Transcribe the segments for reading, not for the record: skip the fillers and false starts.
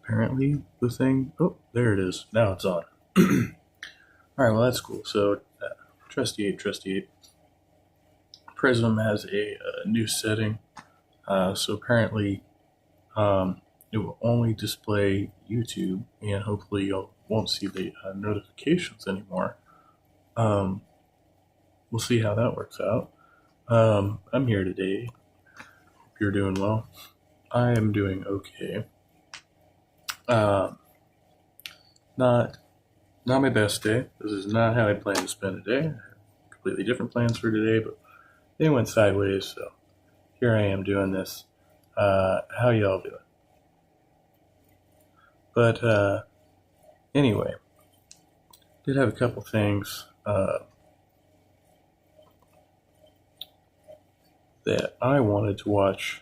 apparently the thing. Oh, there it is. Now it's on. All right, well, that's cool. So, trustee-ape, Prism has a new setting. So apparently, it will only display YouTube, and hopefully you won't see the notifications anymore. We'll see how that works out. I'm here today. Hope you're doing well. I am doing okay. Not my best day. This is not how I plan to spend a day. I have completely different plans for today, but they went sideways, so here I am doing this. How y'all doing? But anyway, did have a couple things that I wanted to watch.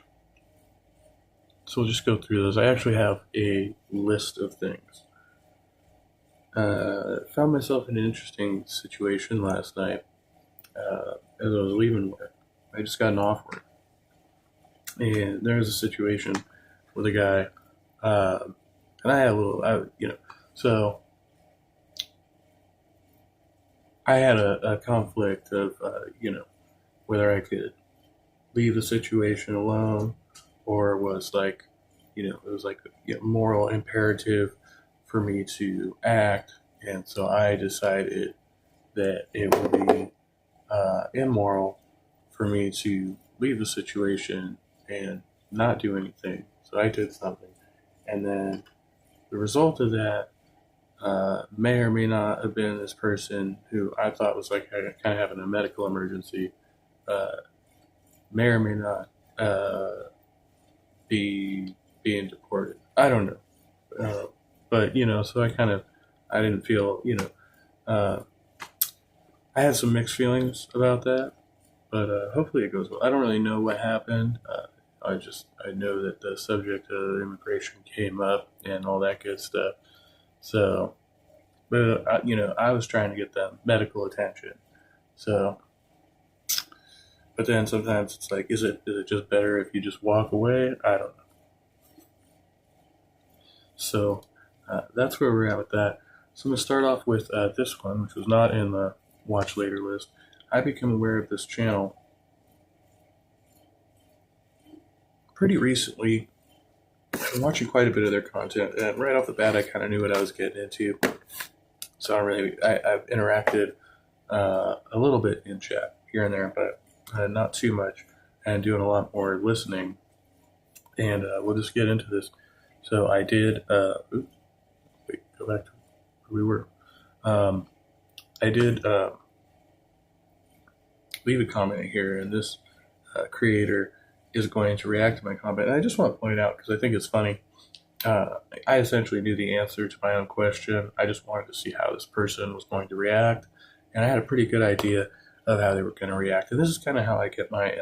So we'll just go through those. I actually have a list of things. Found myself in an interesting situation last night as I was leaving work. I just gotten off work. And there was a situation with a guy, and I had so I had a conflict of, whether I could leave the situation alone or was like, it was like a moral imperative for me to act. And so I decided that it would be immoral for me to leave the situation and not do anything. So I did something. And then the result of that may or may not have been this person who I thought was like kind of having a medical emergency, may or may not be being deported. I don't know. But, so I didn't feel, I had some mixed feelings about that, but hopefully it goes well. I don't really know what happened. I know that the subject of immigration came up and all that good stuff. So, but I was trying to get them medical attention. So, but then sometimes it's like, is it just better if you just walk away? I don't know. So that's where we're at with that. So I'm going to start off with this one, which was not in the watch later list. I became aware of this channel pretty recently. I've been watching quite a bit of their content, and right off the bat, I kind of knew what I was getting into. So I've interacted a little bit in chat here and there, but not too much, and doing a lot more listening. And we'll just get into this. So I did. Go back to where we were. I did leave a comment here, and this creator is going to react to my comment. And I just want to point out, because I think it's funny, I essentially knew the answer to my own question. I just wanted to see how this person was going to react, and I had a pretty good idea of how they were going to react. And this is kind of how I get my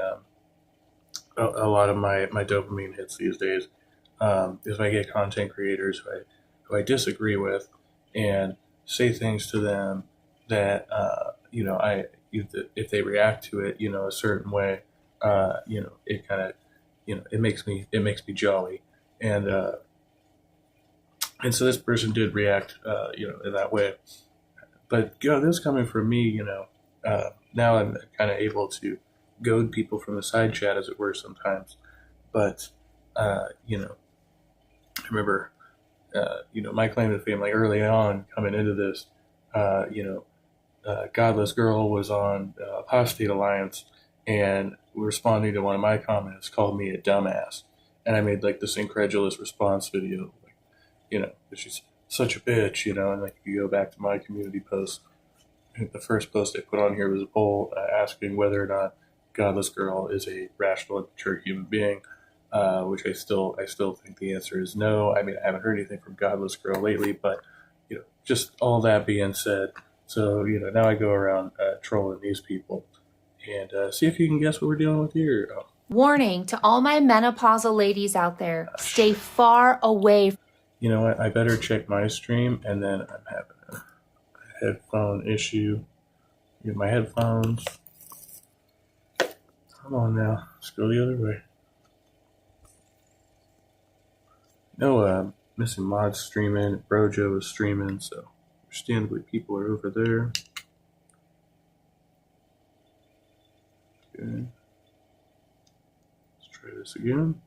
a lot of my dopamine hits these days, is I get content creators who I disagree with and say things to them that if they react to it a certain way, it kind of it makes me jolly, and so this person did react in that way. But this coming from me, now I'm kind of able to goad people from the side chat, as it were, sometimes. But I remember my claim to fame, like early on coming into this, Godless Girl was on Apostate Alliance, and responding to one of my comments called me a dumbass, and I made like this incredulous response video, like, she's such a bitch, and like you go back to my community post, the first post I put on here was a poll asking whether or not Godless Girl is a rational and mature human being, which I still think the answer is no. I mean, I haven't heard anything from Godless Girl lately, but just all that being said, so now I go around trolling these people, and see if you can guess what we're dealing with here. Warning to all my menopausal ladies out there: stay far away. You know what? I better check my stream, and then I'm having a headphone issue. Get my headphones. Come on now, let's go the other way. Missing Mod streaming. Brojo is streaming, so understandably people are over there. Okay. Let's try this again.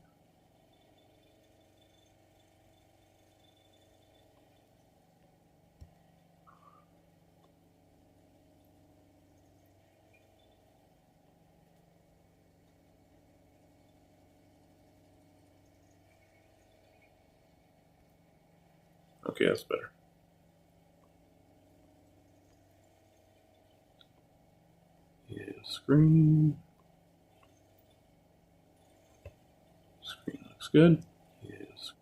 Okay, that's better. Yeah, screen. Screen looks good. Yes.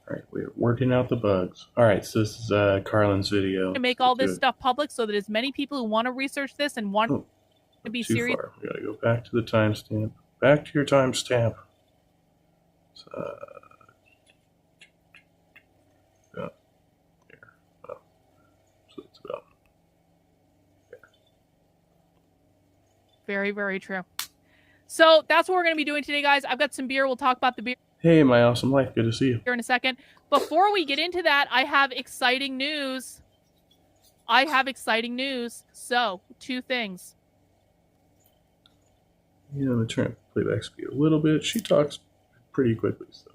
All right, we're working out the bugs. All right, so this is Carlin's video. To make all this stuff public so that as many people who want to research this and want to be serious. Far. We gotta go back to the timestamp. Back to your timestamp. Yeah, here. Oh, so it's about there. Very, very true. So that's what we're going to be doing today, guys. I've got some beer. We'll talk about the beer. Hey, my awesome life. Good to see you. Here in a second. Before we get into that, I have exciting news. So, two things. Yeah, I'm going to turn up playback speed a little bit. She talks pretty quickly, so.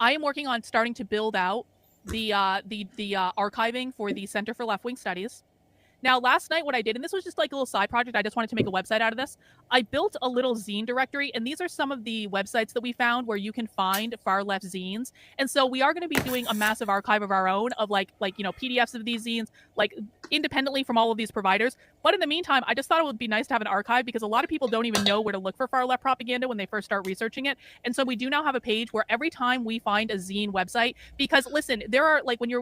I am working on starting to build out the archiving for the Center for Left Wing Studies. Now, last night what I did, and this was just like a little side project, I just wanted to make a website out of this. I built a little zine directory, and these are some of the websites that we found where you can find far left zines. And so we are going to be doing a massive archive of our own of like PDFs of these zines, like independently from all of these providers. But in the meantime, I just thought it would be nice to have an archive because a lot of people don't even know where to look for far left propaganda when they first start researching it. And so we do now have a page where every time we find a zine website, because listen, there are like when you're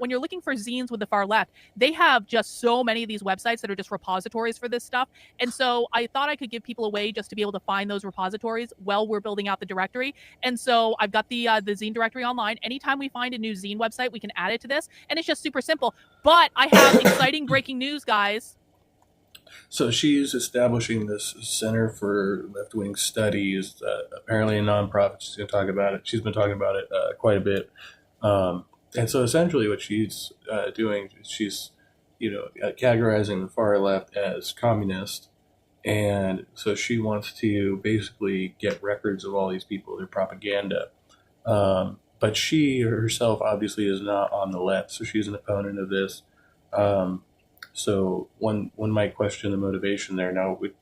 looking for zines with the far left, they have just so many of these websites that are just repositories for this stuff. And so I thought I could give people a way just to be able to find those repositories while we're building out the directory. And so I've got the zine directory online. Anytime we find a new zine website, we can add it to this. And it's just super simple. But I have exciting breaking news, guys. So she's establishing this Center for Left-Wing Studies, apparently a nonprofit. She's going to talk about it. She's been talking about it quite a bit. And so essentially what she's doing is she's, categorizing the far left as communist. And so she wants to basically get records of all these people, their propaganda. But she herself obviously is not on the left, so she's an opponent of this. So one might question the motivation there. Now, we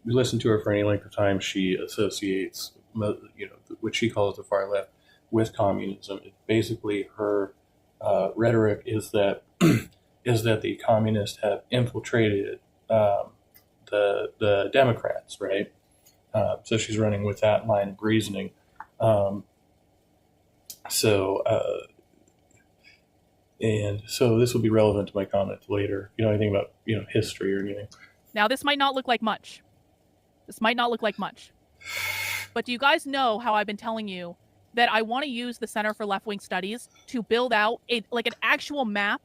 listen to her for any length of time. She associates, what she calls the far left with communism. Basically, her rhetoric is that the communists have infiltrated the Democrats, right? So she's running with that line of reasoning. And so this will be relevant to my comments later. You know anything about history or anything? Now this might not look like much. But do you guys know how I've been telling you that I want to use the Center for Left Wing Studies to build out an actual map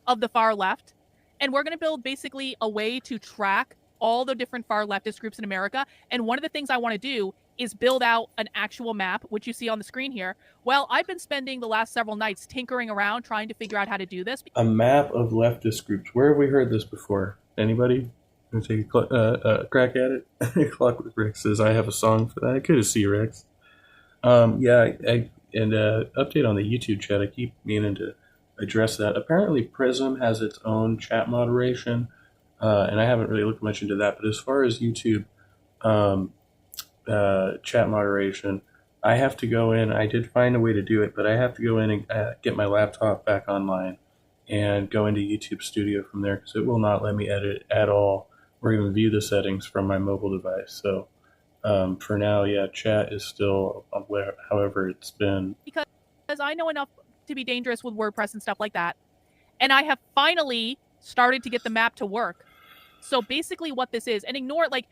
of the far left? And we're going to build basically a way to track all the different far leftist groups in America. And one of the things I want to do is build out an actual map, which you see on the screen here. Well, I've been spending the last several nights tinkering around trying to figure out how to do this. A map of leftist groups. Where have we heard this before? Anybody? Going to take a crack at it? Clockwork Rex says, I have a song for that. Good to see you, Rex. Update on the YouTube chat. I keep meaning to address that. Apparently, Prism has its own chat moderation, and I haven't really looked much into that. But as far as YouTube chat moderation, I have to go in. I did find a way to do it, but I have to go in and get my laptop back online and go into YouTube Studio from there because it will not let me edit at all or even view the settings from my mobile device. So for now, chat is still however it's been. Because I know enough to be dangerous with WordPress and stuff like that. And I have finally started to get the map to work. So basically what this is, and ignore it,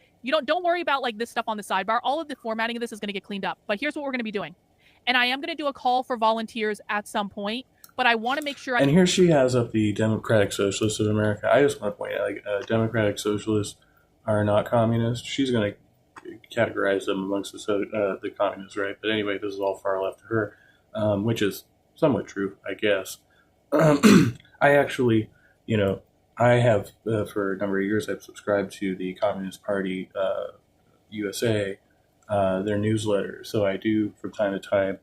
don't worry about this stuff on the sidebar. All of the formatting of this is going to get cleaned up. But here's what we're going to be doing. And I am going to do a call for volunteers at some point, but I want to make sure And here she has up the Democratic Socialists of America. I just want to point out, Democratic Socialists are not communists. She's going to categorize them amongst the communists, right? But anyway, this is all far left to her, which is somewhat true, I guess. I actually, I have for a number of years I've subscribed to the Communist Party USA, their newsletter. So I do from time to time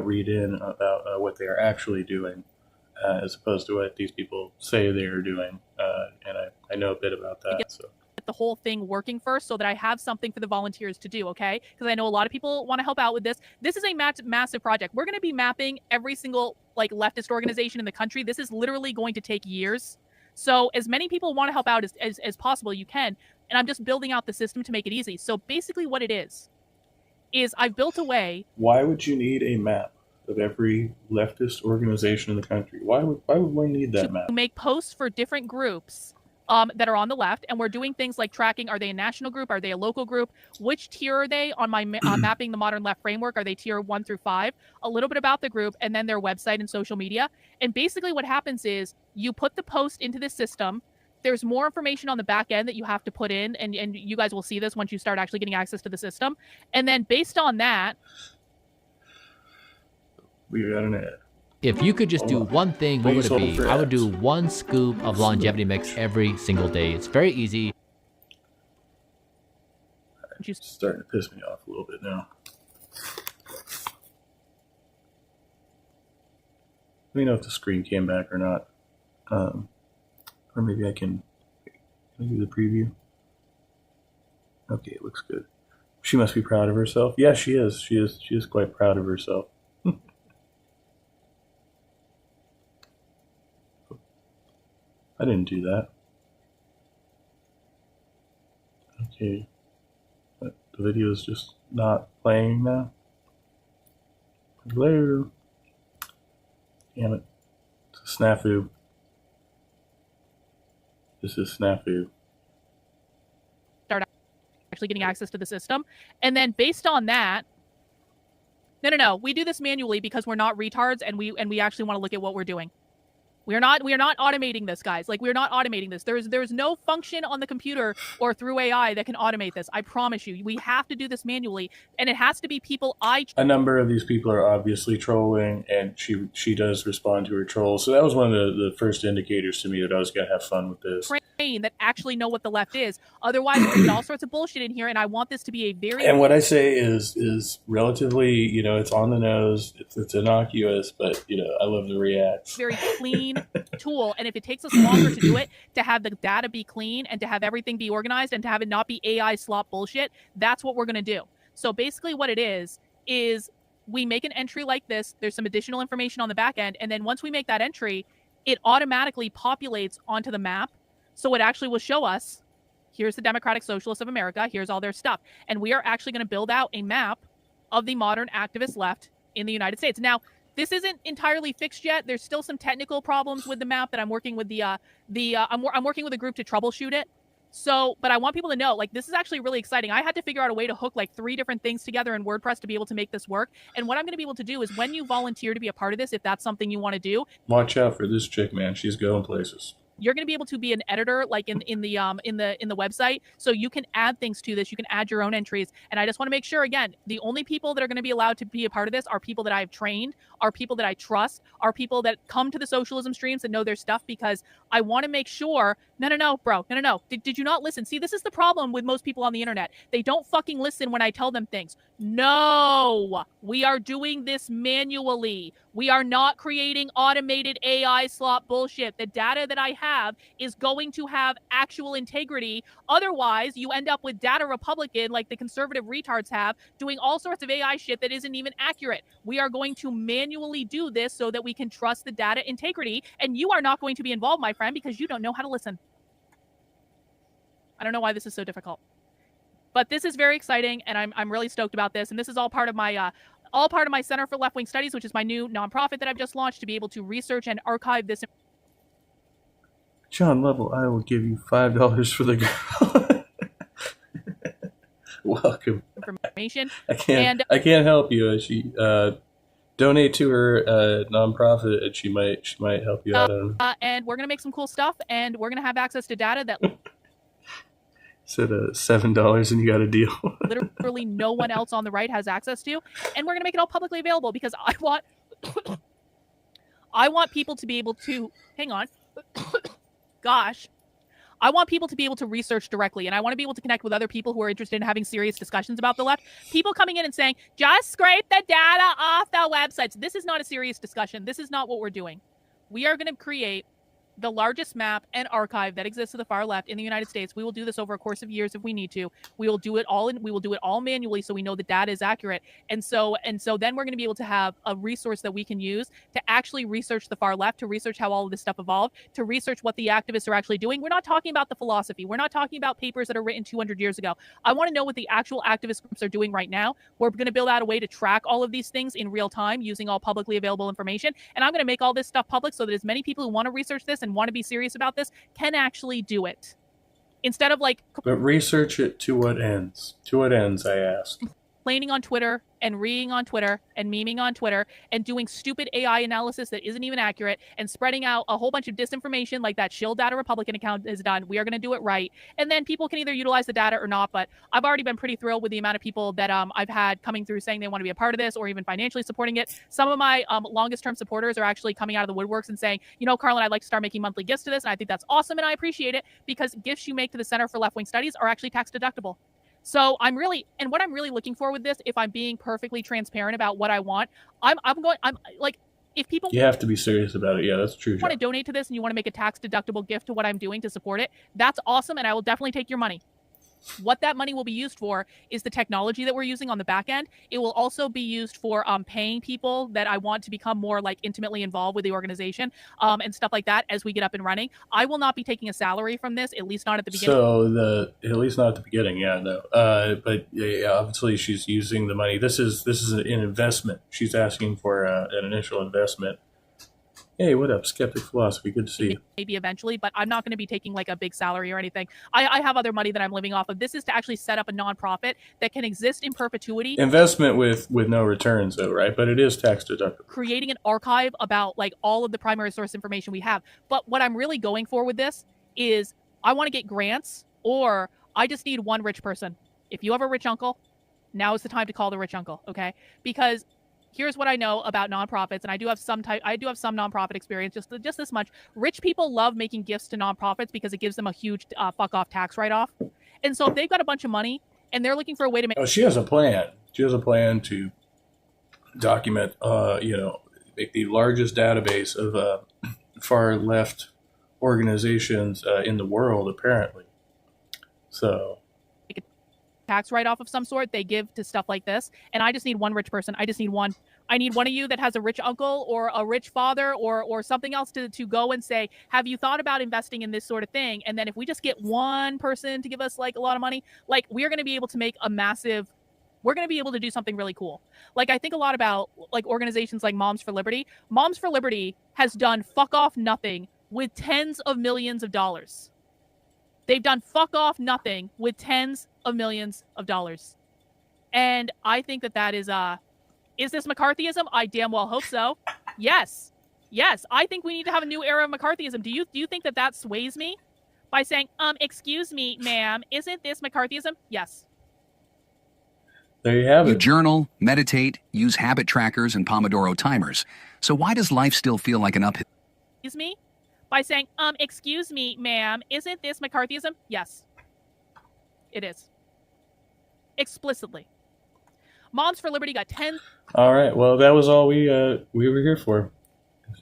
read in about what they are actually doing, as opposed to what these people say they are doing, and I know a bit about that. So the whole thing working first so that I have something for the volunteers to do, okay? Because I know a lot of people want to help out with this. This is a massive project. We're going to be mapping every single leftist organization in the country. This is literally going to take years. So as many people want to help out as possible, you can. And I'm just building out the system to make it easy. So basically what it is I've built a way. Why would you need a map of every leftist organization in the country? Why would one need that map? To make posts for different groups that are on the left, and we're doing things like tracking: are they a national group? Are they a local group? Which tier are they on my mapping the modern left framework? Are they tier 1 through 5? A little bit about the group, and then their website and social media. And basically what happens is you put the post into the system. There's more information on the back end that you have to put in, and you guys will see this once you start actually getting access to the system. And then based on that, we got an ad. If you could just do one thing, what would it be? I would do 1 scoop of longevity mix every single day. It's very easy. It's starting to piss me off a little bit now. Let me know if the screen came back or not. Or maybe I can do the preview. Okay, it looks good. She must be proud of herself. Yeah, she is. She is quite proud of herself. I didn't do that. Okay. But the video is just not playing now. Hello. Damn it. It's a snafu. This is snafu. Start actually getting access to the system. And then based on that, no. We do this manually because we're not retards, and we actually want to look at what we're doing. We are not automating this, guys. We're not automating this. There's no function on the computer or through AI that can automate this. I promise you. We have to do this manually, and it has to be people A number of these people are obviously trolling, and she does respond to her trolls. So that was one of the first indicators to me that I was going to have fun with this. That actually know what the left is. Otherwise, we're getting all sorts of bullshit in here, and I want this to be a very... And what I say is relatively, it's on the nose, it's innocuous, but, I love the reacts. Very clean tool, and if it takes us longer to do it, to have the data be clean, and to have everything be organized, and to have it not be AI slop bullshit, that's what we're going to do. So basically what it is we make an entry like this, there's some additional information on the back end, and then once we make that entry, it automatically populates onto the map. So it actually will show us, here's the Democratic Socialists of America, here's all their stuff. And we are actually going to build out a map of the modern activist left in the United States. Now, this isn't entirely fixed yet. There's still some technical problems with the map that I'm working with I'm working with a group to troubleshoot it. So, but I want people to know, this is actually really exciting. I had to figure out a way to hook 3 different things together in WordPress to be able to make this work. And what I'm going to be able to do is when you volunteer to be a part of this, if that's something you want to do. Watch out for this chick, man. She's going places. You're going to be able to be an editor in the website, so you can add things to this. You can add your own entries, and I just want to make sure, again, the only people that are going to be allowed to be a part of this are people that I've trained, are people that I trust, are people that come to the socialism streams and know their stuff, because I want to make sure. No, bro, no. Did you not listen? See, this is the problem with most people on the internet. They don't fucking listen when I tell them things. No, we are doing this manually. We are not creating automated AI slop bullshit. The data that I have is going to have actual integrity. Otherwise, you end up with data Republican, like the conservative retards have, doing all sorts of AI shit that isn't even accurate. We are going to manually do this so that we can trust the data integrity. And you are not going to be involved, my friend, because you don't know how to listen. I don't know why this is so difficult. But this is very exciting, and I'm really stoked about this. And this is all part of my Center for Left-Wing Studies, which is my new nonprofit that I've just launched to be able to research and archive this. John Lovell, I will give you $5 for the girl. Welcome. Information. I can't help you. She donate to her nonprofit, and she might help you out. And we're gonna make some cool stuff, and we're gonna have access to data that. Said $7 and you got a deal. literally no one else on the right has access to, and we're going to make it all publicly available because I want people to be able to hang on. Gosh. I want people to be able to research directly, and I want to be able to connect with other people who are interested in having serious discussions about the left. People coming in and saying, just scrape the data off the websites. This is not a serious discussion. This is not what we're doing. We are going to create the largest map and archive that exists to the far left in the United States. We will do this over a course of years if we need to. We will do it all manually so we know the data is accurate. And so then we're going to be able to have a resource that we can use to actually research the far left, to research how all of this stuff evolved, to research what the activists are actually doing. We're not talking about the philosophy. We're not talking about papers that are written 200 years ago. I want to know what the actual activist groups are doing right now. We're going to build out a way to track all of these things in real time using all publicly available information. And I'm going to make all this stuff public so that as many people who want to research this and want to be serious about this can actually do it. Instead of But research it to what ends? To what ends, I ask. complaining on Twitter and reading on Twitter and memeing on Twitter and doing stupid AI analysis that isn't even accurate and spreading out a whole bunch of disinformation like that Shield Data Republican account has done. We are going to do it right. And then people can either utilize the data or not. But I've already been pretty thrilled with the amount of people that I've had coming through saying they want to be a part of this or even financially supporting it. Some of my longest term supporters are actually coming out of the woodworks and saying, Carlin, I'd like to start making monthly gifts to this. And I think that's awesome. And I appreciate it because gifts you make to the Center for Left Wing Studies are actually tax deductible. So what I'm really looking for with this, if I'm being perfectly transparent about what I want, if people You have to be serious about it. Yeah, that's true. want to donate to this and you want to make a tax deductible gift to what I'm doing to support it, that's awesome. And I will definitely take your money. What that money will be used for is the technology that we're using on the back end. It will also be used for paying people that I want to become more intimately involved with the organization and stuff like that as we get up and running. I will not be taking a salary from this, at least not at the beginning. So at least not at the beginning, yeah, no. But yeah, obviously she's using the money. This is an investment. She's asking for an initial investment. Hey, what up, Skeptic Philosophy? Good to see you. Maybe eventually, but I'm not going to be taking a big salary or anything. I have other money that I'm living off of. This is to actually set up a nonprofit that can exist in perpetuity. Investment with no returns, though, right? But it is tax deductible. Creating an archive about all of the primary source information we have. But what I'm really going for with this is I want to get grants, or I just need one rich person. If you have a rich uncle, now is the time to call the rich uncle, okay? Because here's what I know about nonprofits, and I do have some nonprofit experience, just this much. Rich people love making gifts to nonprofits because it gives them a huge fuck off tax write off. And so if they've got a bunch of money and they're looking for a way to make she has a plan. She has a plan to document make the largest database of far left organizations in the world, apparently. So tax write-off of some sort they give to stuff like this, and I just need one rich person. I need one of you that has a rich uncle or a rich father or something else to go and say, have you thought about investing in this sort of thing? And then if we just get one person to give us a lot of money, we're going to be able to make we're going to be able to do something really cool. I think a lot about organizations like Moms for Liberty. Moms for Liberty has done fuck off nothing with tens of millions of dollars. They've done fuck off nothing with tens of millions of dollars. And I think that is this McCarthyism? I damn well hope so. Yes. I think we need to have a new era of McCarthyism. Do you think that sways me? By saying, excuse me, ma'am, isn't this McCarthyism? Yes. There you have it. You journal, meditate, use habit trackers and Pomodoro timers. So why does life still feel like an uphill? Excuse me? By saying, excuse me, ma'am, isn't this McCarthyism? Yes. It is. Explicitly. Moms for Liberty got 10. All right. Well, that was all we were here for.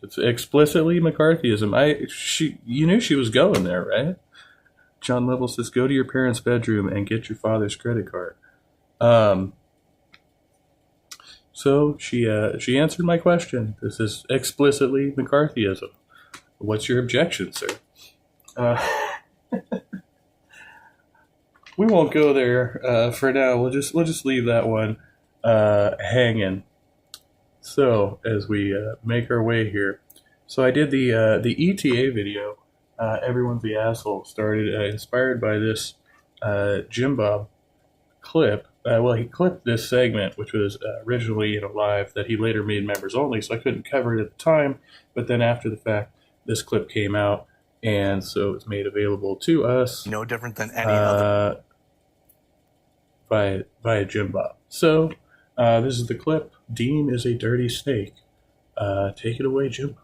It's explicitly McCarthyism. You knew she was going there, right? John Level says, go to your parents' bedroom and get your father's credit card. So she answered my question. This is explicitly McCarthyism. What's your objection, sir? We won't go there for now. We'll just leave that one hanging. So as we make our way here, so I did the ETA video. Everyone's the asshole started inspired by this Jim Bob clip. He clipped this segment, which was originally live, that he later made members only. So I couldn't cover it at the time, but then after the fact, this clip came out, and so it's made available to us. No different than any other. By Jim Bob. So this is the clip. Dean is a dirty snake. Take it away, Jim.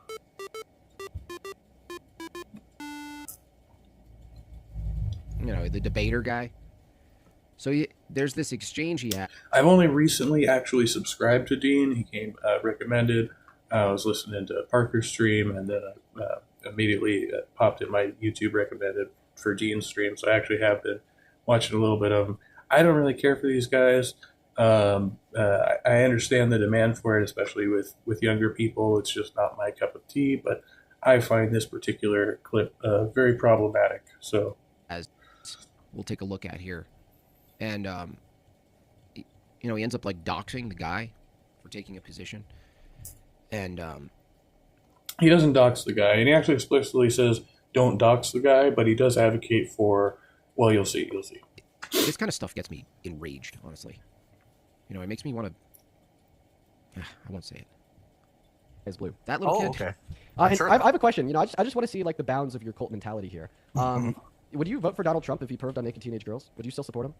The debater guy. So there's this exchange he had. I've only recently actually subscribed to Dean. He came recommended. I was listening to Parker's stream, and then immediately popped in my YouTube recommended for Dean's stream. So I actually have been watching a little bit of him. I don't really care for these guys. I understand the demand for it, especially with younger people. It's just not my cup of tea, but I find this particular clip very problematic. So, as we'll take a look at here, and he ends up like doxing the guy for taking a position, and he doesn't dox the guy, and he actually explicitly says don't dox the guy, but he does advocate for. Well, you'll see. This kind of stuff gets me enraged, honestly. It makes me want to. I won't say it. Is blue. That little kid. Okay. Sure. I have a question. I just want to see like the bounds of your cult mentality here. Would you vote for Donald Trump if he perved on naked teenage girls? Would you still support him?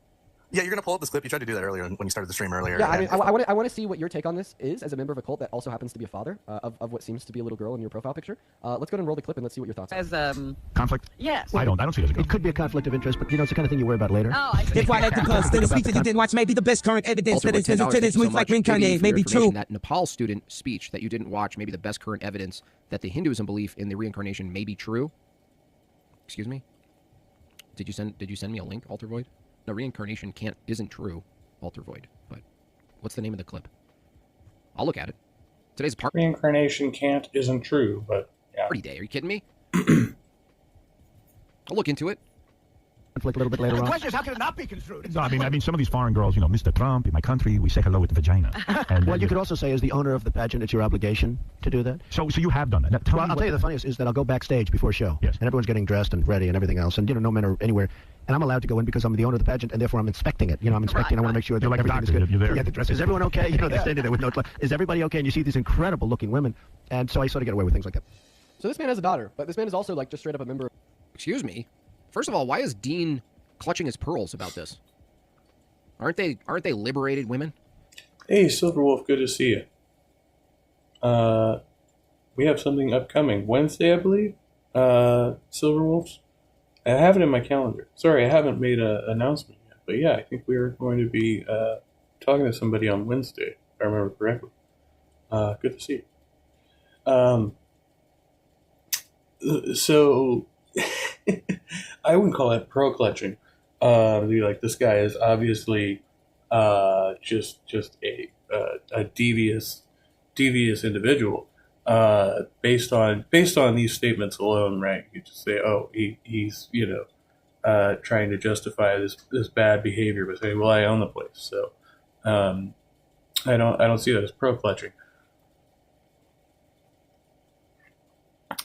Yeah, you're going to pull up this clip. You tried to do that earlier when you started the stream earlier. Yeah, I want to see what your take on this is as a member of a cult that also happens to be a father of what seems to be a little girl in your profile picture. Let's go ahead and roll the clip and let's see what your thoughts are. As conflict? Yes. I don't see it as a conflict. It could be a conflict of interest, but it's the kind of thing you worry about later. Oh, I see. If I because the speech that you didn't watch may be the best current evidence that is to this moves like reincarnated may be true. That Nepal student speech that you didn't watch may be the best current evidence that the Hinduism belief in the reincarnation may be true. Excuse me? Did you send me a link, Alter Void? No, reincarnation isn't true, Alter Void. But what's the name of the clip? I'll look at it. Today's part. Reincarnation isn't true, but yeah. Party day. Are you kidding me? I'll look into it. Conflict a little bit later on. The question is, how can it not be construed? No, I mean, some of these foreign girls, Mr. Trump, in my country, we say hello with the vagina. And, well, you could also say, as the owner of the pageant, it's your obligation to do that. So you have done that. Now, Well, I'll tell you the funniest is that I'll go backstage before a show. Yes. And everyone's getting dressed and ready and everything else. And, no men are anywhere. And I'm allowed to go in because I'm the owner of the pageant, and therefore I'm inspecting it. I'm inspecting. I want to make sure that You're like a everything is doctor. good. You're there. Yeah, the dress. Is everyone okay? They're standing there with no clothes. Is everybody okay? And you see these incredible-looking women. And so I sort of get away with things like that. So this man has a daughter, but this man is also like just straight up a member. Excuse me. First of all, why is Dean clutching his pearls about this? Aren't they liberated women? Hey, Silverwolf, good to see you. We have something upcoming Wednesday, I believe. Silverwolves. I have it in my calendar. Sorry, I haven't made an announcement yet, but yeah, I think we are going to be talking to somebody on Wednesday, if I remember correctly. Good to see you. So I wouldn't call it pearl clutching. Like this guy is obviously just a devious individual. Based on these statements alone, right? You just say, oh, he's trying to justify this bad behavior by saying, well, I own the place, so I don't see that as pearl clutching.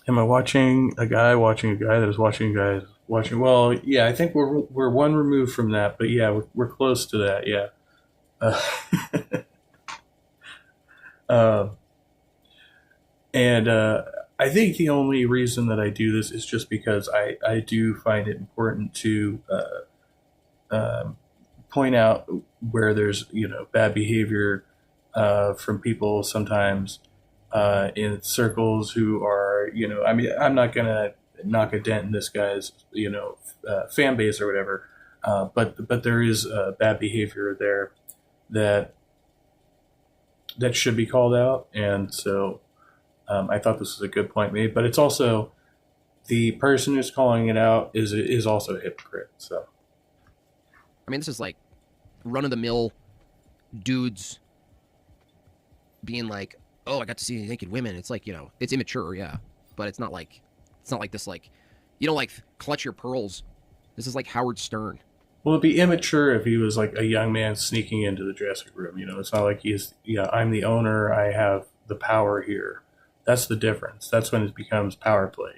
Am I watching a guy that is watching guys watching? Well, yeah, I think we're one removed from that, but yeah, we're close to that. Yeah. And I think the only reason that I do this is just because I do find it important to point out where there's bad behavior from people sometimes in circles who are I'm not gonna knock a dent in this guy's fan base or whatever, but there is bad behavior there that should be called out, and so I thought this was a good point made. But it's also the person who's calling it out is also a hypocrite. So I mean, this is like run of the mill dudes being like, oh, I got to see naked women. It's like, it's immature, yeah, but it's not like this, like, you don't like clutch your pearls. This is like Howard Stern. Well, it'd be immature if he was like a young man sneaking into the dressing room. It's not like I'm the owner, I have the power here. That's the difference. That's when it becomes power play,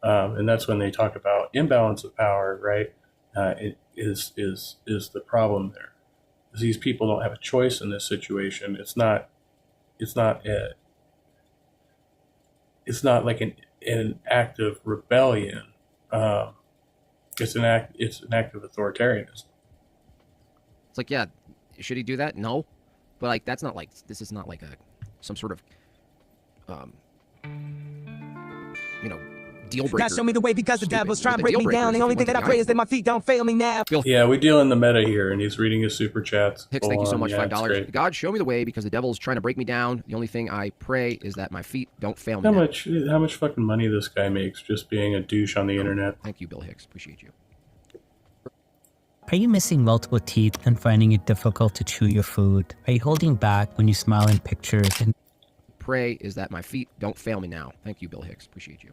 and that's when they talk about imbalance of power, right? It is the problem there. Because these people don't have a choice in this situation. It's not like an act of rebellion. It's an act of authoritarianism. It's like, yeah, should he do that? No, but like that's not like this is not like some sort of deal breaker. God show me the way because the devil's trying to break me down. The only thing that I pray is that my feet don't fail me now. Yeah, we deal in the meta here, and he's reading his super chats. Hicks, thank you so much, $5. God, show me the way because the devil's trying to break me down. The only thing I pray is that my feet don't fail me. How much fucking money this guy makes just being a douche on the internet? Thank you, Bill Hicks. Appreciate you. Are you missing multiple teeth and finding it difficult to chew your food? Are you holding back when you smile in pictures? And pray is that my feet don't fail me now. Thank you, Bill Hicks. Appreciate you.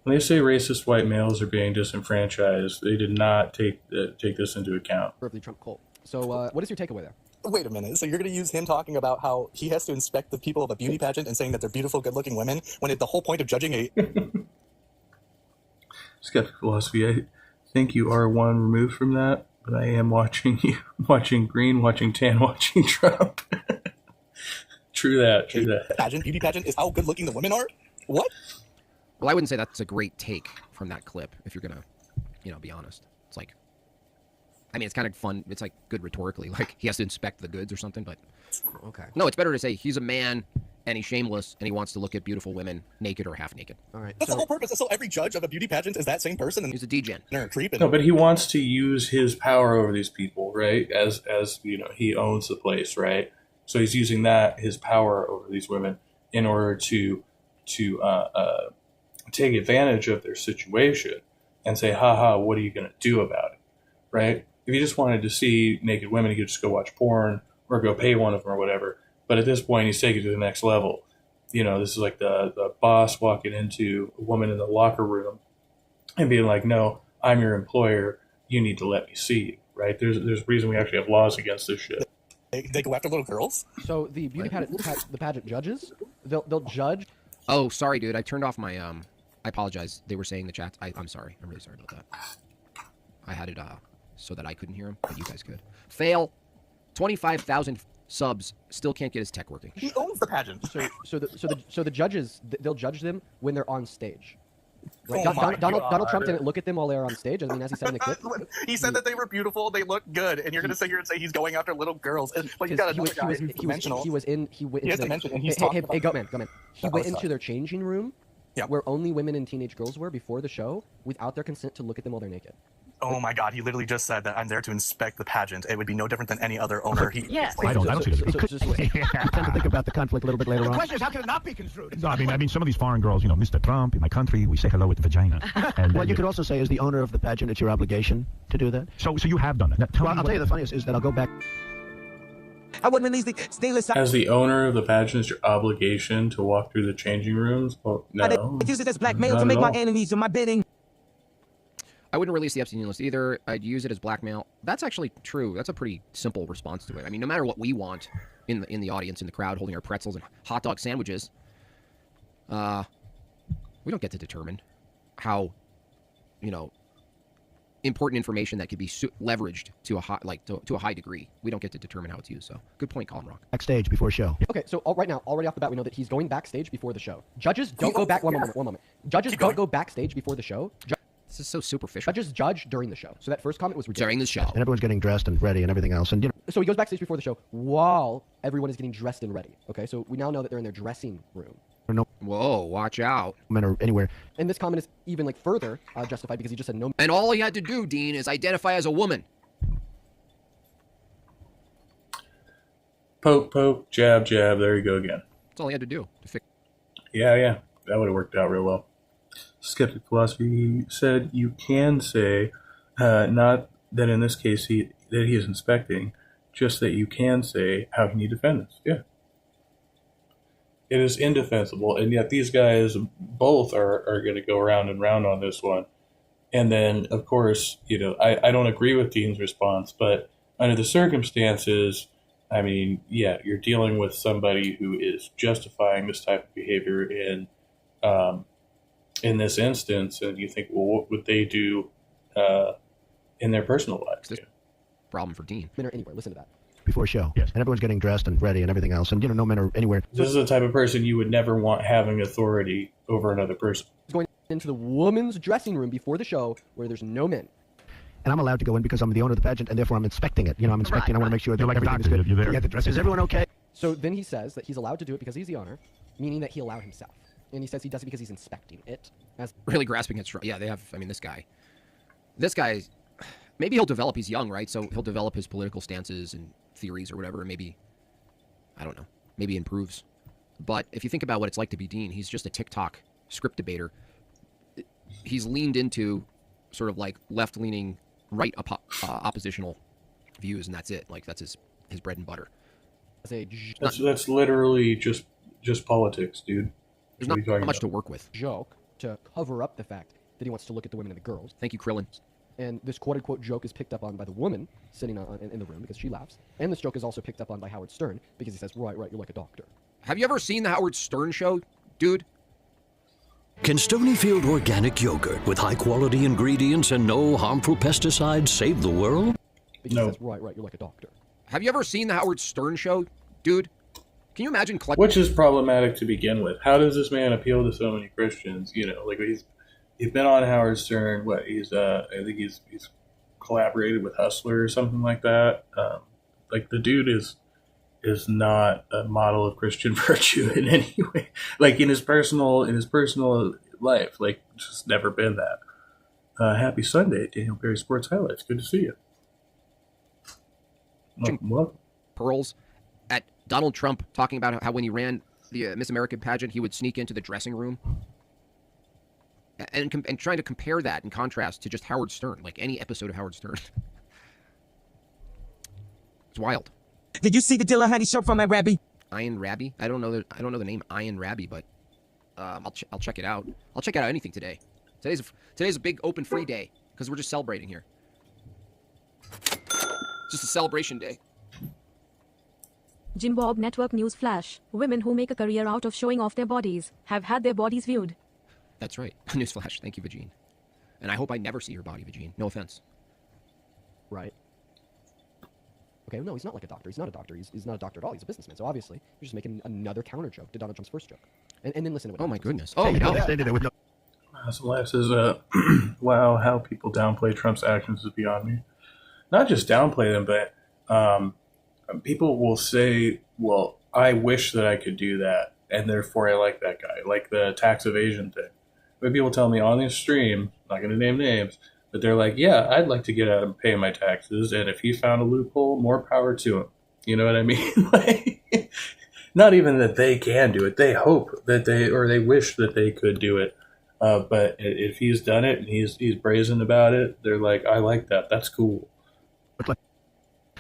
When they say racist white males are being disenfranchised, they did not take this into account. Of the Trump cult. So what is your takeaway there? Wait a minute. So you're going to use him talking about how he has to inspect the people of a beauty pageant and saying that they're beautiful, good-looking women, when the whole point of judging a... Skeptic philosophy. I think you are one removed from that, but I am watching you, watching green, watching tan, watching Trump. True that. Beauty pageant is how good-looking the women are? What? Well, I wouldn't say that's a great take from that clip, if you're going to, be honest. It's like, I mean, it's kind of fun. It's like good rhetorically. Like, he has to inspect the goods or something, but... Okay. No, it's better to say he's a man, and he's shameless, and he wants to look at beautiful women, naked or half naked. All right. That's the whole purpose. So every judge of a beauty pageant is that same person? And he's a degen. They're creeping. No, but he wants to use his power over these people, right? As he owns the place, right? So he's using his power over these women in order to take advantage of their situation and say, haha, what are you going to do about it, right? If you just wanted to see naked women, you could just go watch porn or go pay one of them or whatever. But at this point, he's taking it to the next level. This is like the boss walking into a woman in the locker room and being like, no, I'm your employer. You need to let me see you, right? There's a reason we actually have laws against this shit. They go after little girls? So the beauty pageant judges, they'll judge. Oh, sorry, dude. I turned off my... I apologize. They were saying in the chat. I'm sorry. I'm really sorry about that. I had it so that I couldn't hear him, but you guys could. Fail. 25,000 subs. Still can't get his tech working. He owns the pageant. So the judges, they'll judge them when they're on stage. Like, Oh Donald Trump didn't look at them while they were on stage. I mean, as he said in the clip, he said that they were beautiful, they look good, and you're going to sit here and say he's going after little girls. And, like, you got another guy who's dimensional. He went into Hey, go man. He went into their changing room, where only women and teenage girls were before the show, without their consent to look at them while they're naked. Oh my God! He literally just said that I'm there to inspect the pageant. It would be no different than any other owner. I don't see it. I tend to think about the conflict a little bit later on. The question is, how can it not be construed? No, I mean, some of these foreign girls, Mr. Trump, in my country, we say hello with the vagina. And, well, you could also say, as the owner of the pageant, it's your obligation to do that. So you have done that. Well, I'll tell you the funniest is that I'll go back. I wouldn't release the stainless... As the owner of the pageant, it's your obligation to walk through the changing rooms? Well, no. I use it as blackmail to make my enemies do my bidding. I wouldn't release the Epstein list either. I'd use it as blackmail. That's actually true. That's a pretty simple response to it. I mean, no matter what we want in the audience, in the crowd, holding our pretzels and hot dog sandwiches, we don't get to determine how, important information that could be leveraged to a high degree. We don't get to determine how it's used. So, good point, Colin Rock. Backstage before show. Okay, so right now, already off the bat, we know that he's going backstage before the show. Judges don't go back. One moment. Judges don't go backstage before the show. This is so superficial. Judges judge during the show. So that first comment was ridiculous. During the show. And everyone's getting dressed and ready and everything else. And so he goes backstage before the show while everyone is getting dressed and ready. Okay, so we now know that they're in their dressing room. Whoa, watch out. Men or anywhere. And this comment is even further justified because he just said no. And all he had to do, Dean, is identify as a woman. Poke, poke, jab, jab. There you go again. That's all he had to do to fix. Yeah. That would have worked out real well. Skeptic philosophy said you can say, not that in this case that he is inspecting, just that you can say, how can you defend this? Yeah. It is indefensible, and yet these guys both are going to go round and round on this one. And then, of course, I don't agree with Dean's response, but under the circumstances, I mean, yeah, you're dealing with somebody who is justifying this type of behavior in this instance, and you think, well, what would they do in their personal lives? Problem for Dean. Men or anywhere, listen to that. Before show. Yes. And everyone's getting dressed and ready and everything else. And, no men are anywhere. This is the type of person you would never want having authority over another person. into the woman's dressing room before the show where there's no men. And I'm allowed to go in because I'm the owner of the pageant, and therefore I'm inspecting it. You know, I'm inspecting. I want to make sure that everything is good. You're there. Yeah, the dress. Is everyone okay? So then he says that he's allowed to do it because he's the owner, meaning that he allowed himself. And he says he does it because he's inspecting it. As Really grasping at straw. Yeah, they have. I mean, this guy, maybe he'll develop. He's young, right? So he'll develop his political stances and theories or whatever. And maybe, I don't know. Maybe improves. But if you think about what it's like to be Dean, he's just a TikTok script debater. He's leaned into sort of like left-leaning, right oppositional views, and that's it. Like that's his bread and butter. That's literally just politics, dude. There's not much to work with. Joke to cover up the fact that he wants to look at the women and the girls. Thank you, Krillin. And this quote-unquote joke is picked up on by the woman sitting in the room because she laughs. And this joke is also picked up on by Howard Stern because he says, right, you're like a doctor. Have you ever seen the Howard Stern show, dude? Can Stonyfield organic yogurt with high-quality ingredients and no harmful pesticides save the world? Because he says, right, you're like a doctor. Have you ever seen the Howard Stern show, dude? Can you imagine collecting... Which is problematic to begin with. How does this man appeal to so many Christians? You know, like he's been on Howard Stern. What I think he's collaborated with Hustler or something like that. Like the dude is not a model of Christian virtue in any way. Like in his personal life, like just never been that. Happy Sunday, Daniel Berry Sports Highlights. Good to see you. Welcome. Pearls at Donald Trump talking about how when he ran the Miss America pageant, he would sneak into the dressing room and trying to compare that in contrast to just Howard Stern, like any episode of Howard Stern. It's wild. Did you see the Dillahunty show from my Rabbi? Ian Rabbi? I don't know the name Ian Rabbi, but I'll check it out. I'll check out anything today. Today's a big open free day because we're just celebrating here. Just a celebration day. Jim Bob Network News Flash. Women who make a career out of showing off their bodies have had their bodies viewed. That's right. News Flash. Thank you, Vagine. And I hope I never see your body, Vagine. No offense. Right. Okay, no, he's not like a doctor. He's not a doctor. He's not a doctor at all. He's a businessman. So obviously, you're just making another counter joke to Donald Trump's first joke. And then listen to what. Oh my goodness. Oh, no. Some life says, wow, how people downplay Trump's actions is beyond me. Not just downplay them, but people will say, well, I wish that I could do that, and therefore I like that guy, like the tax evasion thing. But people tell me on this stream, not going to name names, but they're like, yeah, I'd like to get out and pay my taxes, and if he found a loophole, more power to him. You know what I mean? Like, not even that they can do it. They hope that they wish that they could do it. But if he's done it and he's brazen about it, they're like, I like that. That's cool.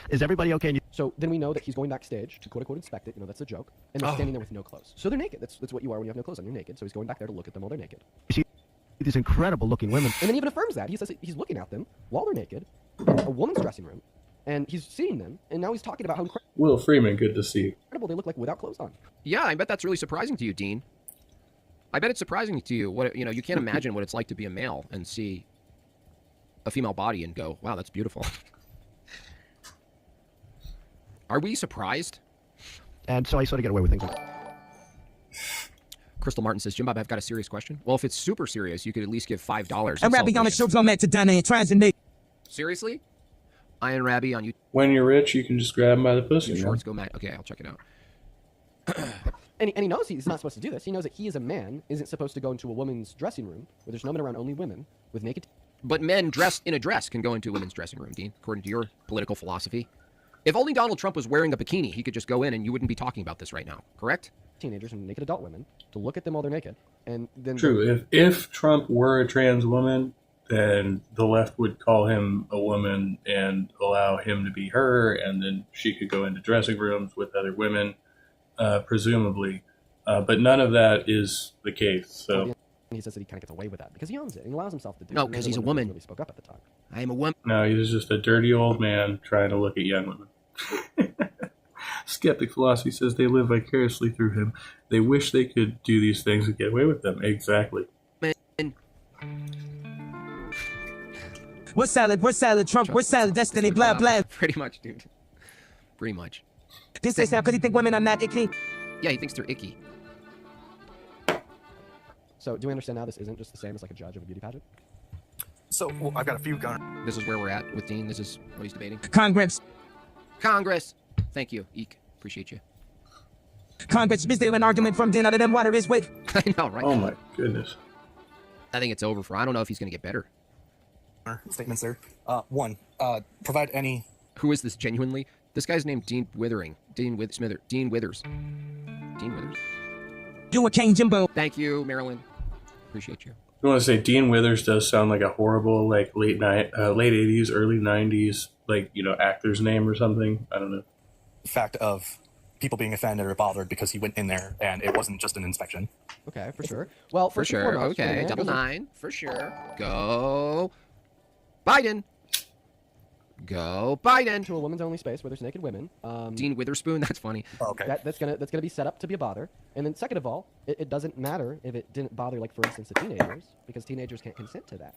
Is everybody okay? So then we know that he's going backstage to quote-unquote inspect it. You know, that's a joke. And they're standing there with no clothes. So they're naked. That's what you are when you have no clothes on. You're naked. So he's going back there to look at them while they're naked. You see these incredible-looking women. And then he even affirms that. He says he's looking at them while they're naked in a woman's dressing room. And he's seeing them. And now he's talking about how Will Freeman, good to see you. incredible they look like without clothes on. Yeah, I bet that's really surprising to you, Dean. I bet it's surprising to you. You can't imagine what it's like to be a male and see a female body and go, wow, that's beautiful. Are we surprised? And so I sort of get away with things. Crystal Martin says, Jim Bob, I've got a serious question. Well, if it's super serious, you could at least give $5. I'm Rabbi on the show from to Donna and tries to Seriously? Ian Rabbi on YouTube. When you're rich, you can just grab him by the pussy. Shorts go mad. Okay, I'll check it out. And he knows he's not supposed to do this. He knows that he as a man isn't supposed to go into a woman's dressing room where there's no men around, only women with naked. But men dressed in a dress can go into a women's dressing room, Dean, according to your political philosophy. If only Donald Trump was wearing a bikini, he could just go in and you wouldn't be talking about this right now, correct? Teenagers and naked adult women to look at them while they're naked. And then True. If Trump were a trans woman, then the left would call him a woman and allow him to be her, and then she could go into dressing rooms with other women, presumably. But none of that is the case. So he says that he kind of gets away with that because he owns it and he allows himself to do it. No, because he's a woman. Really spoke up at the time. I am a woman. No, he's just a dirty old man trying to look at young women. Skeptic philosophy says they live vicariously through him. They wish they could do these things and get away with them. Exactly. We're salad, Trump, we're salad, destiny, blah, blah. Pretty much, dude. Pretty much. This is how, because you think women are not icky? Yeah, he thinks they're icky. So do we understand now this isn't just the same as like a judge of a beauty pageant? So I've got a few guns. This is where we're at with Dean. This is what he's debating. Congress. Thank you, Eek. Appreciate you. Congress, is there an argument from dinner that water is with? I know, right? Oh my goodness. I think it's over for. I don't know if he's going to get better. Statements there. One, provide any. Who is this genuinely? This guy's named Dean Withers. Dean Withers. Do a change in both. Thank you, Marilyn. Appreciate you. I want to say Dean Withers does sound like a horrible, like late 80s, early 90s, like, actor's name or something. I don't know. Fact of people being offended or bothered because he went in there and it wasn't just an inspection. Okay, for sure. Well, for sure. Okay, double 9 for sure. Go Biden. Go Biden. To a women's only space where there's naked women. Dean Witherspoon. That's funny. Oh, okay. That's gonna be set up to be a bother. And then second of all, it doesn't matter if it didn't bother, like for instance, the teenagers, because teenagers can't consent to that.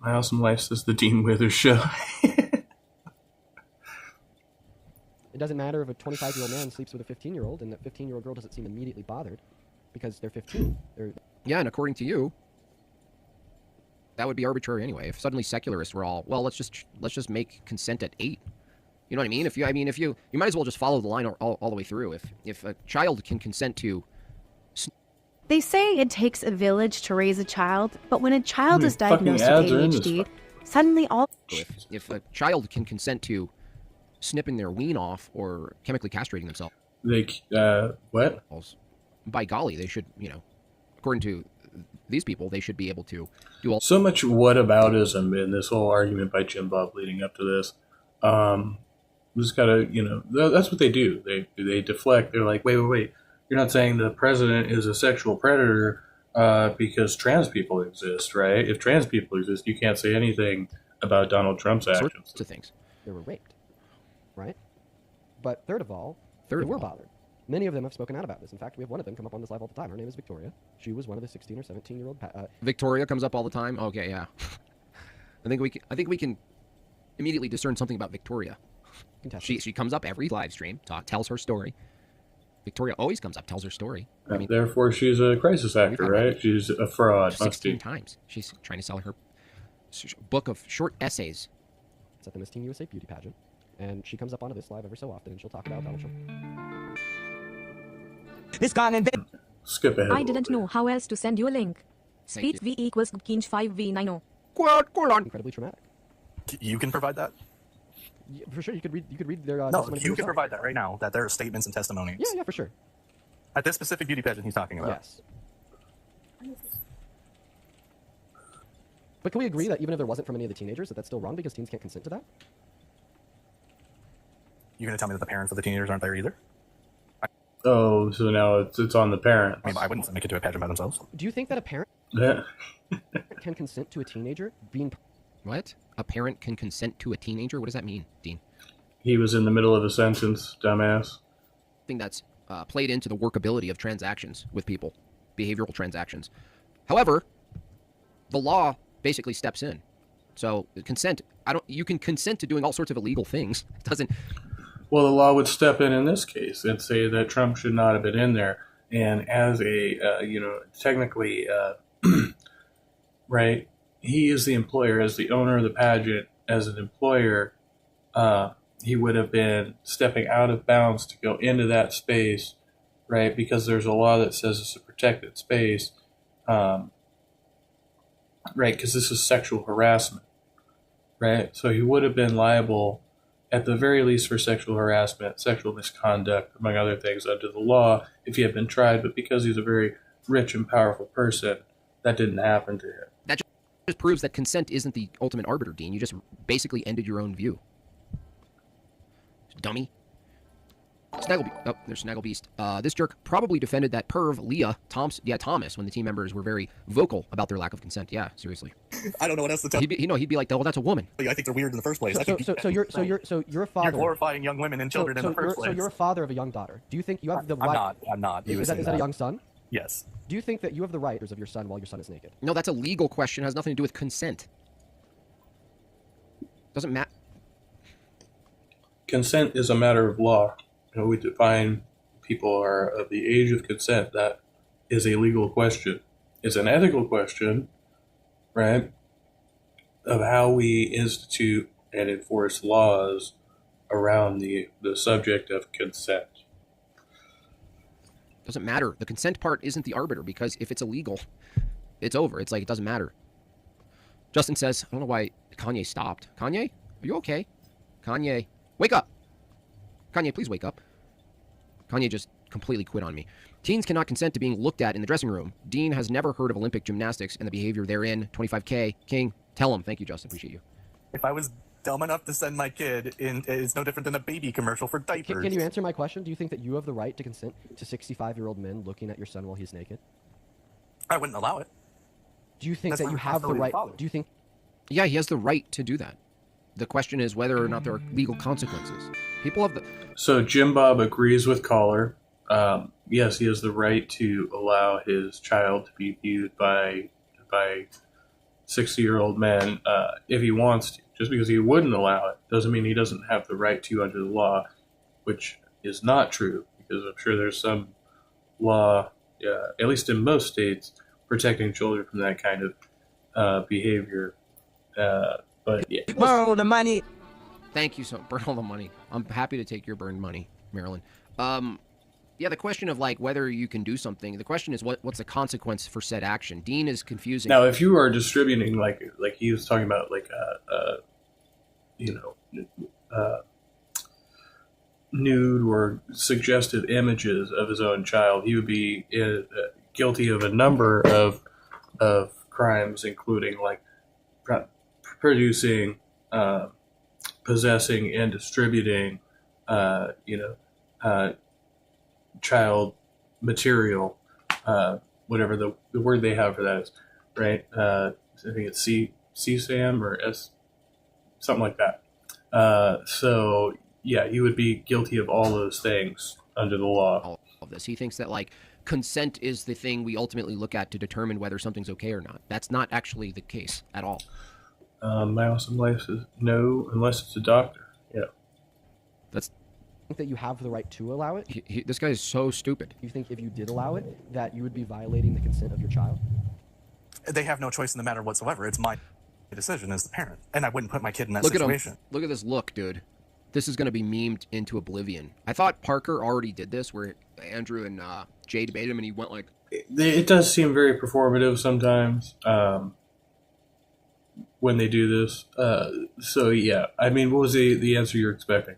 My Awesome Life says the Dean Withers show. It doesn't matter if a 25-year-old man sleeps with a 15-year-old and that 15-year-old girl doesn't seem immediately bothered because they're 15. Yeah, and according to you, that would be arbitrary anyway. If suddenly secularists were all, well, let's just make consent at 8. You know what I mean? If you might as well just follow the line all the way through. If a child can consent to. They say it takes a village to raise a child, but when a child is diagnosed with ADHD, suddenly all. If a child can consent to snipping their ween off or chemically castrating themselves. What? By golly, they should, according to these people, they should be able to do all. So much whataboutism in this whole argument by Jim Bob leading up to this. Just gotta, that's what they do. They deflect. They're like, wait. You're not saying the president is a sexual predator because trans people exist, right? If trans people exist, you can't say anything about Donald Trump's actions. Sorts of things. They were raped, right? But third of all, they were bothered. Many of them have spoken out about this. In fact, we have one of them come up on this live all the time. Her name is Victoria. She was one of the 16 or 17-year-old. Victoria comes up all the time. Okay, yeah. I think we can immediately discern something about Victoria. She comes up every live stream, tells her story. Victoria always comes up, tells her story. Therefore, she's a crisis actor, right? She's a fraud. 16 times. She's trying to sell her book of short essays. It's at the Miss Teen USA beauty pageant, and she comes up onto this live every so often, and she'll talk about Donald Trump. This guy and then. Skip ahead. I didn't know how else to send you a link. Speed V equals Kinch 5V90. Incredibly traumatic. You can provide that? Yeah, for sure, you could read their. No, you can provide that right now. That there are statements and testimonies. Yeah, for sure. At this specific beauty pageant he's talking about. Yes. But can we agree that even if there wasn't from any of the teenagers, that's still wrong because teens can't consent to that? You're going to tell me that the parents of the teenagers aren't there either? Oh, so now it's on the parent. I mean, I wouldn't make it to a pageant by themselves. Do you think that a parent can consent to a teenager being... What? A parent can consent to a teenager? What does that mean, Dean? He was in the middle of a sentence, dumbass. I think that's played into the workability of transactions with people, behavioral transactions. However, the law basically steps in. So consent, you can consent to doing all sorts of illegal things. It doesn't... Well, the law would step in this case and say that Trump should not have been in there. And as a, technically, right, he is the employer, as the owner of the pageant, as an employer, he would have been stepping out of bounds to go into that space, right, because there's a law that says it's a protected space, right, because this is sexual harassment, right? So he would have been liable at the very least for sexual harassment, sexual misconduct, among other things, under the law, if he had been tried. But because he's a very rich and powerful person, that didn't happen to him. That just proves that consent isn't the ultimate arbiter, Dean. You just basically ended your own view. Dummy. There's Snagglebeast. This jerk probably defended that perv, Thomas, when the team members were very vocal about their lack of consent. Yeah, seriously. I don't know what else to tell you. He'd be like, well, that's a woman. I think they're weird in the first place. So you're a father. You're glorifying young women and children in the first place. So you're a father of a young daughter. Do you think you have the right? I'm not. Is that a young son? Yes. Do you think that you have the right of your son while your son is naked? No, that's a legal question. It has nothing to do with consent. Doesn't matter. Consent is a matter of law. We define people are of the age of consent. That is a legal question. It's an ethical question, right, of how we institute and enforce laws around the subject of consent. Doesn't matter. The consent part isn't the arbiter, because if it's illegal, it's over. It's like, it doesn't matter. Justin says, I don't know why Kanye stopped. Kanye, are you okay? Kanye, wake up. Kanye, please wake up. Kanye just completely quit on me. Teens cannot consent to being looked at in the dressing room. Dean has never heard of Olympic gymnastics and the behavior therein. 25K. King, tell him. Thank you, Justin. Appreciate you. If I was dumb enough to send my kid in, it's no different than a baby commercial for diapers. Can you answer my question? Do you think that you have the right to consent to 65-year-old men looking at your son while he's naked? I wouldn't allow it. Do you think That's that my you have the right? responsibility to Do you think? Yeah, he has the right to do that. The question is whether or not there are legal consequences. People have the... So Jim Bob agrees with caller. Yes, he has the right to allow his child to be viewed by 60-year-old men if he wants to. Just because he wouldn't allow it doesn't mean he doesn't have the right to under the law, which is not true, because I'm sure there's some law, at least in most states, protecting children from that kind of behavior. But yeah. Burn all the money. Thank you so much. Burn all the money. I'm happy to take your burned money, Marilyn. Yeah, the question of like whether you can do something. The question is what's the consequence for said action. Dean is confusing. Now, if you are distributing like he was talking about, like nude or suggestive images of his own child, he would be guilty of a number of crimes, including like producing, possessing, and distributing, child material, whatever the word they have for that is, right? I think it's CSAM or S, something like that. So yeah, you would be guilty of all those things under the law. All of this, he thinks that like consent is the thing we ultimately look at to determine whether something's okay or not. That's not actually the case at all. My awesome life says no, unless it's a doctor. Yeah. That's. Think that you have the right to allow it? This guy is so stupid. You think if you did allow it, that you would be violating the consent of your child? They have no choice in the matter whatsoever. It's my decision as the parent, and I wouldn't put my kid in that Look situation. At him. Look at this look, dude. This is going to be memed into oblivion. I thought Parker already did this, where Andrew and Jay debated him, and he went like... It does seem very performative sometimes when they do this. So yeah, I mean, what was the answer you're expecting?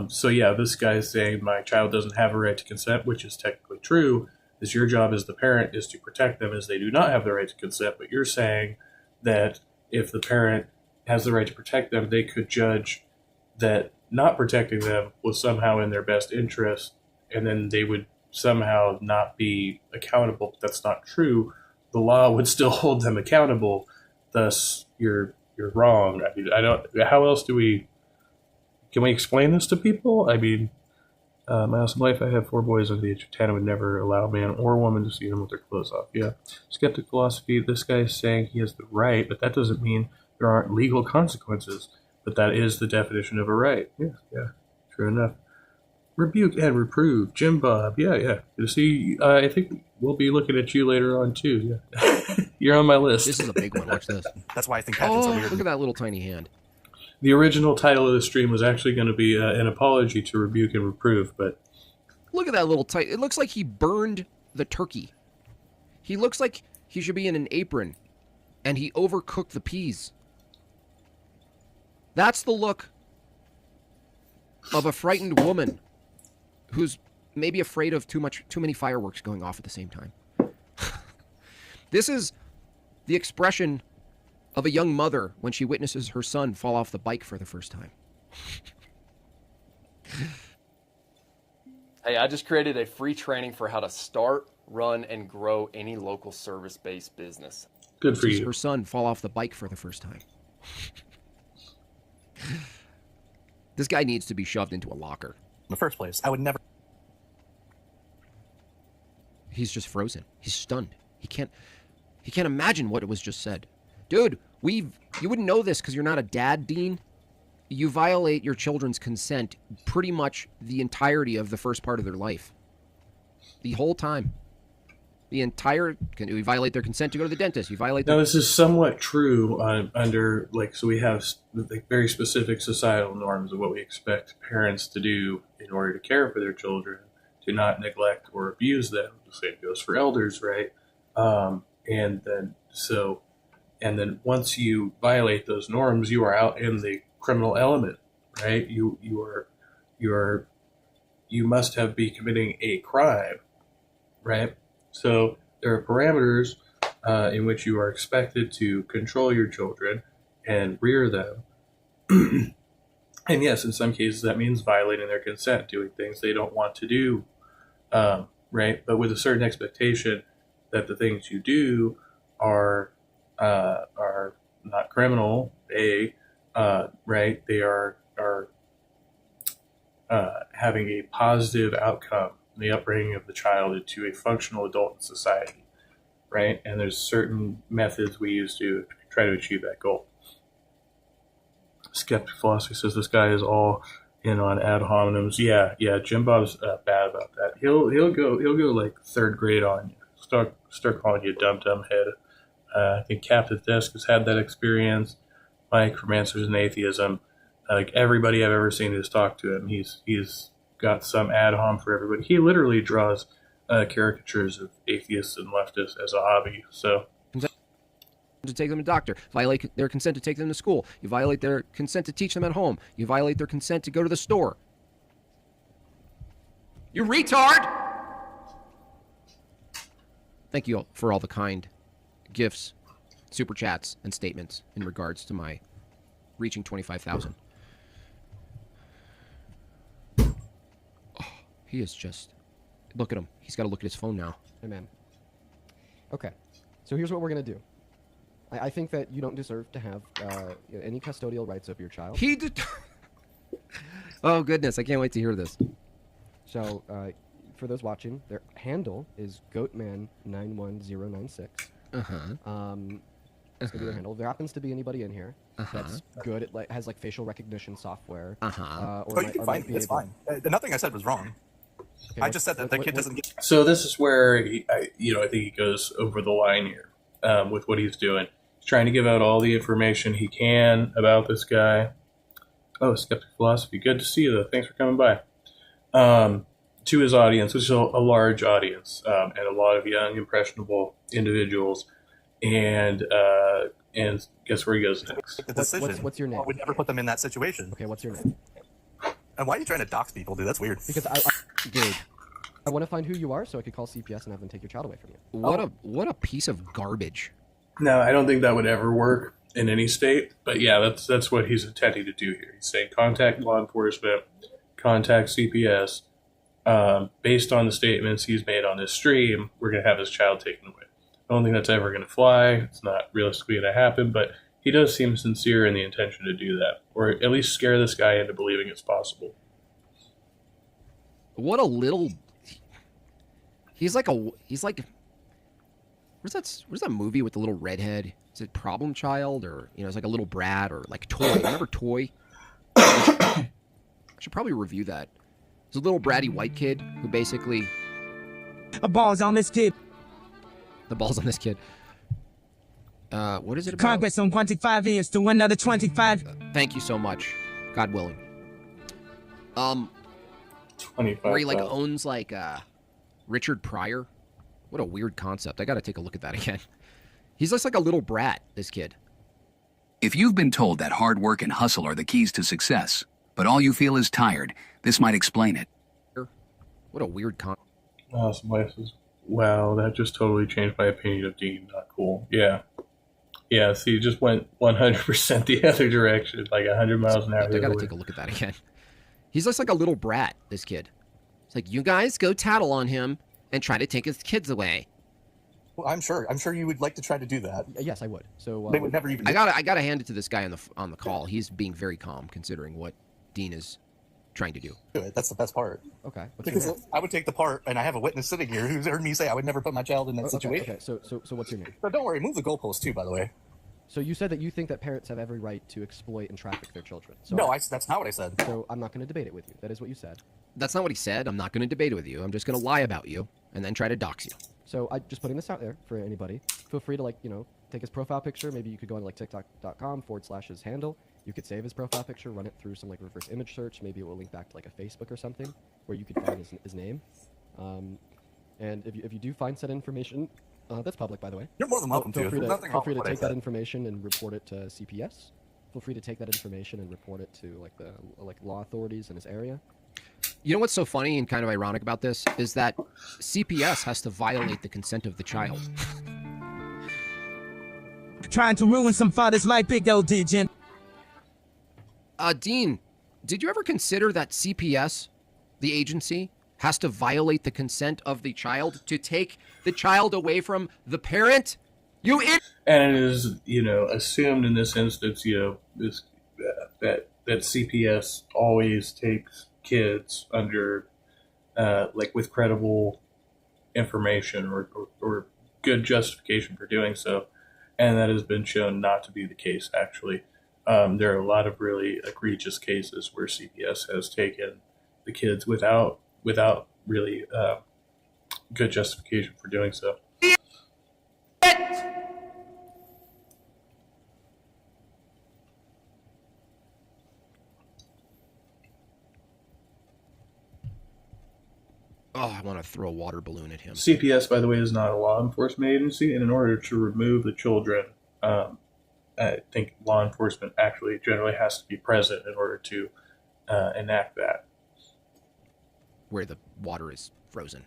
So yeah, this guy is saying my child doesn't have a right to consent, which is technically true. Is your job as the parent is to protect them as they do not have the right to consent. But you're saying that if the parent has the right to protect them, they could judge that not protecting them was somehow in their best interest, and then they would somehow not be accountable. But that's not true. The law would still hold them accountable. Thus, you're wrong. I mean, I don't. How else do we? Can we explain this to people? I mean, my awesome life, I have 4 boys under the age of 10. I would never allow a man or woman to see them with their clothes off. Yeah. Skeptic philosophy, this guy is saying he has the right, but that doesn't mean there aren't legal consequences. But that is the definition of a right. Yeah. True enough. Rebuke and reprove. Jim Bob. Yeah. You see, I think we'll be looking at you later on, too. Yeah. You're on my list. This is a big one. Watch this. That's why I think pageants are weird. Look at that little tiny hand. The original title of the stream was actually going to be an apology to rebuke and reprove, but... Look at that little tight... It looks like he burned the turkey. He looks like he should be in an apron, and he overcooked the peas. That's the look of a frightened woman who's maybe afraid of too many fireworks going off at the same time. This is the expression of a young mother when she witnesses her son fall off the bike for the first time. Hey, I just created a free training for how to start, run, and grow any local service-based business. Good for you. Her son fall off the bike for the first time. This guy needs to be shoved into a locker. In the first place, I would never... He's just frozen. He's stunned. He can't imagine what was just said. Dude, you wouldn't know this because you're not a dad, Dean. You violate your children's consent pretty much the entirety of the first part of their life. The whole time. The entire, you violate their consent to go to the dentist. You violate. Now, this is somewhat true under so we have very specific societal norms of what we expect parents to do in order to care for their children, to not neglect or abuse them. The same goes for elders, right? And then once you violate those norms, you are out in the criminal element, right? You must be committing a crime, right? So there are parameters in which you are expected to control your children and rear them. And yes, in some cases that means violating their consent, doing things they don't want to do, right? But with a certain expectation that the things you do are not criminal, right? They are having a positive outcome in the upbringing of the child into a functional adult in society, right? And there's certain methods we use to try to achieve that goal. Skeptic philosophy says this guy is all in on ad hominems. Yeah, Jim Bob's bad about that. He'll go like third grade on you. Start calling you a dumb head. I think Captain Desk has had that experience. Mike from Answers in Atheism. Like everybody I've ever seen who's talked to him, he's got some ad hom for everybody. He literally draws caricatures of atheists and leftists as a hobby. So to take them to doctor, violate their consent to take them to school. You violate their consent to teach them at home. You violate their consent to go to the store. You retard! Thank you all for all the kind gifts, super chats, and statements in regards to my reaching 25,000. Oh, he is just... Look at him. He's got to look at his phone now. Hey, man. Okay. So here's what we're going to do. I think that you don't deserve to have any custodial rights over your child. He did... Oh, goodness. I can't wait to hear this. So, for those watching, their handle is goatman91096. That's gonna be their handle. There happens to be anybody in here that's good at has facial recognition software. You can find it. It's fine. Nothing I said was wrong. Okay, I just said that the kid doesn't get. So this is where I think he goes over the line here with what he's doing. He's trying to give out all the information he can about this guy. Oh, Skeptic Philosophy. Good to see you, though. Thanks for coming by. To his audience, which is a large audience, and a lot of young, impressionable individuals. And guess where he goes next? The decision. What's your name? I would never put them in that situation. Okay, what's your name? And why are you trying to dox people, dude? That's weird. Because I want to find who you are so I could call CPS and have them take your child away from you. What a piece of garbage. No, I don't think that would ever work in any state. But yeah, that's what he's intending to do here. He's saying contact law enforcement, contact CPS. Based on the statements he's made on this stream, we're going to have his child taken away. I don't think that's ever going to fly. It's not realistically going to happen, but he does seem sincere in the intention to do that, or at least scare this guy into believing it's possible. What a little... He's like... Where's that movie with the little redhead? Is it Problem Child, or it's like a little brat, or like Toy? Remember Toy? I should probably review that. It's a little bratty white kid who basically... A ball's on this kid. The ball's on this kid. What is it about? Congress on 25 years to another 25. Thank you so much. God willing. 25. Where he owns Richard Pryor. What a weird concept. I got to take a look at that again. He's just like a little brat, this kid. If you've been told that hard work and hustle are the keys to success, but all you feel is tired, this might explain it. What a weird concept. Oh, somebody says, wow, that just totally changed my opinion of Dean. Not cool. Yeah. Yeah, see, you just went 100% the other direction, like 100 miles an hour. I got to take a look at that again. He's just like a little brat, this kid. It's like, you guys go tattle on him and try to take his kids away. Well, I'm sure you would like to try to do that. Yes, I would. So they would never even. I gotta hand it to this guy on the call. He's being very calm considering what Dean is trying to do. Good. That's the best part. Okay. Because I would take the part, and I have a witness sitting here who's heard me say I would never put my child in that situation. Okay. So what's your name? So don't worry, move the goalpost too, by the way. So you said that you think that parents have every right to exploit and traffic their children. So no, that's not what I said. So I'm not going to debate it with you. That is what you said. That's not what he said. I'm not going to debate it with you. I'm just going to lie about you and then try to dox you. So I just putting this out there for anybody. Feel free to like, you know, take his profile picture. Maybe you could go on like tiktok.com/his handle. You could save his profile picture, run it through some like reverse image search. Maybe it will link back to like a Facebook or something where you could find his name. And if you do find said information, that's public, by the way. You're more than welcome feel to. Feel free to take that information and report it to CPS. Feel free to take that information and report it to like the law authorities in his area. You know what's so funny and kind of ironic about this is that CPS has to violate the consent of the child. Trying to ruin some father's life, big old Dean. Dean, did you ever consider that CPS, the agency, has to violate the consent of the child to take the child away from the parent? And it is, you know, assumed in this instance, you know, this that CPS always takes kids under, like, with credible information or good justification for doing so, and that has been shown not to be the case. Actually, there are a lot of really egregious cases where CPS has taken the kids without really good justification for doing so. Oh, I want to throw a water balloon at him. CPS, by the way, is not a law enforcement agency, and in order to remove the children, I think law enforcement actually generally has to be present in order to enact that. Where the water is frozen.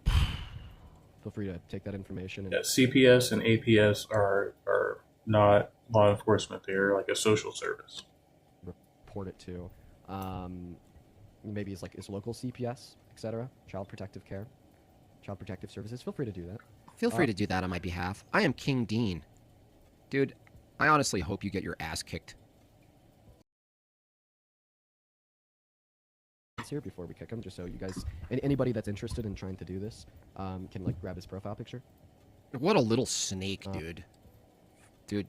Feel free to take that information. Yeah, CPS and APS are not law enforcement. They are like a social service. Report it to maybe it's like his local CPS, etc. Child Protective Care, Child Protective Services. Feel free to do that. Feel free to do that on my behalf. I am King Dean. Dude, I honestly hope you get your ass kicked. Here before we kick him, just so you guys, anybody that's interested in trying to do this, can like grab his profile picture. What a little snake, dude. Dude.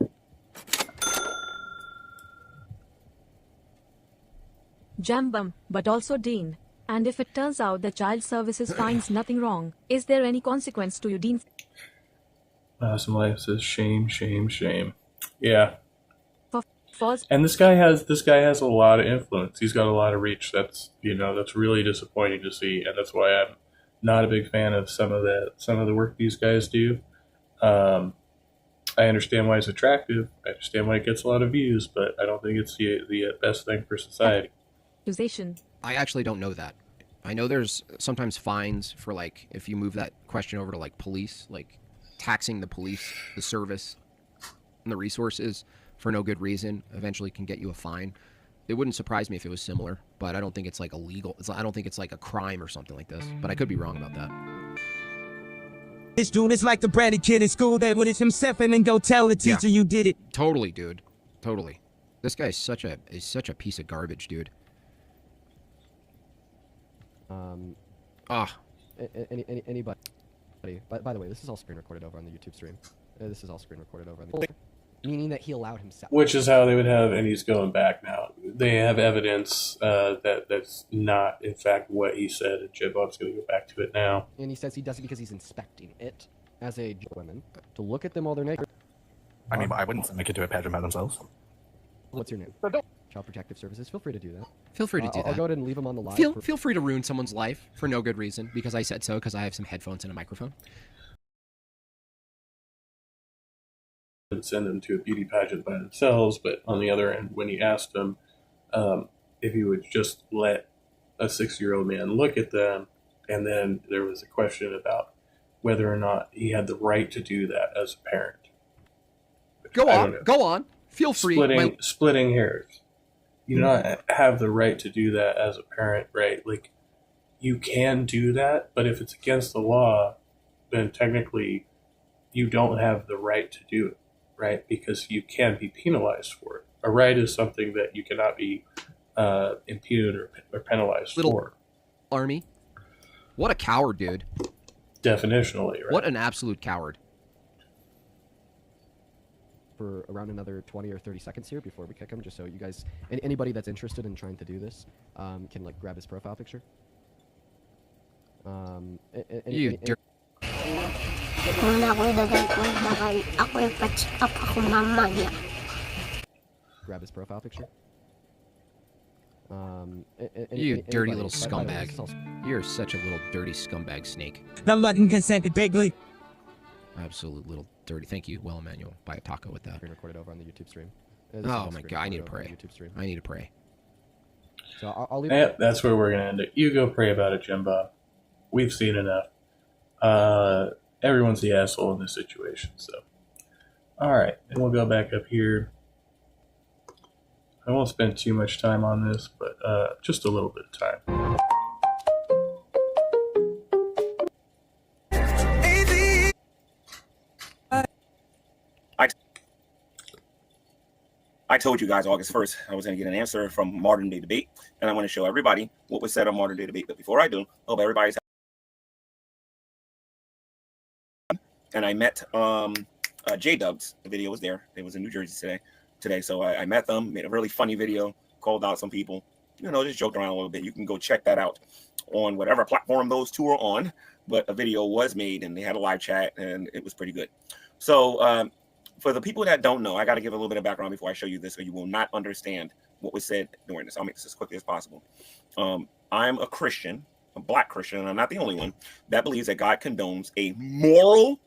Jambum, but also Dean. And if it turns out the child services finds nothing wrong, is there any consequence to you, Dean? Some life says shame, shame, shame. Yeah. False. And this guy has a lot of influence. He's got a lot of reach. That's really disappointing to see, and that's why I'm not a big fan of some of the work these guys do. I understand why it's attractive. I understand why it gets a lot of views, but I don't think it's the best thing for society. I actually don't know that. I know there's sometimes fines for, like, if you move that question over to, like, police, like taxing the police, the service, and the resources for no good reason eventually can get you a fine. It wouldn't surprise me if it was similar, but I don't think it's like illegal. I don't think it's like a crime or something like this, but I could be wrong about that. This dude is like the bratty kid in school that would it himself and then go tell the teacher you did it. Totally, dude. Totally. This guy is such a piece of garbage, dude. Anybody. By the way, this is all screen recorded over on the YouTube stream. This is all screen recorded over on the meaning that he allowed himself. Which is how they would have, and he's going back now. They have evidence that's not, in fact, what he said, and J Bob's going to go back to it now. And he says he does it because he's inspecting it as a woman to look at them while they're naked. I mean, I wouldn't make it to a pageant by themselves. What's your name? Child Protective Services. Feel free to do that. Feel free to do that. I'll go ahead and leave him on the line. Feel free to ruin someone's life for no good reason because I said so, because I have some headphones and a microphone. And send them to a beauty pageant by themselves, but on the other end, when he asked them if he would just let a 6-year-old man look at them, and then there was a question about whether or not he had the right to do that as a parent. Go on. Feel free. Splitting hairs. You do not have the right to do that as a parent, right? Like, you can do that, but if it's against the law, then technically you don't have the right to do it, right? Because you can be penalized for it. A right is something that you cannot be impugned or penalized for. Army. What a coward, dude. Definitionally, right? What an absolute coward. For around another 20 or 30 seconds here before we kick him, just so you guys, anybody that's interested in trying to do this, can like grab his profile picture. You dirt. Grab his profile picture. You dirty little scumbag. You're such a little dirty scumbag snake. The button consented bigly. Absolute little dirty. Thank you, Well Emmanuel. Buy a taco with that. Screen recorded over on the YouTube stream. Oh my god, I need to pray. I need to pray. So I'll leave. Yep, that's where we're gonna end it. You go pray about it, Jim Bob. We've seen enough. Everyone's the asshole in this situation, so. Alright, and we'll go back up here. I won't spend too much time on this, but just a little bit of time. I told you guys August 1st I was going to get an answer from Modern Day Debate, and I want to show everybody what was said on Modern Day Debate. But before I do, hope everybody's. And I met J-Dubs. The video was there. It was in New Jersey today. So I met them, made a really funny video, called out some people, just joked around a little bit. You can go check that out on whatever platform those two are on. But a video was made, and they had a live chat, and it was pretty good. So for the people that don't know, I got to give a little bit of background before I show you this, or you will not understand what was said during this. I'll make this as quickly as possible. I'm a Christian, a black Christian, and I'm not the only one that believes that God condones a moral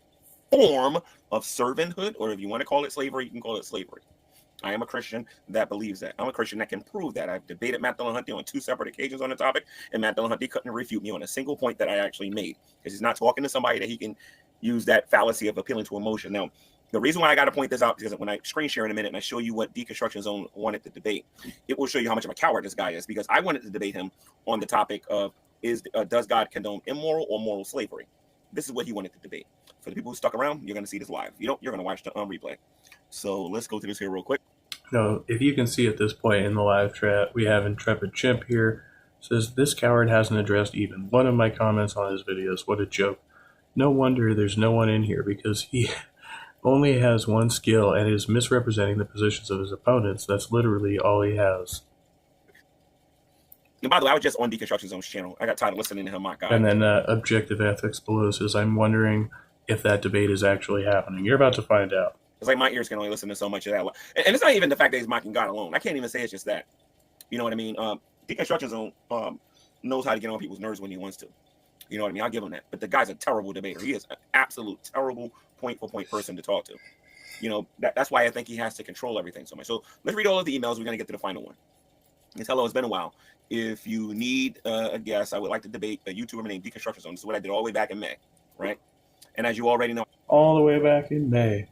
form of servanthood, or if you want to call it slavery, you can call it slavery. I am a Christian that believes that. I'm a Christian that can prove that. I've debated Matt Dillahunty on 2 separate occasions on the topic, and Matt Dillahunty couldn't refute me on a single point that I actually made, because he's not talking to somebody that he can use that fallacy of appealing to emotion. Now, the reason why I got to point this out is because when I screen share in a minute and I show you what Deconstruction Zone wanted to debate, it will show you how much of a coward this guy is, because I wanted to debate him on the topic of does God condone immoral or moral slavery? This is what he wanted to debate. For the people who stuck around, you're going to see this live. You don't, you're going to watch the replay. So let's go through this here real quick. No, if you can see at this point in the live chat, we have Intrepid Chimp here. Says, this coward hasn't addressed even one of my comments on his videos. What a joke. No wonder there's no one in here, because he only has one skill and is misrepresenting the positions of his opponents. That's literally all he has. And by the way, I was just on Deconstruction Zone's channel. I got tired of listening to him, my God. And then Objective Ethics below says, I'm wondering if that debate is actually happening. You're about to find out. It's like my ears can only listen to so much of that. And it's not even the fact that he's mocking God alone. I can't even say it's just that. You know what I mean? Deconstruction Zone knows how to get on people's nerves when he wants to. You know what I mean? I'll give him that. But the guy's a terrible debater. He is an absolute terrible point-for-point person to talk to. That's why I think he has to control everything so much. So let's read all of the emails. We're going to get to the final one. It's hello, it's been a while. If you need a guest, I would like to debate a YouTuber named Deconstruction Zone. This is what I did all the way back in May, right? And as you already know, all the way back in May.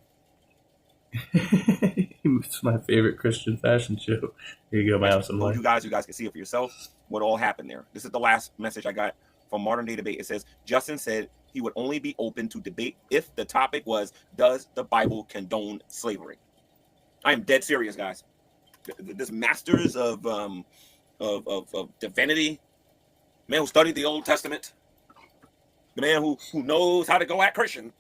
It's my favorite Christian fashion show. Here you go, my awesome life. You guys can see it for yourself what all happened there. This is the last message I got from Modern Day Debate. It says, Justin said he would only be open to debate if the topic was, does the Bible condone slavery? I am dead serious, guys. This masters of divinity, man who studied the Old Testament, the man who knows how to go at Christian,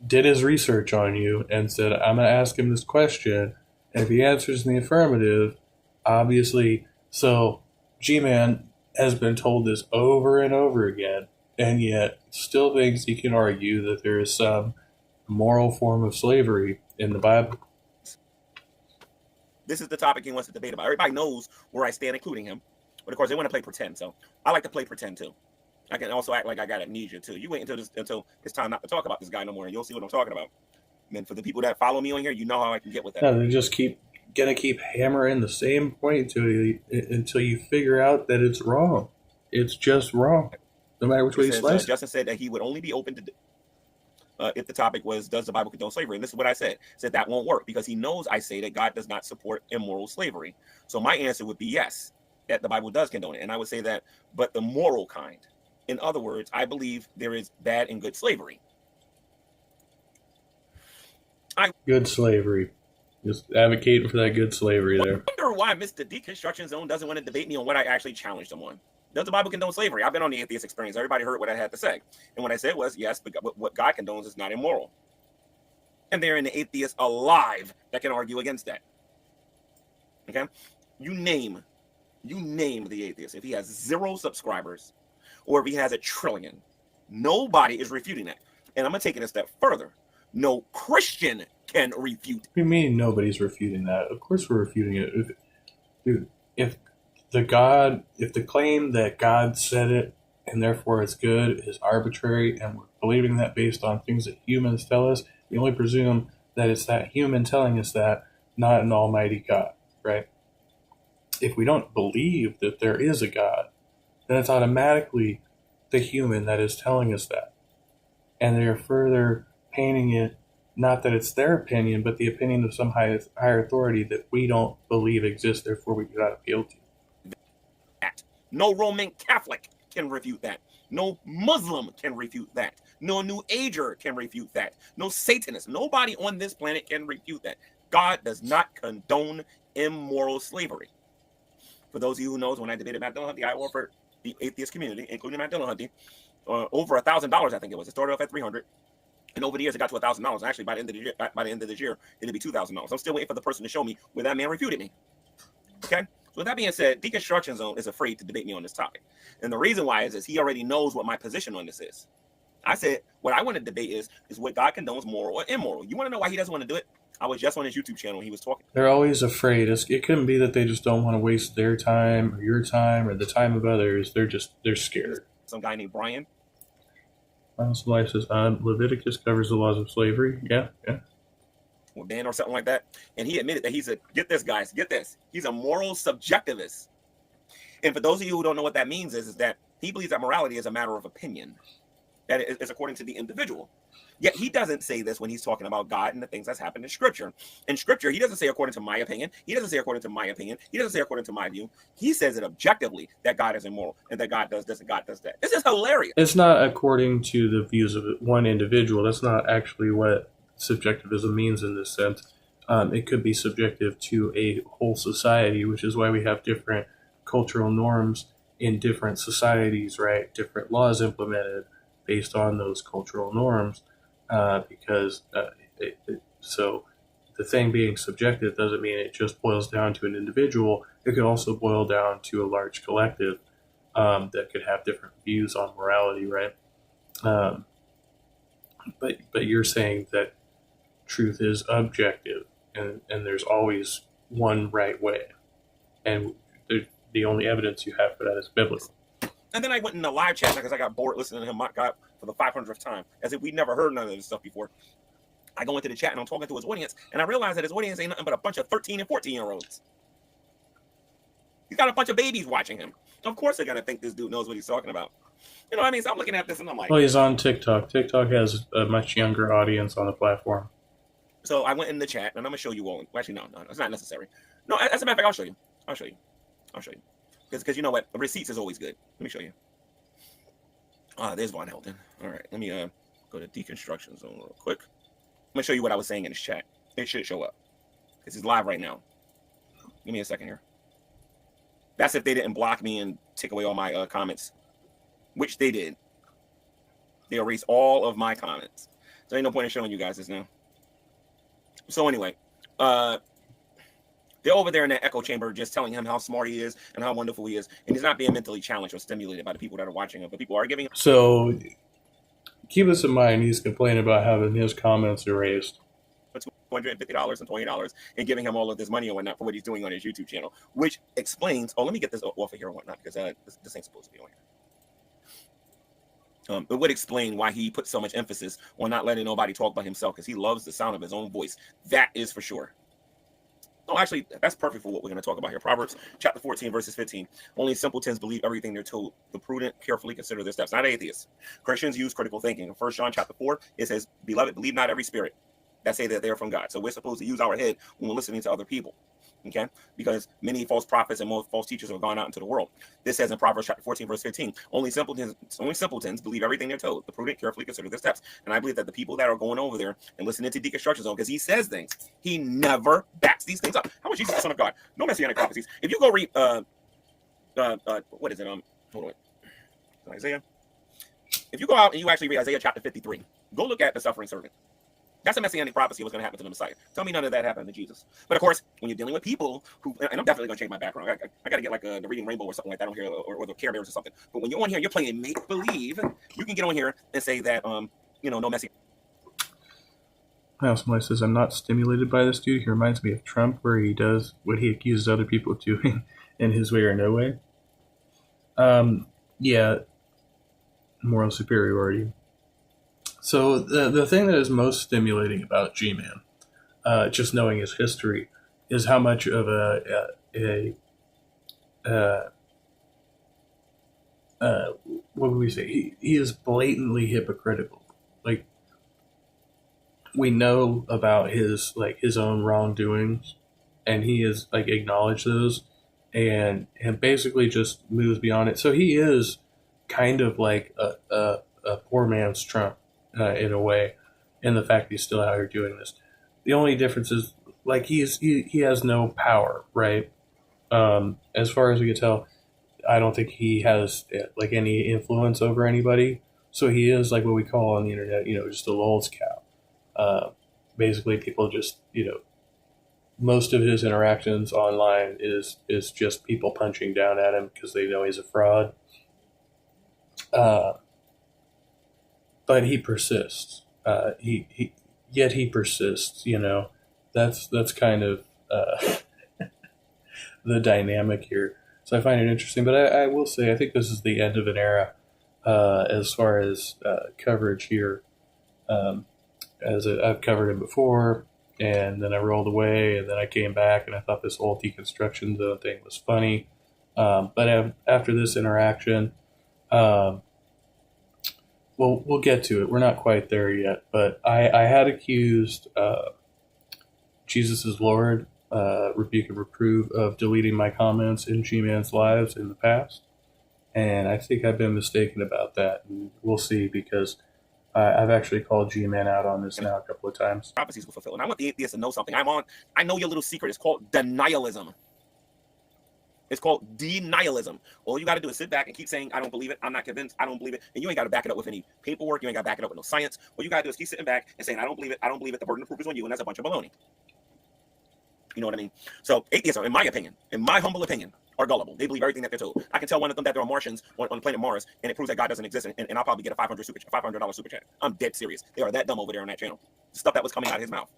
did his research on you and said, I'm going to ask him this question. And if he answers in the affirmative, obviously, so G-Man has been told this over and over again, and yet still thinks he can argue that there is some moral form of slavery in the Bible. This is the topic he wants to debate about. Everybody knows where I stand, including him. But of course, they want to play pretend. So I like to play pretend too. I can also act like I got amnesia too. You wait until it's time not to talk about this guy no more, and you'll see what I'm talking about. And for the people that follow me on here, you know how I can get with that. No, they just gonna keep hammering the same point until you figure out that it's wrong. It's just wrong, no matter which way you slice it. Justin said that he would only be open to if the topic was, does the Bible condone slavery? And this is what I said. Said that won't work, because he knows I say that God does not support immoral slavery. So my answer would be yes, that the Bible does condone it. And I would say that, but the moral kind. In other words, I believe there is bad and good slavery. Good slavery. Just advocating for that good slavery there. I wonder why Mr. Deconstruction Zone doesn't want to debate me on what I actually challenged him on. Does the Bible condone slavery? I've been on the atheist experience. Everybody heard what I had to say. And what I said was, yes, but what God condones is not immoral. And there are the atheists alive that can argue against that. Okay? You name the atheist. If he has 0 subscribers, or if he has 1 trillion. Nobody is refuting that. And I'm going to take it a step further. No Christian can refute. What do you mean nobody's refuting that? Of course we're refuting it. If the claim that God said it and therefore it's good is arbitrary, and we're believing that based on things that humans tell us, we only presume that it's that human telling us that, not an almighty God, right? If we don't believe that there is a God, then it's automatically the human that is telling us that. And they're further painting it, not that it's their opinion, but the opinion of some higher authority that we don't believe exists, therefore we do not appeal to. No Roman Catholic can refute that. No Muslim can refute that. No New Ager can refute that. No Satanist. Nobody on this planet can refute that. God does not condone immoral slavery. For those of you who knows, when I debated Matt Dillahunty, I offered the atheist community, including Matt Dillahunty, over $1,000. I think it was. It started off at $300, and over the years it got to $1,000. Actually, by the end of this year, it'll be $2,000. I'm still waiting for the person to show me where that man refuted me. Okay. So with that being said, Deconstruction Zone is afraid to debate me on this topic, and the reason why is he already knows what my position on this is. I said what I want to debate is what God condones, moral or immoral. You want to know why he doesn't want to do it? I was just on his YouTube channel when he was talking. They're always afraid. It couldn't be that they just don't want to waste their time or your time or the time of others. They're scared. Some guy named Brian. Honest Life says Leviticus covers the laws of slavery. Yeah. Or Ben or something like that. And he admitted that get this, guys, get this. He's a moral subjectivist. And for those of you who don't know what that means is that he believes that morality is a matter of opinion. That is according to the individual. Yet he doesn't say this when he's talking about God and the things that's happened in Scripture. In Scripture, he doesn't say according to my opinion. He doesn't say according to my opinion. He doesn't say according to my view. He says it objectively that God is immoral and that God does this and God does that. This is hilarious. It's not according to the views of one individual. That's not actually what subjectivism means in this sense. It could be subjective to a whole society, which is why we have different cultural norms in different societies, right? Different laws implemented based on those cultural norms. So the thing being subjective doesn't mean it just boils down to an individual. It could also boil down to a large collective that could have different views on morality, right? But you're saying that truth is objective, and there's always one right way, and the only evidence you have for that is biblical. And then I went in the live chat because I got bored listening to him mock God for the 500th time, as if we'd never heard none of this stuff before. I go into the chat and I'm talking to his audience, and I realize that his audience ain't nothing but a bunch of 13 and 14-year-olds. He's got a bunch of babies watching him. Of course they're going to think this dude knows what he's talking about. You know what I mean? So I'm looking at this and I'm like... Well, he's on TikTok. TikTok has a much younger audience on the platform. So I went in the chat, and I'm going to show you all. Well, actually, no, it's not necessary. No, as a matter of fact, I'll show you. Because you know what? Receipts is always good. Let me show you. There's Von Helton. All right, let me go to Deconstruction Zone real quick. I'm going to show you what I was saying in his chat. It should show up. Because he's live right now. Give me a second here. That's if they didn't block me and take away all my comments. Which they did. They erased all of my comments. So ain't no point in showing you guys this now. So anyway, they're over there in that echo chamber just telling him how smart he is and how wonderful he is. And he's not being mentally challenged or stimulated by the people that are watching him. But people are giving him... So keep this in mind. He's complaining about having his comments erased. $250 and $20 and giving him all of this money and whatnot for what he's doing on his YouTube channel. Which explains... Oh, let me get this off of here and whatnot because this ain't supposed to be on here. It would explain why he put so much emphasis on not letting nobody talk by himself because he loves the sound of his own voice. That is for sure. Oh, actually, that's perfect for what we're going to talk about here. Proverbs chapter 14, verses 15. Only simpletons believe everything they're told. The prudent carefully consider their steps. Not atheists. Christians use critical thinking. In 1 John chapter 4, it says, "Beloved, believe not every spirit that say that they're from God." So we're supposed to use our head when we're listening to other people. Okay? Because many false prophets and more false teachers have gone out into the world. This says in Proverbs chapter 14, verse 15, only simpletons believe everything they're told. The prudent carefully consider their steps. And I believe that the people that are going over there and listening to Deconstruction Zone, because he says things, he never backs these things up. How much Jesus, the Son of God? No messianic prophecies. If you go read, what is it? Hold on. Isaiah. If you go out and you actually read Isaiah chapter 53, go look at the suffering servant. That's a messianic prophecy of what's going to happen to the Messiah. Tell me none of that happened to Jesus. But of course, when you're dealing with people who, and I'm definitely going to change my background. I got to get like the Reading Rainbow or something like that on here, or the Care Bears or something. But when you're on here, you're playing make believe. You can get on here and say that, no messianic. Somebody says, I'm not stimulated by this dude. He reminds me of Trump, where he does what he accuses other people of doing in his way or no way. Yeah, moral superiority. So the thing that is most stimulating about G-Man, just knowing his history, is how much of what would we say? He is blatantly hypocritical. Like, we know about his own wrongdoings, and he has acknowledged those, and basically just moves beyond it. So he is kind of like a poor man's Trump. In a way, in the fact he's still out here doing this. The only difference is he has no power, right? As far as we can tell, I don't think he has any influence over anybody. So he is what we call on the internet, just a lulz cow. Basically, people just, most of his interactions online is just people punching down at him because they know he's a fraud. But he persists. He persists. That's kind of the dynamic here. So I find it interesting. But I will say, I think this is the end of an era as far as coverage here. I've covered him before, and then I rolled away, and then I came back, and I thought this whole deconstruction zone thing was funny. But after this interaction, we'll get to it. We're not quite there yet, but I had accused Jesus is Lord, rebuke and reprove, of deleting my comments in G-Man's lives in the past, and I think I've been mistaken about that, and we'll see, because I've actually called G-Man out on this now a couple of times. Prophecies will fulfill, and I want the atheists to know something. I know your little secret. It's called denialism. It's called denialism. All you got to do is sit back and keep saying, I don't believe it. I'm not convinced. I don't believe it. And you ain't got to back it up with any paperwork. You ain't got to back it up with no science. What you got to do is keep sitting back and saying, I don't believe it. I don't believe it. The burden of proof is on you. And that's a bunch of baloney. You know what I mean? So atheists, in my opinion, in my humble opinion, are gullible. They believe everything that they're told. I can tell one of them that there are Martians on the planet Mars, and it proves that God doesn't exist. And I'll probably get a $500 super chat. I'm dead serious. They are that dumb over there on that channel. The stuff that was coming out of his mouth.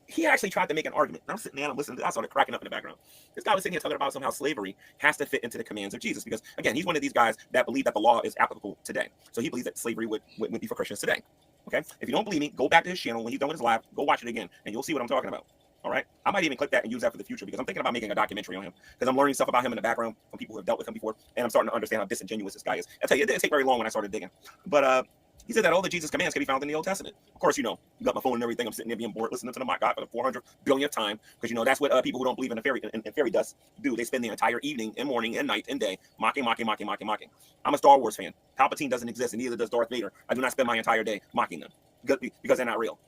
He actually tried to make an argument. I'm sitting there and I'm listening to, I started cracking up in the background. This guy was sitting here talking about somehow slavery has to fit into the commands of Jesus. Because, again, he's one of these guys that believe that the law is applicable today. So he believes that slavery would be for Christians today. Okay? If you don't believe me, go back to his channel. When he's done with his live, go watch it again, and you'll see what I'm talking about. All right? I might even click that and use that for the future, because I'm thinking about making a documentary on him. Because I'm learning stuff about him in the background from people who have dealt with him before, and I'm starting to understand how disingenuous this guy is. I'll tell you, it didn't take very long when I started digging. But he said that all the Jesus commands can be found in the Old Testament. Of course, you got my phone and everything. I'm sitting there being bored, listening to the my God for the 400 billionth time, because that's what people who don't believe in fairy dust do. They spend the entire evening and morning and night and day mocking. I'm a Star Wars fan. Palpatine doesn't exist, and neither does Darth Vader. I do not spend my entire day mocking them because they're not real.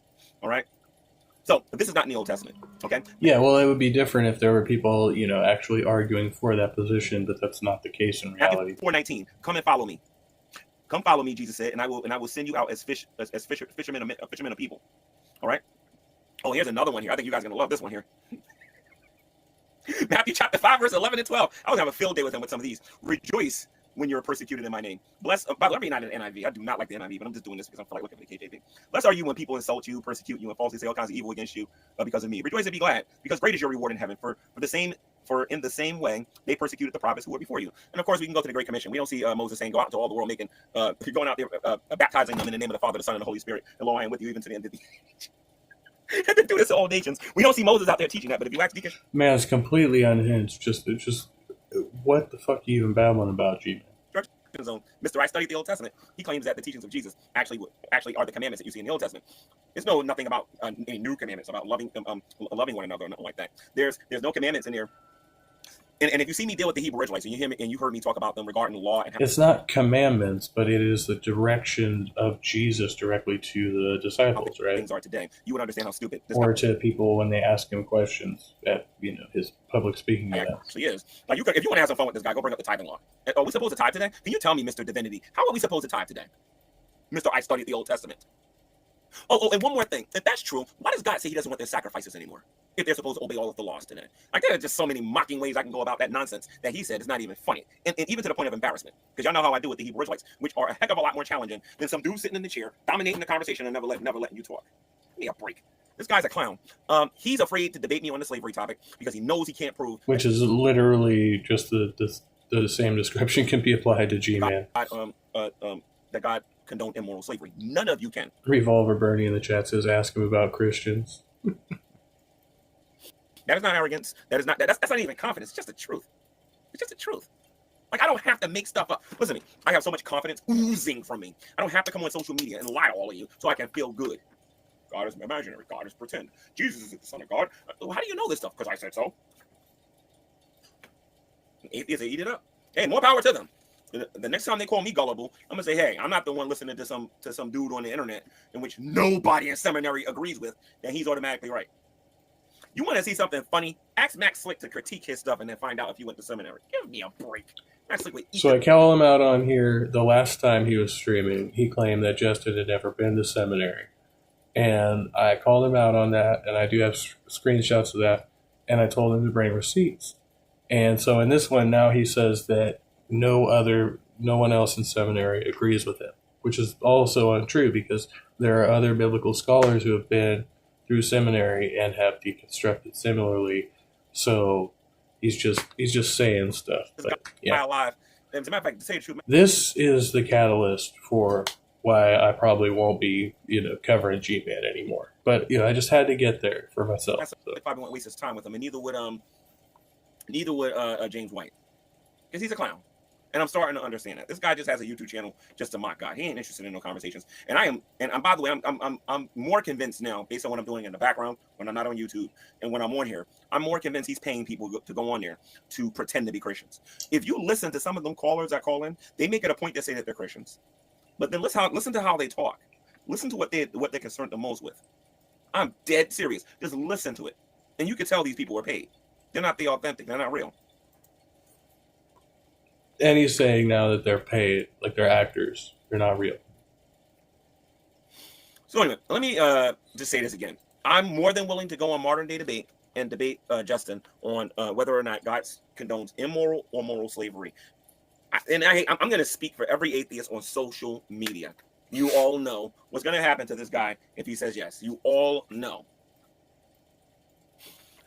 All right. So this is not in the Old Testament, okay? Yeah, well, it would be different if there were people, actually arguing for that position, but that's not the case in reality. 4:19. Come and follow me. Come follow me, Jesus said, and I will send you out as fishermen of people. All right. Oh, here's another one here. I think you guys are gonna love this one here. Matthew chapter 5, verse 11 and 12. I was having a field day with him with some of these. Rejoice when you're persecuted in my name. Bless, by the way, not an NIV. I do not like the NIV, but I'm just doing this because I feel like looking at the KJV. Blessed are you when people insult you, persecute you, and falsely say all kinds of evil against you because of me. Rejoice and be glad, because great is your reward in heaven. For in the same way they persecuted the prophets who were before you. And of course, we can go to the Great Commission. We don't see Moses saying, "Go out into all the world, going out there, baptizing them in the name of the Father, the Son, and the Holy Spirit. And lo, I am with you even to the end of the age." And to do this to all nations. We don't see Moses out there teaching that. But if you ask Deacon, man, it's completely unhinged. Just what the fuck are you even babbling about, G-Man? Zone. Mr. I studied the Old Testament. He claims that the teachings of Jesus actually are the commandments that you see in the Old Testament. There's nothing about any new commandments about loving one another or nothing like that. There's no commandments in there. And if you see me deal with the Hebrew Israelites, and you hear me and you heard me talk about them regarding the law, and it's not commandments, but it is the direction of Jesus directly to the disciples, right? Things are today. You would understand how stupid this or to people when they ask him questions at his public speaking events. Actually is. Like if you want to have some fun with this guy, go bring up the tithing law. Are we supposed to tithe today? Can you tell me, Mr. Divinity, how are we supposed to tithe today? Mr. I studied the Old Testament. Oh, and one more thing. If that's true, why does God say he doesn't want their sacrifices anymore? If they're supposed to obey all of the laws today. Like, there are just so many mocking ways I can go about that nonsense that he said is not even funny. And even to the point of embarrassment. Because y'all know how I do with the Hebrew Israelites, which are a heck of a lot more challenging than some dude sitting in the chair, dominating the conversation and never letting you talk. Give me a break. This guy's a clown. He's afraid to debate me on the slavery topic because he knows he can't prove. Which is literally just the same description can be applied to G-Man. That God condoned immoral slavery. None of you can. Revolver Bernie in the chat says, ask him about Christians. That is not arrogance. That's not even confidence. It's just the truth. It's just the truth. Like, I don't have to make stuff up. Listen to me. I have so much confidence oozing from me. I don't have to come on social media and lie to all of you so I can feel good. God is imaginary. God is pretend. Jesus is the Son of God. How do you know this stuff? Because I said so. Atheists, they eat it up. Hey, more power to them. The next time they call me gullible, I'm gonna say, hey, I'm not the one listening to some dude on the internet in which nobody in seminary agrees with, then he's automatically right. You want to see something funny? Ask Max Slick to critique his stuff and then find out if he went to seminary. Give me a break. Max Slick would eat So I call him out on here. The last time he was streaming, he claimed that Justin had never been to seminary. And I called him out on that, and I do have screenshots of that, and I told him to bring receipts. And so in this one, now he says that no one else in seminary agrees with him, which is also untrue because there are other biblical scholars who have been through seminary and have deconstructed similarly. So he's just saying stuff. But, yeah. As a matter of fact, to say the truth, This is the catalyst for why I probably won't be, covering G-Man anymore. But, I just had to get there for myself. I probably won't waste his time with him, and neither would James White, because he's a clown. And I'm starting to understand that. This guy just has a YouTube channel just to mock God. He ain't interested in no conversations. And by the way, I'm more convinced now, based on what I'm doing in the background when I'm not on YouTube and when I'm on here, I'm more convinced he's paying people to go on there to pretend to be Christians. If you listen to some of them callers that call in, they make it a point to say that they're Christians. But then listen to how they talk. Listen to what they're concerned the most with. I'm dead serious. Just listen to it. And you can tell these people are paid. They're not the authentic. They're not real. And he's saying now that they're paid, like they're actors. They're not real. So anyway, let me just say this again. I'm more than willing to go on Modern Day Debate and debate Justin on whether or not God condones immoral or moral slavery. I'm going to speak for every atheist on social media. You all know what's going to happen to this guy if he says yes. You all know.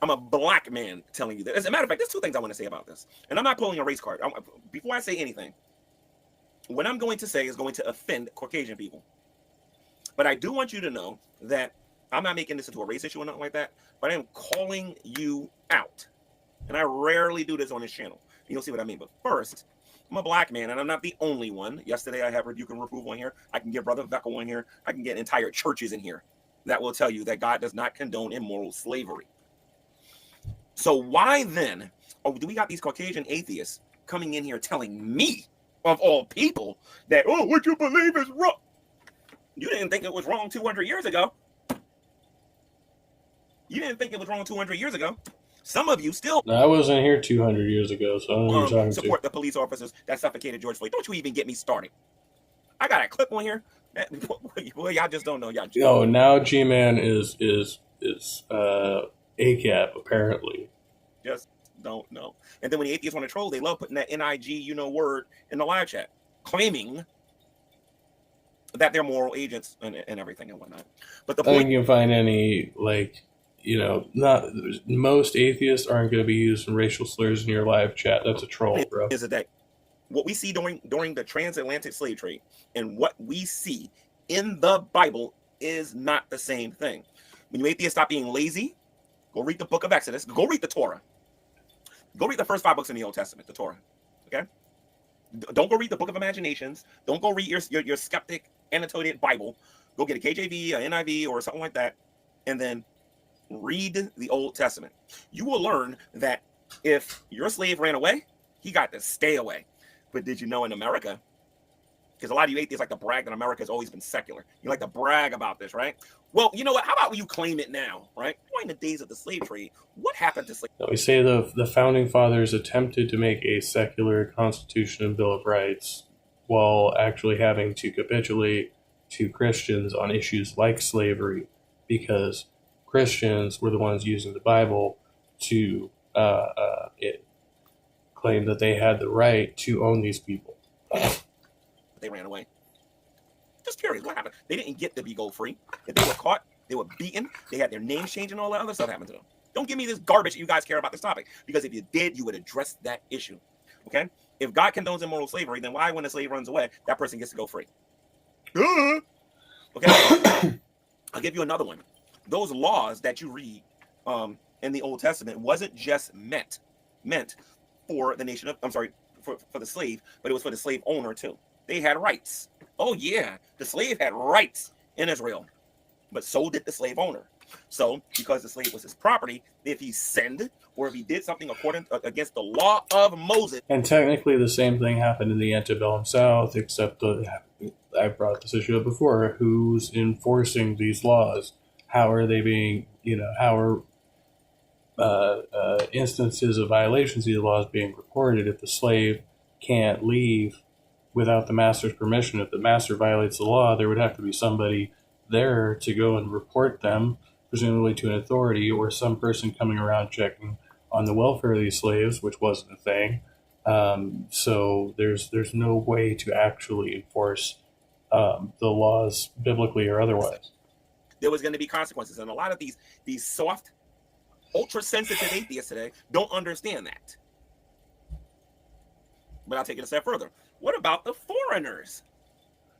I'm a black man telling you that. As a matter of fact, there's two things I want to say about this. And I'm not pulling a race card. Before I say anything, what I'm going to say is going to offend Caucasian people. But I do want you to know that I'm not making this into a race issue or nothing like that, but I am calling you out. And I rarely do this on this channel. You'll see what I mean. But first, I'm a black man, and I'm not the only one. Yesterday, I have Rebuke and Reprove on here. I can get Brother Veckel on here. I can get entire churches in here that will tell you that God does not condone immoral slavery. So why then do we got these Caucasian atheists coming in here telling me, of all people, that, what you believe is wrong? You didn't think it was wrong 200 years ago. You didn't think it was wrong 200 years ago. Some of you still... No, I wasn't here 200 years ago, so I don't know what you're talking support the police officers that suffocated George Floyd. Don't you even get me started. I got a clip on here. Well, y'all just don't know. Now G-Man is ACAB, apparently. Just don't know. And then when the atheists want to troll, they love putting that NIG, word in the live chat, claiming that they're moral agents and everything and whatnot. But the I think you can find any, not most atheists aren't going to be using racial slurs in your live chat. That's a troll, bro. Is that what we see during the transatlantic slave trade and what we see in the Bible is not the same thing. When you atheists stop being lazy, go read the book of Exodus. Go read the Torah. Go read the first 5 books in the Old Testament, the Torah. Okay? Don't go read the book of Imaginations. Don't go read your skeptic annotated Bible. Go get a KJV, a NIV, or something like that, and then read the Old Testament. You will learn that if your slave ran away, he got to stay away. But did you know in America, because a lot of you atheists like to brag that America has always been secular. You like to brag about this, right? Well, you know what? How about you claim it now, right? During the days of the slave trade, what happened to slavery? We say the founding fathers attempted to make a secular constitution and Bill of Rights while actually having to capitulate to Christians on issues like slavery, because Christians were the ones using the Bible to claim that they had the right to own these people. They ran away. Just curious, what happened? They didn't get to be gold free. If they were caught, they were beaten, they had their names changed, and all that other stuff happened to them. Don't give me this garbage that you guys care about this topic, because if you did, you would address that issue. Okay? If God condones immoral slavery, then why, when a slave runs away, that person gets to go free? Okay? I'll give you another one. Those laws that you read in the Old Testament wasn't just meant for the nation of, for the slave, but it was for the slave owner too. They had rights. Oh yeah, the slave had rights in Israel, but so did the slave owner. So because the slave was his property, if he sinned or if he did something against the law of Moses. And technically the same thing happened in the antebellum South, except I brought this issue up before. Who's enforcing these laws? How are they being, how are instances of violations of these laws being reported if the slave can't leave without the master's permission? If the master violates the law, there would have to be somebody there to go and report them, presumably to an authority or some person coming around checking on the welfare of these slaves, which wasn't a thing. So there's no way to actually enforce the laws biblically or otherwise. There was going to be consequences, and a lot of these soft, ultra-sensitive atheists today don't understand that. But I'll take it a step further. What about the foreigners?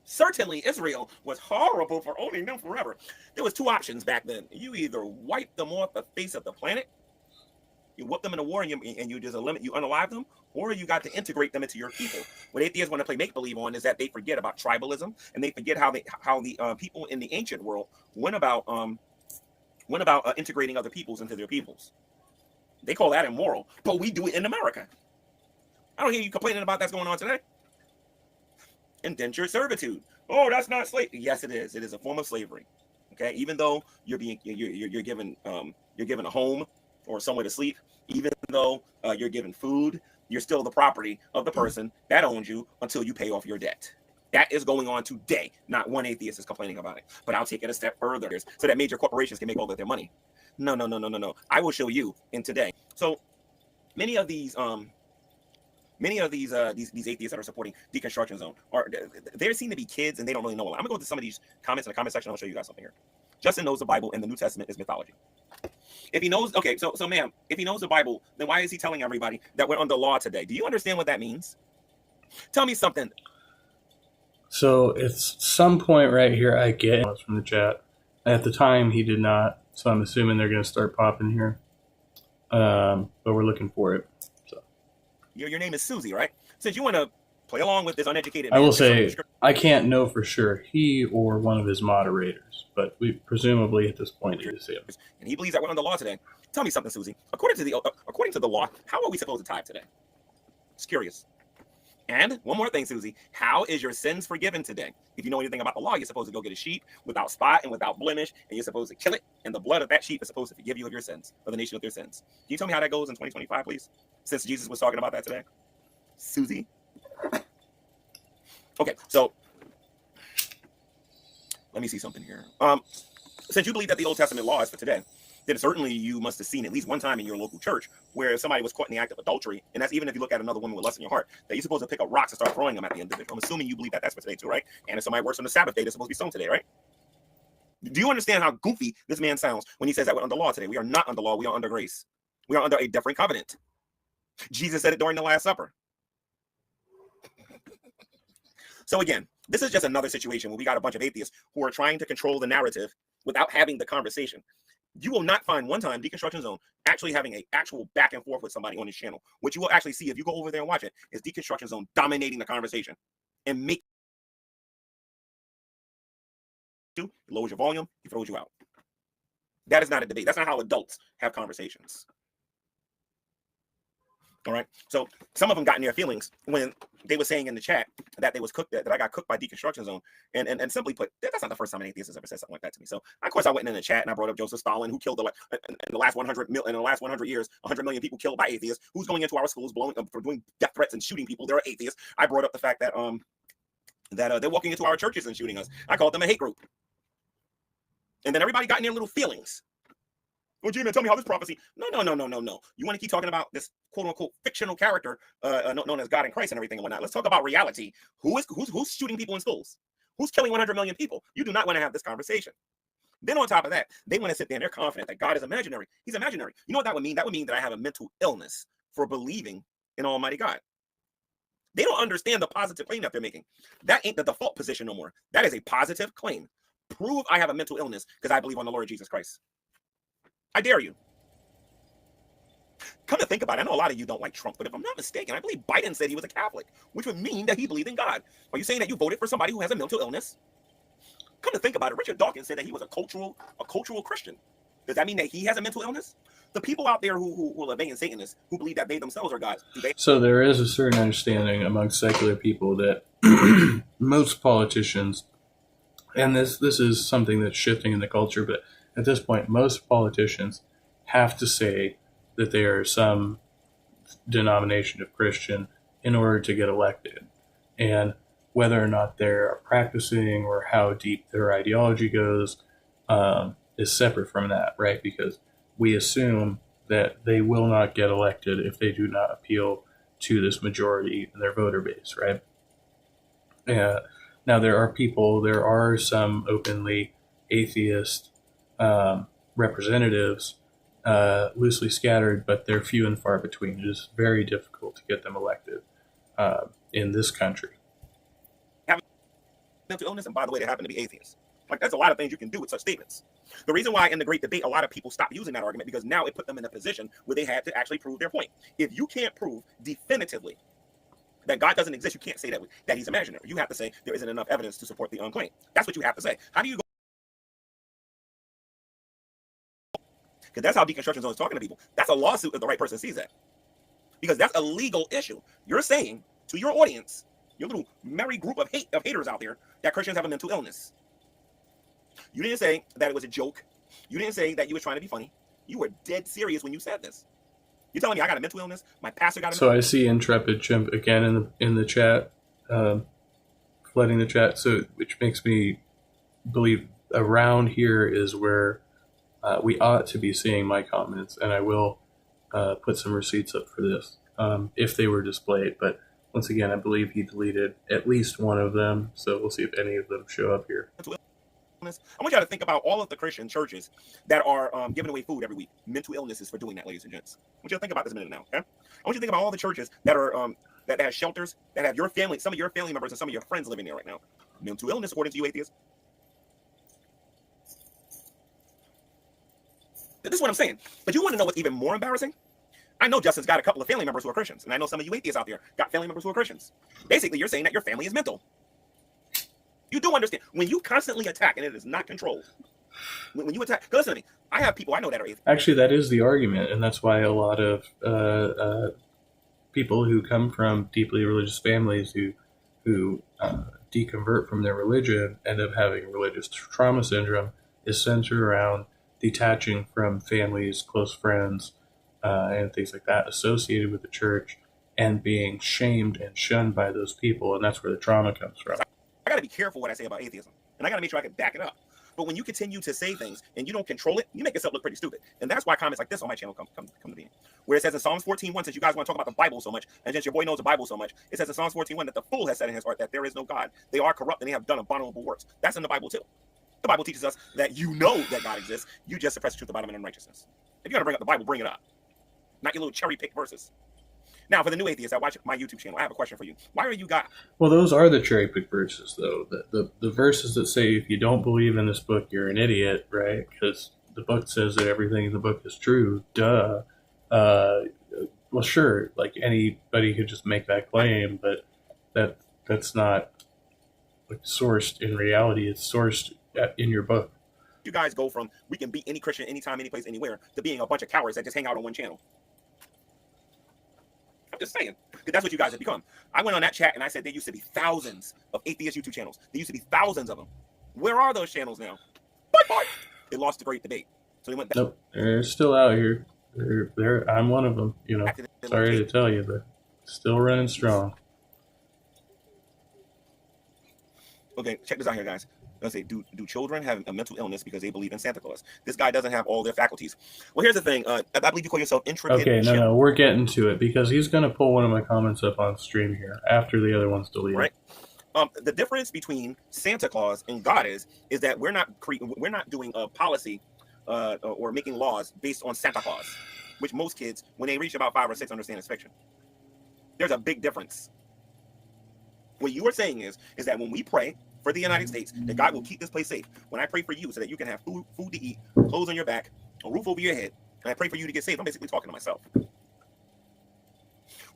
Certainly Israel was horrible for owning them forever. There was two options back then. You either wipe them off the face of the planet, you whoop them in a war, and you just unalive them, or you got to integrate them into your people. What atheists want to play make-believe on is that they forget about tribalism, and they forget how the people in the ancient world went about integrating other peoples into their peoples. They call that immoral, but we do it in America. I don't hear you complaining about that's going on today. Indentured servitude. Oh, that's not slavery. Yes, it is. It is a form of slavery. Okay, even though you're given a home or somewhere to sleep, even though you're given food, you're still the property of the person that owns you until you pay off your debt. That is going on today. Not one atheist is complaining about it. But I'll take it a step further so that major corporations can make all of their money. No. I will show you in today. So many of these atheists that are supporting deconstruction zone there seem to be kids and they don't really know a lot. I'm gonna go to some of these comments in the comment section. I'll show you guys something here. Justin knows the Bible and the New Testament is mythology. If he knows, okay, so ma'am, if he knows the Bible, then why is he telling everybody that we're under law today? Do you understand what that means? Tell me something. So it's some point right here I get from the chat. At the time he did not, so I'm assuming they're going to start popping here. But we're looking for it. So your name is Susie, right? Since you want to play along with this uneducated man, I will say I can't know for sure he or one of his moderators, but we presumably at this point it is him. And he believes that we're under law today. Tell me something, Susie. According to the law, how are we supposed to tithe today? Just curious. And one more thing, Susie, how is your sins forgiven today? If you know anything about the law, you're supposed to go get a sheep without spot and without blemish, and you're supposed to kill it, and the blood of that sheep is supposed to forgive you of your sins, or the nation of their sins. Can you tell me how that goes in 2025, please? Since Jesus was talking about that today. Susie? Okay, so let me see something here. Since you believe that the Old Testament law is for today, then certainly you must have seen at least one time in your local church where somebody was caught in the act of adultery, and that's even if you look at another woman with lust in your heart, that you're supposed to pick up rocks and start throwing them at the individual. I'm assuming you believe that that's for today too, right? And if somebody works on the Sabbath day, they're supposed to be stoned today, right? Do you understand how goofy this man sounds when he says that we're under law today? We are not under law. We are under grace. We are under a different covenant. Jesus said it during the Last Supper. So again, this is just another situation where we got a bunch of atheists who are trying to control the narrative without having the conversation. You will not find one time Deconstruction Zone actually having an actual back and forth with somebody on his channel. What you will actually see if you go over there and watch it is Deconstruction Zone dominating the conversation and make you lowers your volume, he throws you out. That is not a debate. That's not how adults have conversations. All right. So some of them got in their feelings when they were saying in the chat that they was cooked, that I got cooked by Deconstruction Zone. And simply put, that's not the first time an atheist has ever said something like that to me. So of course I went in the chat and I brought up Joseph Stalin, who killed in the last 100 years, 100 million people killed by atheists. Who's going into our schools blowing up for doing death threats and shooting people? There are atheists. I brought up the fact that that they're walking into our churches and shooting us. I called them a hate group. And then everybody got in their little feelings. Well, G-Man, tell me how this prophecy. No. You want to keep talking about this quote unquote fictional character known as God and Christ and everything and whatnot. Let's talk about reality. Who's shooting people in schools? Who's killing 100 million people? You do not want to have this conversation. Then on top of that, they want to sit there and they're confident that God is imaginary. He's imaginary. You know what that would mean? That would mean that I have a mental illness for believing in Almighty God. They don't understand the positive claim that they're making. That ain't the default position no more. That is a positive claim. Prove I have a mental illness because I believe on the Lord Jesus Christ. I dare you. Come to think about it, I know a lot of you don't like Trump, but if I'm not mistaken, I believe Biden said he was a Catholic, which would mean that he believed in God. Are you saying that you voted for somebody who has a mental illness? Come to think about it, Richard Dawkins said that he was a cultural Christian. Does that mean that he has a mental illness? The people out there who are obeying Satanists, who believe that they themselves are gods, do they? So there is a certain understanding among secular people that most politicians, and this is something that's shifting in the culture, but at this point, most politicians have to say that they are some denomination of Christian in order to get elected. And whether or not they're practicing or how deep their ideology goes is separate from that, right? Because we assume that they will not get elected if they do not appeal to this majority in their voter base, right? Now, there are some openly atheist representatives, loosely scattered, but they're few and far between. It is very difficult to get them elected in this country. Have mental illness, and by the way, they happen to be atheists. Like, there's a lot of things you can do with such statements. The reason why in the Great Debate, a lot of people stopped using that argument because now it put them in a position where they had to actually prove their point. If you can't prove definitively that God doesn't exist, you can't say that he's imaginary. You have to say there isn't enough evidence to support the unclaim. That's what you have to say. How do you go? Because that's how deconstruction zone is talking to people. That's a lawsuit if the right person sees that. Because that's a legal issue. You're saying to your audience, your little merry group of haters out there, that Christians have a mental illness. You didn't say that it was a joke. You didn't say that you were trying to be funny. You were dead serious when you said this. You're telling me I got a mental illness? My pastor got a mental illness? So I see Intrepid Chimp again in the chat, flooding the chat. So which makes me believe around here is where we ought to be seeing my comments, and I will put some receipts up for this if they were displayed. But once again, I believe he deleted at least one of them, so we'll see if any of them show up here. I want you to think about all of the Christian churches that are giving away food every week. Mental illnesses for doing that, ladies and gents. I want you to think about this a minute now, okay? I want you to think about all the churches that are that have shelters, that have your family, some of your family members and some of your friends living there right now. Mental illness, according to you atheists. This is what I'm saying. But you want to know what's even more embarrassing? I know Justin's got a couple of family members who are Christians, and I know some of you atheists out there got family members who are Christians. Basically, you're saying that your family is mental. You do understand. When you constantly attack and it is not controlled, when you attack, listen to me, I have people I know that are atheists. Actually, that is the argument, and that's why a lot of people who come from deeply religious families who deconvert from their religion end up having religious trauma syndrome is centered around detaching from families, close friends, and things like that associated with the church and being shamed and shunned by those people, and that's where the trauma comes from. I got to be careful what I say about atheism, and I got to make sure I can back it up. But when you continue to say things and you don't control it, you make yourself look pretty stupid. And that's why comments like this on my channel come to being. Where it says in Psalms 14:1, since you guys want to talk about the Bible so much, and since your boy knows the Bible so much, it says in Psalms 14:1 that the fool has said in his heart that there is no God. They are corrupt and they have done abominable works. That's in the Bible too. The Bible teaches us that you know that God exists. You just suppress the truth about him in unrighteousness. If you're going to bring up the Bible, bring it up. Not your little cherry-picked verses. Now, for the new atheists that watch my YouTube channel, I have a question for you. Why are you guys? Well, those are the cherry-picked verses, though. The verses that say if you don't believe in this book, you're an idiot, right? Because the book says that everything in the book is true. Duh. Well, sure, like anybody could just make that claim, but that's not like sourced in reality. It's sourced in your book. You guys go from we can beat any Christian anytime, any place, anywhere to being a bunch of cowards that just hang out on one channel. I'm just saying, because that's what you guys have become. I went on that chat and I said there used to be thousands of atheist YouTube channels. There used to be thousands of them. Where are those channels now? Bye. They lost the Great Debate, so they went back. Nope, they're still out here. They're I'm one of them. You know, sorry to tell you, but still running strong. Okay, check this out here, guys. Let's say, do children have a mental illness because they believe in Santa Claus? This guy doesn't have all their faculties. Well, here's the thing. I believe you call yourself intrepid. Okay, no, we're getting to it because he's going to pull one of my comments up on stream here after the other one's deleted. Right. The difference between Santa Claus and God is that we're not doing a policy or making laws based on Santa Claus, which most kids, when they reach about 5 or 6, understand is fiction. There's a big difference. What you are saying is that when we pray for the United States, that God will keep this place safe. When I pray for you so that you can have food to eat, clothes on your back, a roof over your head, and I pray for you to get saved, I'm basically talking to myself.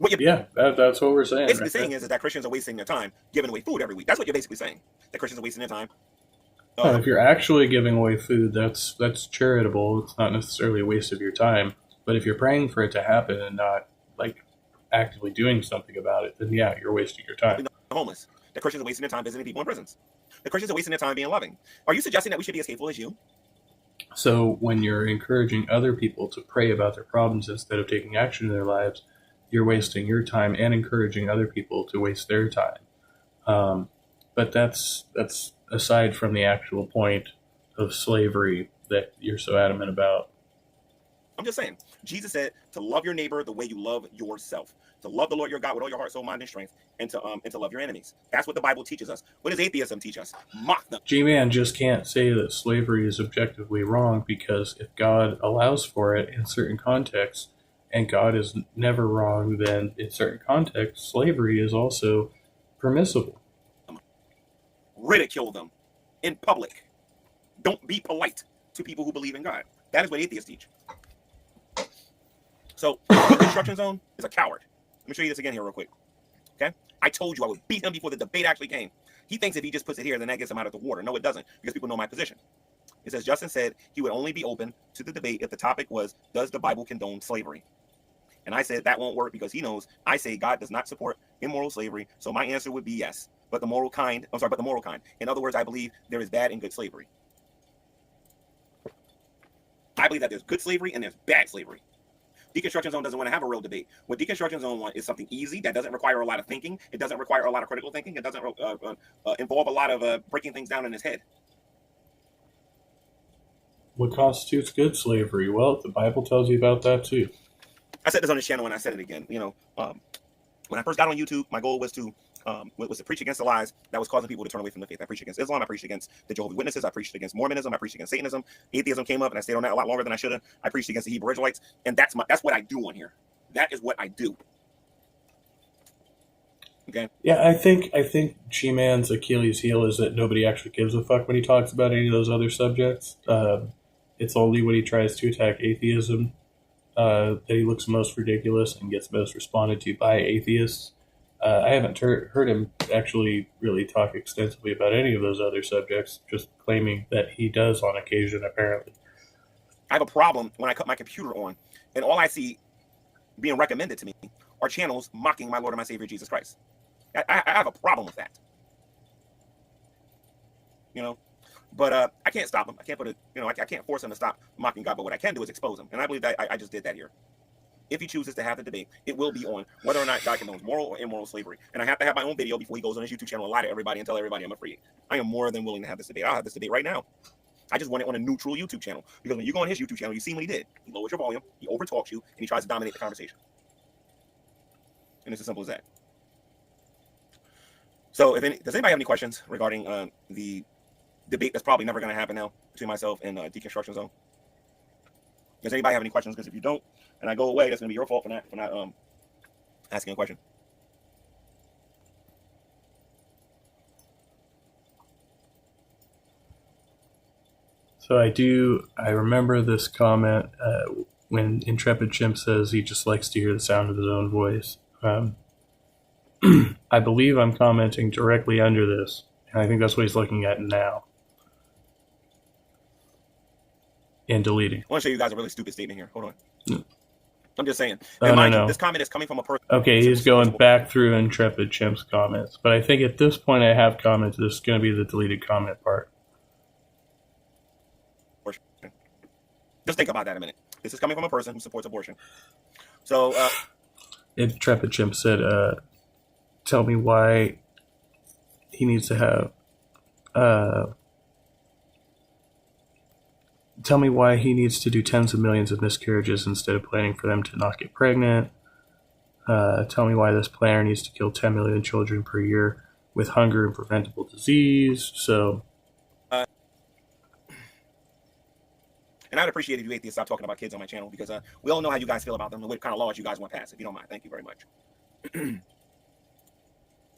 That's what we're saying. Basically saying is that Christians are wasting their time giving away food every week. That's what you're basically saying. That Christians are wasting their time. If you're actually giving away food, that's charitable. It's not necessarily a waste of your time. But if you're praying for it to happen and not like actively doing something about it, then yeah, you're wasting your time. The homeless. The Christians are wasting their time visiting people in prisons. The Christians are wasting their time being loving. Are you suggesting that we should be as faithful as you? So when you're encouraging other people to pray about their problems instead of taking action in their lives, you're wasting your time and encouraging other people to waste their time. But that's aside from the actual point of slavery that you're so adamant about. I'm just saying, Jesus said to love your neighbor the way you love yourself, to love the Lord your God with all your heart, soul, mind, and strength, and to love your enemies. That's what the Bible teaches us. What does atheism teach us? Mock them. G-Man just can't say that slavery is objectively wrong because if God allows for it in certain contexts, and God is never wrong, then in certain contexts, slavery is also permissible. Ridicule them in public. Don't be polite to people who believe in God. That is what atheists teach. So, the construction zone is a coward. Let me show you this again here real quick. Okay? I told you I would beat him before the debate actually came. He thinks if he just puts it here, then that gets him out of the water. No, it doesn't, because people know my position. It says, Justin said he would only be open to the debate if the topic was, does the Bible condone slavery? And I said that won't work because he knows I say God does not support immoral slavery. So my answer would be yes. But the moral kind. In other words, I believe there is bad and good slavery. I believe that there's good slavery and there's bad slavery. Deconstruction Zone doesn't want to have a real debate. What Deconstruction Zone wants is something easy that doesn't require a lot of thinking. It doesn't require a lot of critical thinking. It doesn't involve a lot of breaking things down in his head. What constitutes good slavery? Well, the Bible tells you about that too. I said this on this channel and I said it again. When I first got on YouTube, my goal was to preach against the lies that was causing people to turn away from the faith. I preached against Islam. I preached against the Jehovah's Witnesses. I preached against Mormonism. I preached against Satanism. Atheism came up, and I stayed on that a lot longer than I should have. I preached against the Hebrew Israelites, and that's what I do on here. That is what I do. Okay. Yeah, I think G-Man's Achilles' heel is that nobody actually gives a fuck when he talks about any of those other subjects. It's only when he tries to attack atheism that he looks most ridiculous and gets most responded to by atheists. I haven't heard him actually really talk extensively about any of those other subjects, just claiming that he does on occasion, apparently. I have a problem when I cut my computer on, and all I see being recommended to me are channels mocking my Lord and my Savior, Jesus Christ. I have a problem with that. But I can't stop him. I can't I can't force him to stop mocking God, but what I can do is expose him. And I believe that I just did that here. If he chooses to have the debate, it will be on whether or not God condones moral or immoral slavery. And I have to have my own video before he goes on his YouTube channel and lie to everybody and tell everybody I'm a freak. I am more than willing to have this debate. I'll have this debate right now. I just want it on a neutral YouTube channel. Because when you go on his YouTube channel, you see what he did. He lowers your volume, he overtalks you, and he tries to dominate the conversation. And it's as simple as that. So does anybody have any questions regarding the debate that's probably never going to happen now between myself and Deconstruction Zone? Does anybody have any questions? Because if you don't, and I go away, that's going to be your fault for not asking a question. So I remember this comment when Intrepid Chimp says he just likes to hear the sound of his own voice. I believe I'm commenting directly under this, and I think that's what he's looking at now. And deleting. I want to show you guys a really stupid statement here. Hold on. No. I'm just saying. No. This comment is coming from a person. Okay, he's going back through Intrepid Chimp's comments. But I think at this point I have comments. This is going to be the deleted comment part. Just think about that a minute. This is coming from a person who supports abortion. So, Intrepid Chimp said, tell me why he needs to have Tell me why he needs to do tens of millions of miscarriages instead of planning for them to not get pregnant. Tell me why this planner needs to kill 10 million children per year with hunger and preventable disease. So, and I'd appreciate if you atheists stop talking about kids on my channel, because we all know how you guys feel about them and what kind of laws you guys want passed. If you don't mind, thank you very much.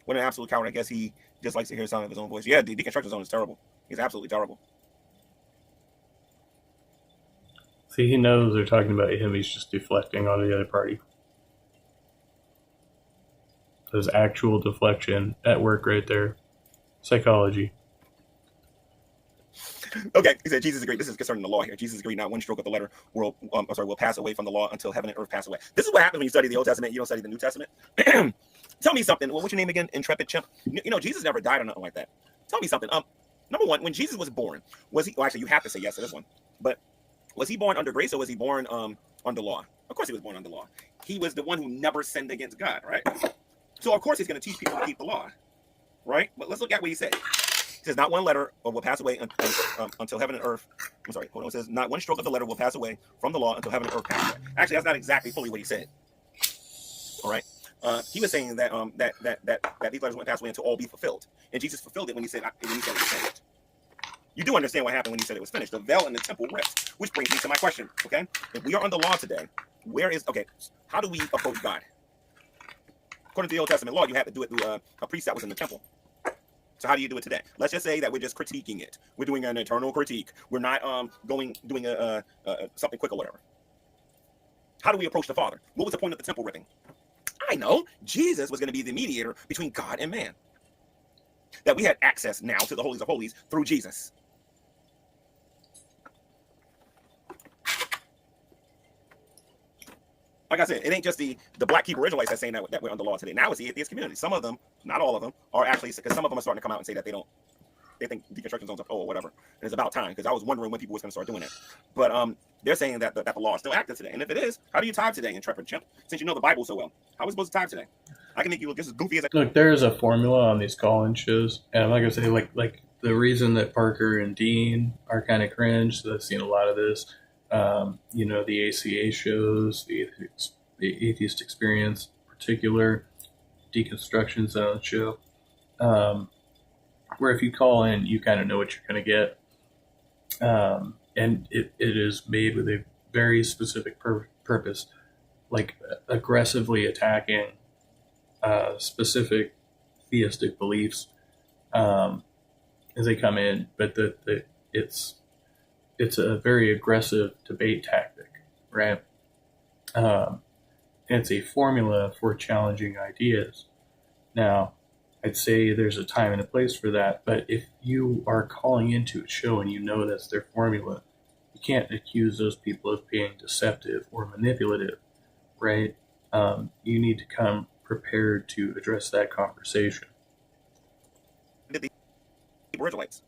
What an absolute coward. I guess he just likes to hear the sound of his own voice. Yeah, the deconstruction zone is terrible. He's absolutely terrible. See, he knows they're talking about him. He's just deflecting on the other party. There's actual deflection at work right there. Psychology. Okay, he said Jesus agreed. This is concerning the law here. Jesus agreed not one stroke of the letter will pass away from the law until heaven and earth pass away. This is what happens when you study the Old Testament. You don't study the New Testament. Tell me something. What's your name again? Intrepid Chimp. You know, Jesus never died or nothing like that. Tell me something. Number one, when Jesus was born, was he? Well, actually, you have to say yes to this one. But was he born under grace or was he born under law? Of course, he was born under law. He was the one who never sinned against God, right? So of course he's going to teach people to keep the law, right? But let's look at what he said. He says, not one letter will pass away until heaven and earth. I'm sorry, hold on. It says, not one stroke of the letter will pass away from the law until heaven and earth pass away. Actually, that's not exactly fully what he said. All right. He was saying that that these letters won't pass away until all be fulfilled. And Jesus fulfilled it when he said it was finished. You do understand what happened when he said it was finished. The veil in the temple ripped, which brings me to my question, okay? If we are under law today, how do we approach God? According to the Old Testament law, you had to do it through a priest that was in the temple. So how do you do it today? Let's just say that we're just critiquing it. We're doing an eternal critique. We're not doing something quick or whatever. How do we approach the Father? What was the point of the temple ripping? I know. Jesus was going to be the mediator between God and man. That we had access now to the holies of holies through Jesus. Like I said, it ain't just the Black Hebrew Israelites that's saying that we're under law today. Now it's the atheist community. Some of them, not all of them, are actually, because some of them are starting to come out and say that they think deconstruction zones are or whatever. And it's about time, because I was wondering when people was going to start doing it. But they're saying that the law is still active today. And if it is, how do you tithe today, Intrepid Chimp? Since you know the Bible so well, how are we supposed to tithe today? I can make you look just as goofy as I can. Look, there is a formula on these call-in shows, and I'm not going to say like the reason that Parker and Dean are kind of cringe. So I've seen a lot of this. The ACA shows, the Atheist Experience, in particular, Deconstruction Zone show, where if you call in, you kind of know what you're going to get, and it is made with a very specific purpose, like aggressively attacking specific theistic beliefs as they come in, but it's a very aggressive debate tactic, right? And it's a formula for challenging ideas. Now, I'd say there's a time and a place for that, but if you are calling into a show and you know that's their formula, you can't accuse those people of being deceptive or manipulative, right? You need to come prepared to address that conversation. The Israelites.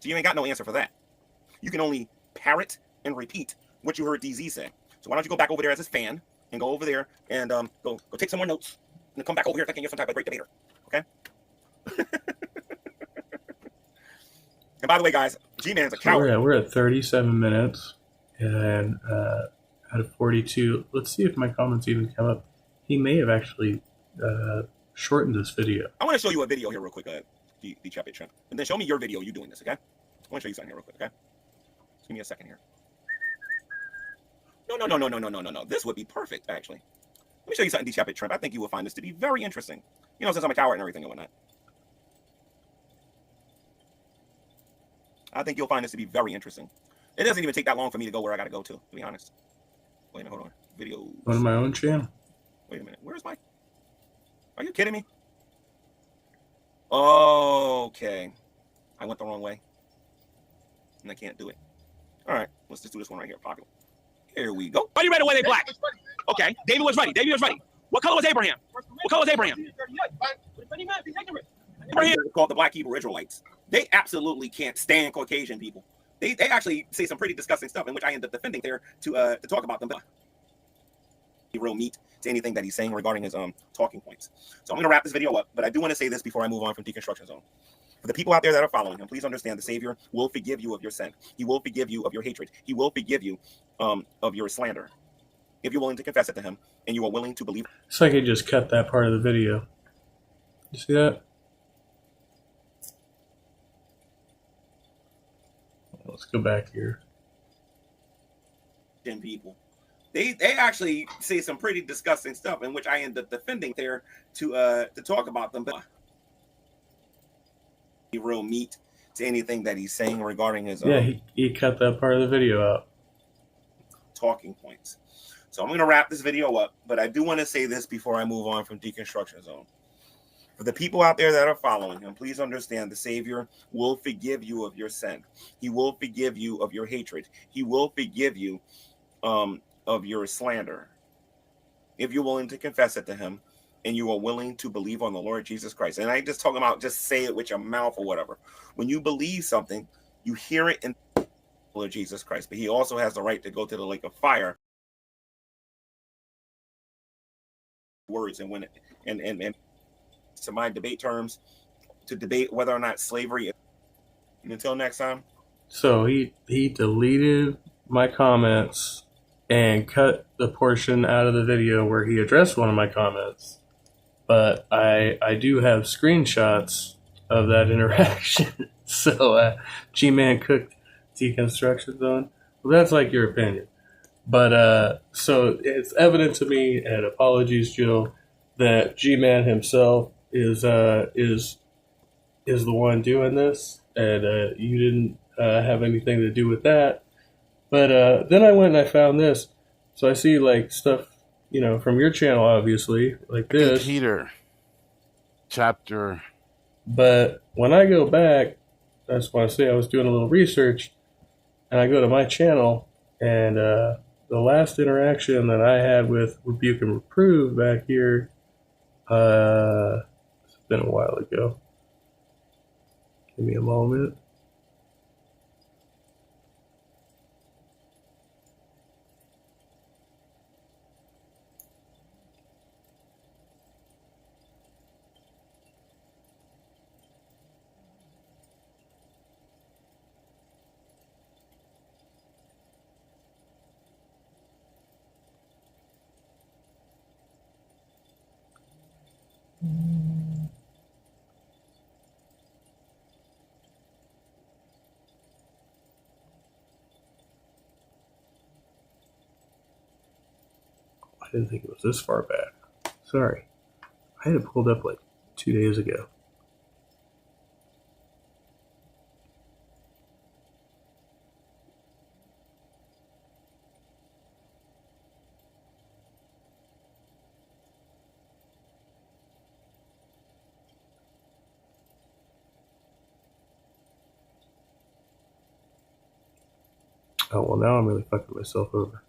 So you ain't got no answer for that. You can only parrot and repeat what you heard DZ say. So why don't you go back over there as his fan and go over there and go take some more notes and then come back over here thinking you're some type of great debater. Okay? And by the way, guys, G-Man's a coward. So we're at 37 minutes and out of 42. Let's see if my comments even come up. He may have actually shortened this video. I want to show you a video here real quick, the Chep Chimp. And then show me your video you doing this, okay? I want to show you something here real quick, okay? Just give me a second here. No. This would be perfect, actually. Let me show you something, D-Chep Trump. I think you will find this to be very interesting. You know, since I'm a coward and everything and whatnot. I think you'll find this to be very interesting. It doesn't even take that long for me to go where I got to go to be honest. Wait a minute, hold on. Video. On my own channel. Wait a minute. Where's my... Are you kidding me? Okay. I went the wrong way. And I can't do it. All right. Let's just do this one right here. Popular. Here we go. Are you ready? Were they black? Okay. David was ready. What color was Abraham? Abraham? They're called the Black Hebrew Israelites. They absolutely can't stand Caucasian people. They actually say some pretty disgusting stuff in which I end up defending there to talk about them. real meat to anything that he's saying regarding his talking points. So I'm going to wrap this video up, but I do want to say this before I move on from Deconstruction Zone. For the people out there that are following him, please understand the Savior will forgive you of your sin. He will forgive you of your hatred. He will forgive you of your slander. If you're willing to confess it to him and you are willing to believe. It's like he just cut that part of the video. You see that? Let's go back here. People. They actually say some pretty disgusting stuff in which I end up defending there to talk about them. But real meat to anything that he's saying regarding his he cut that part of the video out. Talking points. So I'm going to wrap this video up, but I do want to say this before I move on from Deconstruction Zone. For the people out there that are following him, please understand the Savior will forgive you of your sin. He will forgive you of your hatred. He will forgive you of your slander. If you're willing to confess it to him and you are willing to believe on the Lord Jesus Christ. And I ain't just talking about just say it with your mouth or whatever. When you believe something, you hear it in the Lord Jesus Christ. But he also has the right to go to the lake of fire. Words and when it, and to my debate terms, to debate whether or not slavery. Until next time. So he deleted my comments and cut the portion out of the video where he addressed one of my comments. But I do have screenshots of that interaction. So G-Man cooked Deconstruction Zone. Well, that's like your opinion. But so it's evident to me, and apologies, Jill, that G-Man himself is the one doing this, and you didn't have anything to do with that. But then I went and I found this, so I see like stuff, from your channel, obviously, like this. Peter, chapter. But when I go back, I just want to say I was doing a little research, and I go to my channel, and the last interaction that I had with Rebuke and Reprove back here, it's been a while ago. Give me a moment. I didn't think it was this far back. Sorry. I had it pulled up like 2 days ago. Oh, well, now I'm really fucking myself over.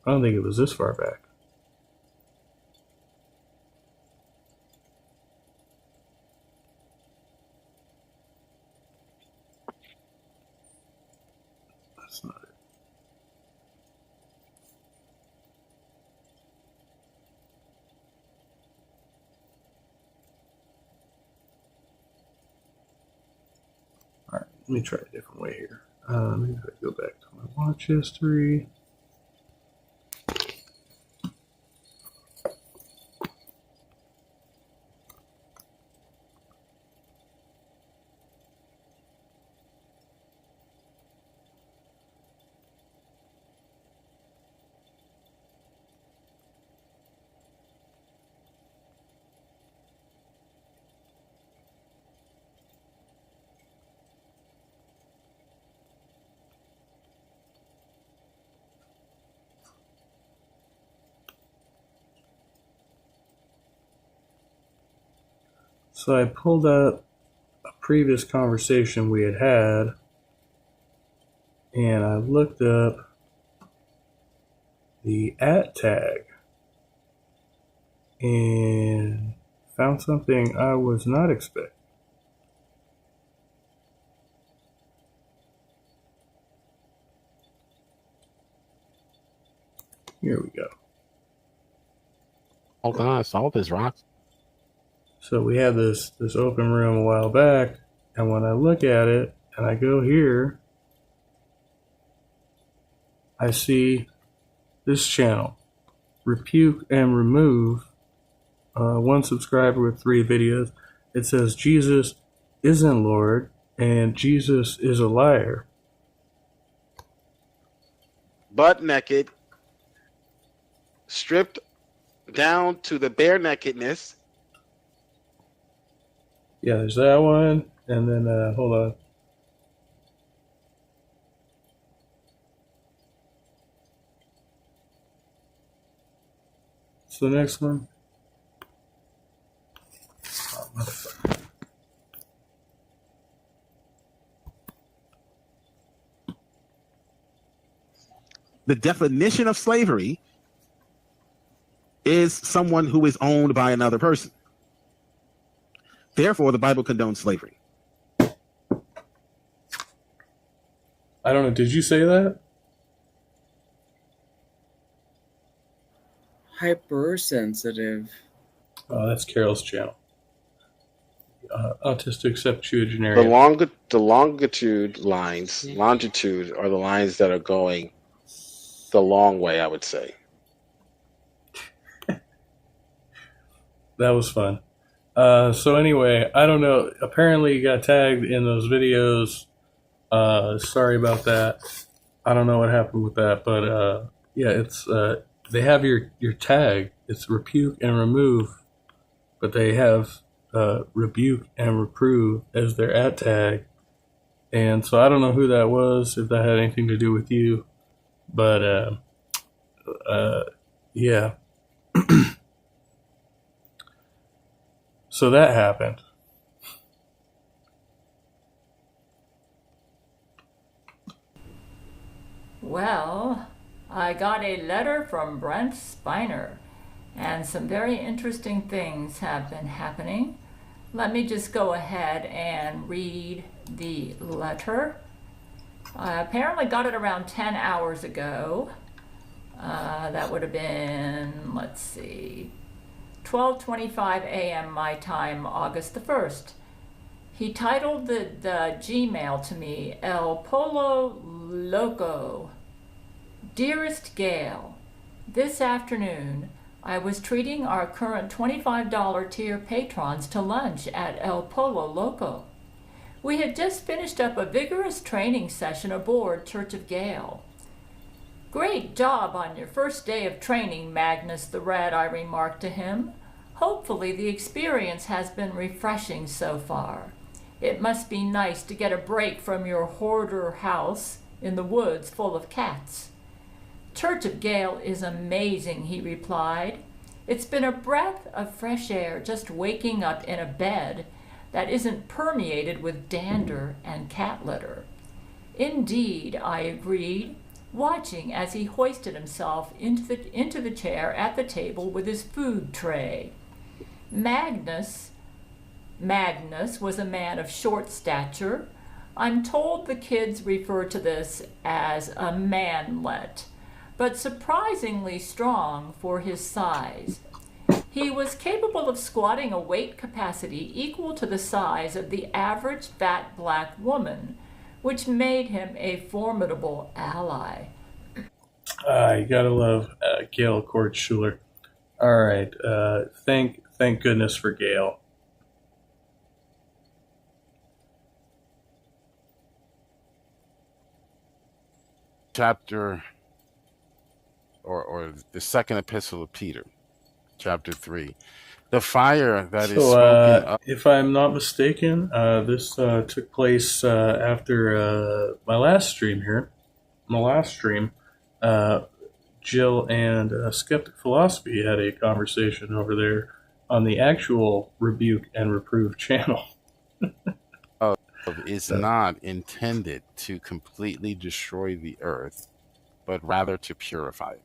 I don't think it was this far back. That's not it. Alright, let me try a different way here. Maybe if I go back to my watch history. So I pulled up a previous conversation we had had, and I looked up the @ tag and found something I was not expecting. Here we go. Hold on, salt is rocks. So we had this open room a while back, and when I look at it and I go here, I see this channel, Rebuke and Remove, 1 subscriber with 3 videos. It says Jesus isn't Lord and Jesus is a liar. Butt naked, stripped down to the bare nakedness. Yeah, there's that one, and then hold on. What's the next one? Oh, motherfucker. The definition of slavery is someone who is owned by another person. Therefore, the Bible condones slavery. I don't know. Did you say that? Hypersensitive. Oh, that's Carol's channel. Autistic septuagenarian. The longitude lines, longitude are the lines that are going the long way, I would say. That was fun. So anyway, I don't know. Apparently you got tagged in those videos. Sorry about that. I don't know what happened with that, but yeah, it's they have your tag. It's rebuke and remove, but they have rebuke and reprove as their @ tag. And so I don't know who that was, if that had anything to do with you, but yeah. So that happened. Well, I got a letter from Brent Spiner, and some very interesting things have been happening. Let me just go ahead and read the letter. I apparently got it around 10 hours ago. That would have been, let's see, 12:25 a.m. my time, August the 1st. He titled the Gmail to me, El Polo Loco. Dearest Gail, this afternoon I was treating our current $25 tier patrons to lunch at El Polo Loco. We had just finished up a vigorous training session aboard Church of Gael. Great job on your first day of training, Magnus the Red, I remarked to him. Hopefully the experience has been refreshing so far. It must be nice to get a break from your hoarder house in the woods full of cats. Church of Gael is amazing, he replied. It's been a breath of fresh air just waking up in a bed that isn't permeated with dander and cat litter. Indeed, I agreed, watching as he hoisted himself into the chair at the table with his food tray. Magnus was a man of short stature. I'm told the kids refer to this as a manlet, but surprisingly strong for his size. He was capable of squatting a weight capacity equal to the size of the average fat black woman, which made him a formidable ally. You gotta love Gail Kortschuler. All right, thank goodness for Gail. Chapter, or the second epistle of Peter, chapter 3. The fire that is smoking up. If I'm not mistaken, this took place after my last stream here. My last stream, Jill and Skeptic Philosophy had a conversation over there on the actual Rebuke and Reprove channel. Is not intended to completely destroy the earth, but rather to purify it.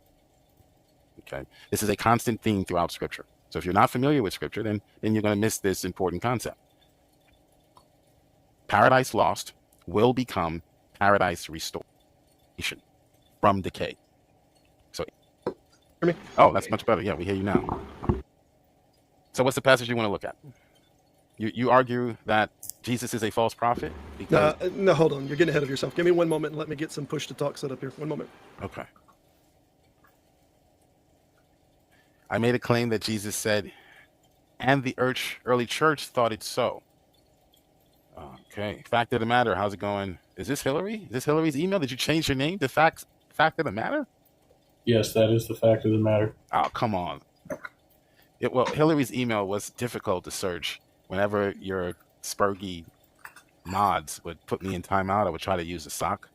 Okay, this is a constant theme throughout Scripture. So if you're not familiar with Scripture, then you're going to miss this important concept. Paradise lost will become paradise restoration from decay. So, hear me? Oh, that's much better. Yeah, we hear you now. So what's the passage you want to look at? You argue that Jesus is a false prophet? Because... No, hold on. You're getting ahead of yourself. Give me one moment and let me get some push to talk set up here. One moment. Okay. I made a claim that Jesus said, and the early church thought it so. Okay. Fact of the matter. How's it going? Is this Hillary? Is this Hillary's email? Did you change your name to fact of the matter? Yes, that is the fact of the matter. Oh, come on. Well, Hillary's email was difficult to search. Whenever your Spurgy mods would put me in timeout, I would try to use a sock,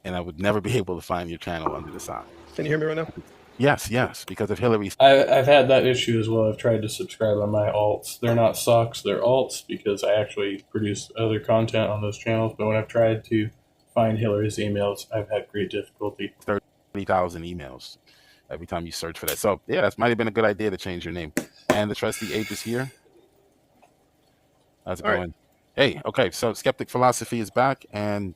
and I would never be able to find your channel under the sock. Can you hear me right now? Yes, because of Hillary's. I've had that issue as well. I've tried to subscribe on my alts. They're not socks, they're alts, because I actually produce other content on those channels. But when I've tried to find Hillary's emails, I've had great difficulty. 30,000 emails every time you search for that. So, yeah, that might have been a good idea to change your name. And the trustee ape is here. How's it going? Right. Hey, okay, so Skeptic Philosophy is back. And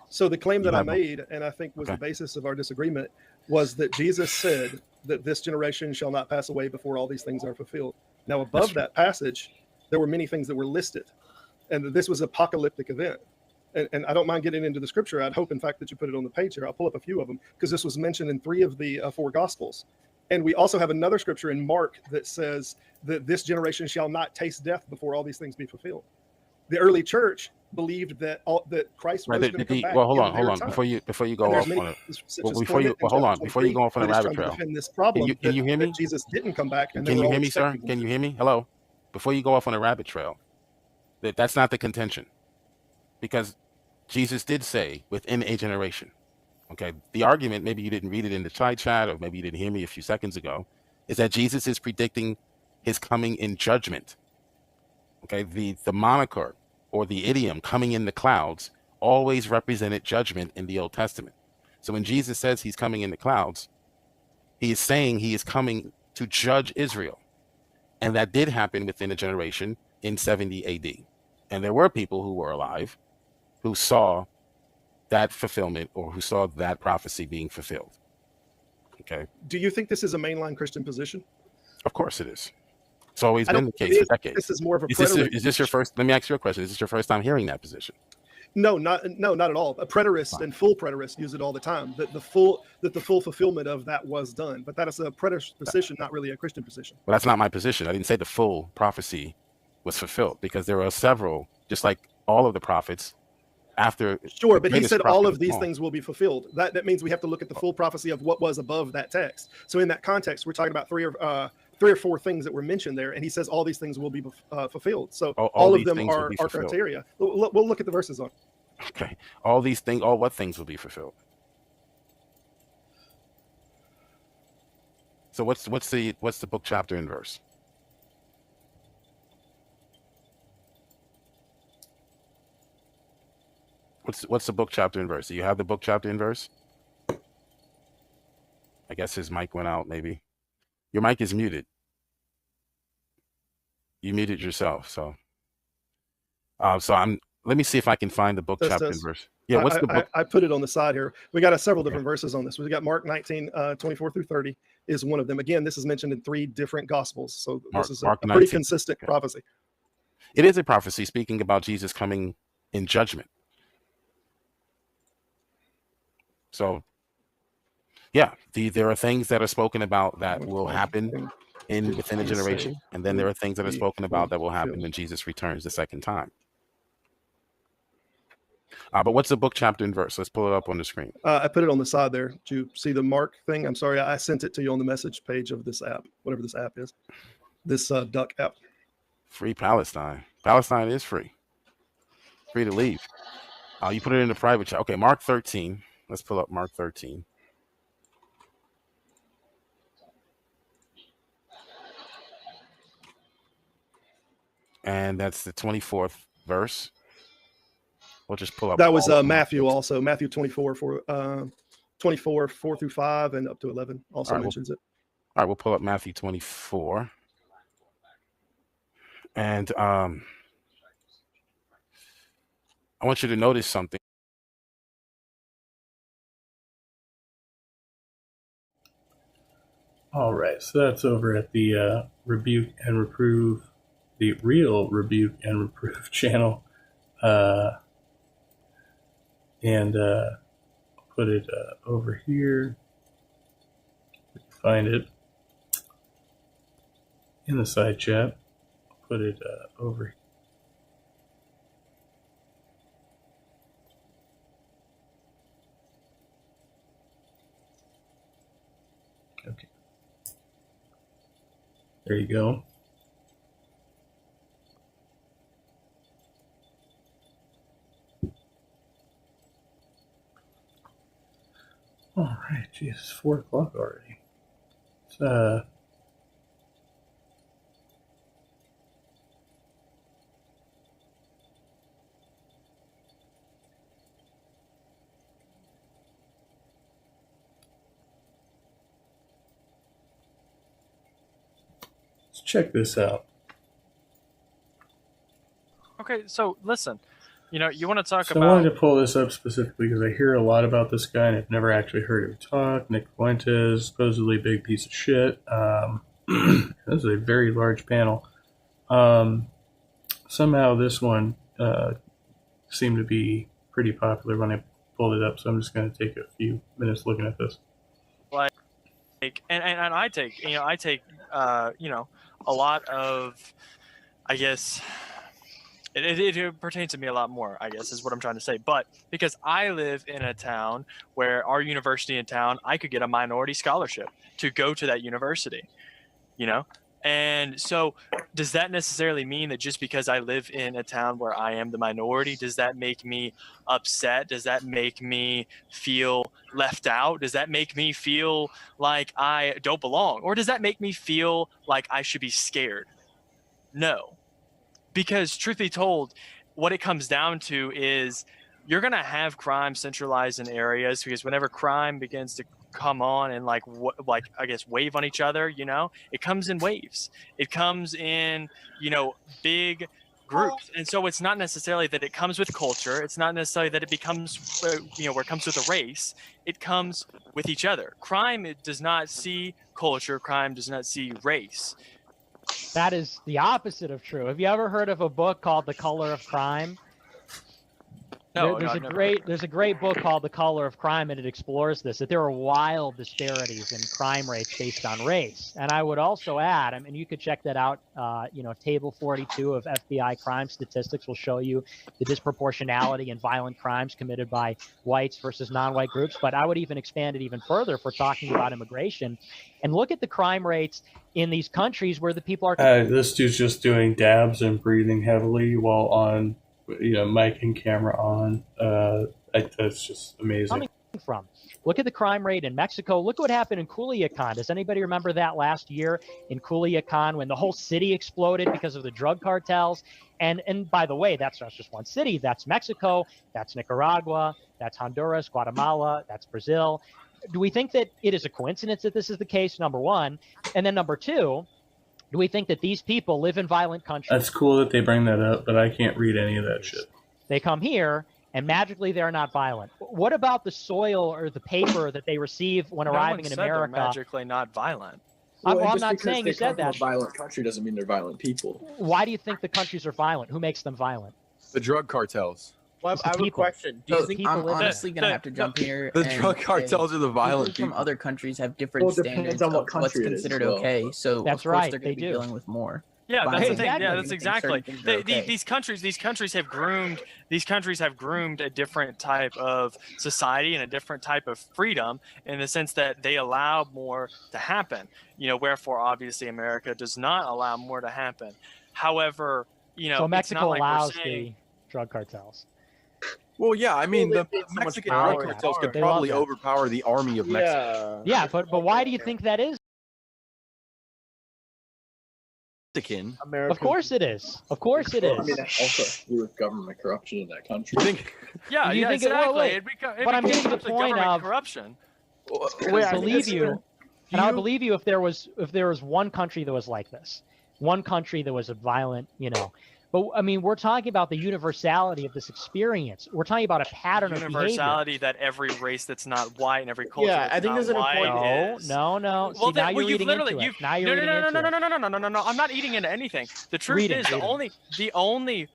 so the claim that I made, and I think was the basis of our disagreement, was that Jesus said that this generation shall not pass away before all these things are fulfilled. Now, above that passage, there were many things that were listed, and this was an apocalyptic event. And I don't mind getting into the scripture. I'd hope, in fact, that you put it on the page here. I'll pull up a few of them, because this was mentioned in 3 of the 4 Gospels. And we also have another scripture in Mark that says that this generation shall not taste death before all these things be fulfilled. The early church believed that Christ was going to come back. Well, hold on. Before you go off on it, before you go off on a rabbit trail. Can you hear me? Jesus didn't come back. Can you hear me, sir? Can you hear me? Hello. Before you go off on a rabbit trail, that's not the contention, because Jesus did say within a generation. Okay. The argument, maybe you didn't read it in the side chat, or maybe you didn't hear me a few seconds ago, is that Jesus is predicting his coming in judgment. Okay. The moniker or the idiom coming in the clouds always represented judgment in the Old Testament. So when Jesus says he's coming in the clouds, he is saying he is coming to judge Israel. And that did happen within a generation in 70 AD. And there were people who were alive who saw that fulfillment, or who saw that prophecy being fulfilled. Okay. Do you think this is a mainline Christian position? Of course it is. It's always been the case for decades. This is more of a is this your first? Let me ask you a question. Is this your first time hearing that position? No, not at all. A preterist and full preterists use it all the time. That the full fulfillment of that was done. But that is a preterist position, not really a Christian position. Well, that's not my position. I didn't say the full prophecy was fulfilled, because there are several, just like all of the prophets. After sure, but he said all of these things will be fulfilled. That means we have to look at the full prophecy of what was above that text. So in that context, we're talking about 3 or 4 things that were mentioned there, and he says all these things will be fulfilled. So all of them are criteria. We'll look at the verses on. Okay, all these things, all what things will be fulfilled? So what's the book, chapter, and verse? What's the book, chapter, and verse? Do you have the book, chapter, and verse? I guess his mic went out, maybe. Your mic is muted. You muted yourself, so let me see if I can find the book, chapter, and verse. Yeah, what's the book? I put it on the side here. We got several different verses on this. We got Mark 19, 24 through 30 is one of them. Again, this is mentioned in 3 different Gospels, so this is a pretty consistent prophecy. It is a prophecy speaking about Jesus coming in judgment. So, yeah, there are things that are spoken about that will happen within a generation, and then there are things that are spoken about that will happen when Jesus returns the second time. But what's the book, chapter, and verse? Let's pull it up on the screen. I put it on the side there. Did you see the Mark thing? I'm sorry, I sent it to you on the message page of this app, whatever this app is, this Duck app. Free Palestine. Palestine is free. Free to leave. You put it in the private chat. Okay, Mark 13. Let's pull up Mark 13. And that's the 24th verse. We'll just pull up. That was Matthew also. Matthew 24, 4 through 5 and up to 11 also mentions it. All right, we'll pull up Matthew 24. And I want you to notice something. All right, so that's over at the Rebuke and Reprove, the Real Rebuke and Reprove channel. And put it over here. Find it in the side chat. Put it over here. Okay. There you go. All right, geez, it's 4 o'clock already. Let's check this out. Okay, so listen, you want to talk So about. I wanted to pull this up specifically because I hear a lot about this guy and I've never actually heard him talk. Nick Fuentes, supposedly big piece of shit. This is a very large panel. Somehow this one seemed to be pretty popular when I pulled it up, so I'm just going to take a few minutes looking at this. And I take a lot of, I guess. It pertains to me a lot more, I guess, is what I'm trying to say. But because I live in a town where our university in town, I could get a minority scholarship to go to that university, And so does that necessarily mean that just because I live in a town where I am the minority, does that make me upset? Does that make me feel left out? Does that make me feel like I don't belong? Or does that make me feel like I should be scared? No. Because truth be told, what it comes down to is you're going to have crime centralized in areas, because whenever crime begins to come on and I guess wave on each other, it comes in waves. It comes in, big groups. And so it's not necessarily that it comes with culture. It's not necessarily that it becomes, where it comes with a race. It comes with each other. Crime, it does not see culture. Crime does not see race. That is the opposite of true. Have you ever heard of a book called The Color of Crime? No, there's a great book called The Color of Crime, and it explores this, that there are wild disparities in crime rates based on race. And I would also add, you could check that out, Table 42 of FBI crime statistics will show you the disproportionality in violent crimes committed by whites versus non-white groups. But I would even expand it even further if we're talking about immigration, and look at the crime rates in these countries where the people are... This dude's just doing dabs and breathing heavily while on... mic and camera on. That's just amazing. Coming from. Look at the crime rate in Mexico. Look what happened in Culiacan. Does anybody remember that last year in Culiacan when the whole city exploded because of the drug cartels? And by the way, that's not just one city. That's Mexico. That's Nicaragua. That's Honduras, Guatemala. That's Brazil. Do we think that it is a coincidence that this is the case? Number one. And then number two, do we think that these people live in violent countries? That's cool that they bring that up, but I can't read any of that shit. They come here, and magically they're not violent. What about the soil or the paper that they receive when arriving in America? They're magically not violent. I'm not saying you said that. A violent country doesn't mean they're violent people. Why do you think the countries are violent? Who makes them violent? The drug cartels. Well, I have a question. Do you think I'm honestly going to have to jump here? The drug cartels are the violent people. From other countries have different standards on what what's considered okay. So that's of course they're going to be dealing with more. Yeah, that's the thing. Exactly. Yeah, that's exactly. These countries have groomed. These countries have groomed a different type of society and a different type of freedom in the sense that they allow more to happen. Wherefore obviously America does not allow more to happen. However, so Mexico it's not allows like we're saying, the drug cartels. Well, yeah, the Mexican drug cartels could probably overpower the army of Mexico. Yeah, but why do you think that is? America. Of course it is. Of course it is. That also has to do with government corruption in that country. Exactly. But I'm getting to the point of corruption. I believe you, and I would believe you if there was one country that was like this, one country that was a violent, But I mean, we're talking about the universality of this experience. We're talking about a pattern of behavior. Universality that every race that's not white and every culture Yeah, that's I think not there's an white important- is. No. Well, See, now well, you're reading into it. Now you're reading into it. No. I'm not eating into anything. The truth Read it, is, read it. the only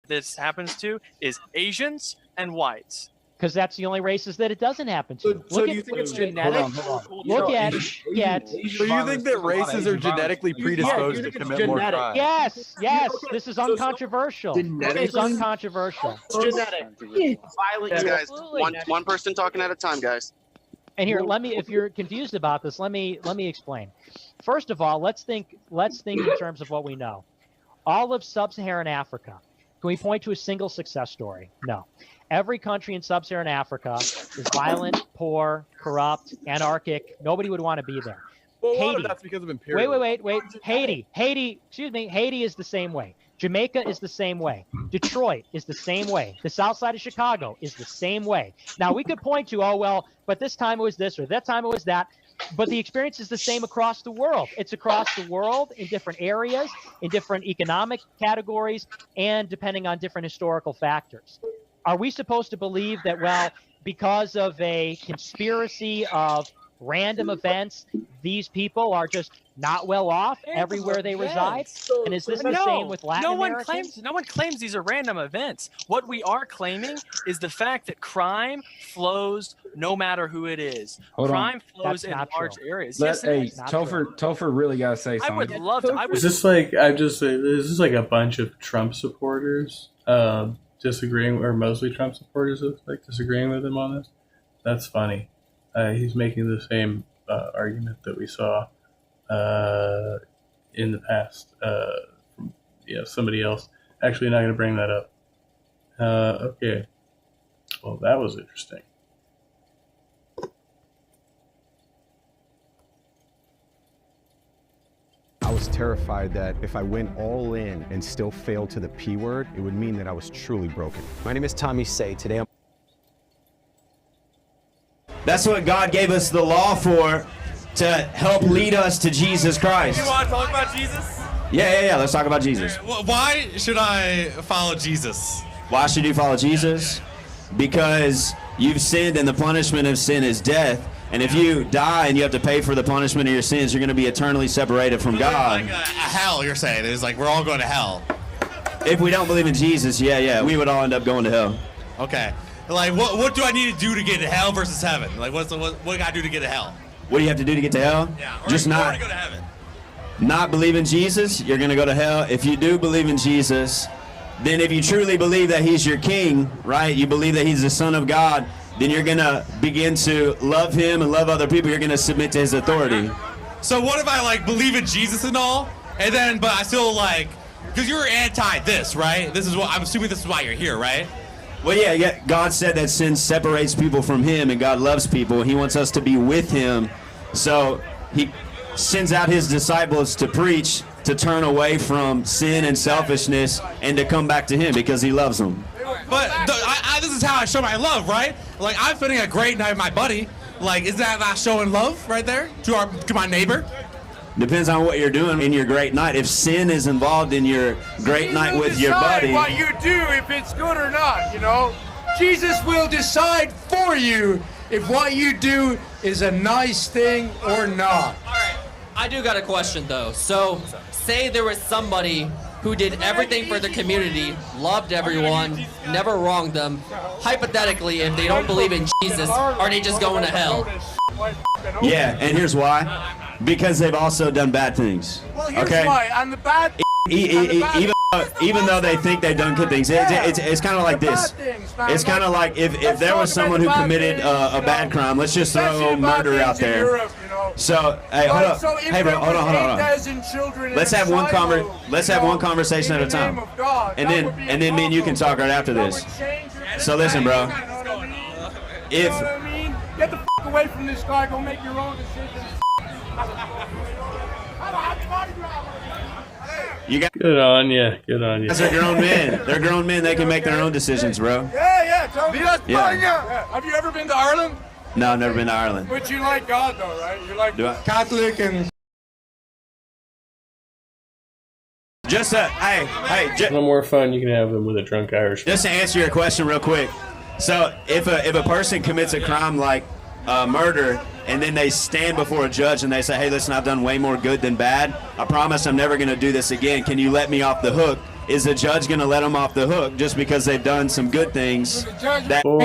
this happens to is Asians and whites. Because that's the only races that it doesn't happen to. So do you think it's genetic? Look at. So you think that races are genetically predisposed to commit more crime? Yes. This is uncontroversial. This is uncontroversial. Genetic. Guys, one person talking at a time, guys. And here, if you're confused about this, let me explain. First of all, let's think in terms of what we know. All of sub-Saharan Africa. Can we point to a single success story? No. Every country in sub-Saharan Africa is violent, poor, corrupt, anarchic. Nobody would want to be there. Well, a lot Haiti. of that's because of imperialism. Wait. Haiti is the same way. Jamaica is the same way. Detroit is the same way. The south side of Chicago is the same way. Now, we could point to, but this time it was this or that time it was that. But the experience is the same across the world. It's across the world in different areas, in different economic categories, and depending on different historical factors. Are we supposed to believe that, because of a conspiracy of random events, these people are just not well off everywhere they reside? And is this the same with Latin Americans? No one claims these are random events. What we are claiming is the fact that crime flows no matter who it is. Crime flows in large areas. Topher really got to say something. I would love to. Is this like is this like a bunch of Trump supporters disagreeing, or mostly Trump supporters disagreeing with him on this? That's funny. He's making the same argument that we saw in the past. Somebody else. Actually, not going to bring that up. Okay. Well, that was interesting. I was terrified that if I went all in and still failed to the P word, it would mean that I was truly broken. My name is Tommy Say. Today I'm... That's what God gave us the law for, to help lead us to Jesus Christ. You want to talk about Jesus? Yeah. Let's talk about Jesus. Why should I follow Jesus? Why should you follow Jesus? Because you've sinned and the punishment of sin is death. And if you die and you have to pay for the punishment of your sins, you're going to be eternally separated from God. Like hell, you're saying. It's like we're all going to hell. If we don't believe in Jesus, we would all end up going to hell. Okay. Like, what do I need to do to get to hell versus heaven? Like, what do I got to do to get to hell? What do you have to do to get to hell? Yeah, just or not to go to heaven. Not believe in Jesus, you're going to go to hell. If you do believe in Jesus, then if you truly believe that he's your king, right? You believe that he's the Son of God, then you're going to begin to love him and love other people. You're going to submit to his authority. So what if I believe in Jesus and all, and then but I still because you're anti this, right? This is what I'm assuming. This is why you're here, right? Well, yeah. God said that sin separates people from him, and God loves people. He wants us to be with him. So he sends out his disciples to preach, to turn away from sin and selfishness, and to come back to him because he loves them. But this is how I show my love, right? Like, I'm spending a great night with my buddy. Like, is that not showing love right there to my neighbor? Depends on what you're doing in your great night. If sin is involved in your great night with your buddy, what you do, if it's good or not, Jesus will decide for you if what you do is a nice thing or not. All right, I do got a question though. So, say there was somebody who did everything for the community, loved everyone, never wronged them. Hypothetically, if they don't believe in Jesus, are they just going to hell? Yeah, and here's why. Because they've also done bad things. Well, here's why. On the bad... Even though they think they've done good things, it's kind of like this. It's kind of like if there was someone who committed a bad crime, let's just throw murder out there. So, hey, hold on. Hey, bro, hold on. Let's have one conversation at a time, and then me and you can talk right after this. So listen, bro. If get the f away from this guy, go make your own decisions. You got good on you. They're grown men. They're grown men. They can make their own decisions, bro. Yeah. Yeah. Have you ever been to Ireland? No, I've never been to Ireland. But you like God, though, right? You like Catholic and No more fun you can have them with a drunk Irishman. Just to answer your question real quick. So if a person commits a crime like murder, and then they stand before a judge and they say, hey, listen, I've done way more good than bad. I promise I'm never going to do this again. Can you let me off the hook? Is the judge going to let them off the hook just because they've done some good things? Boring.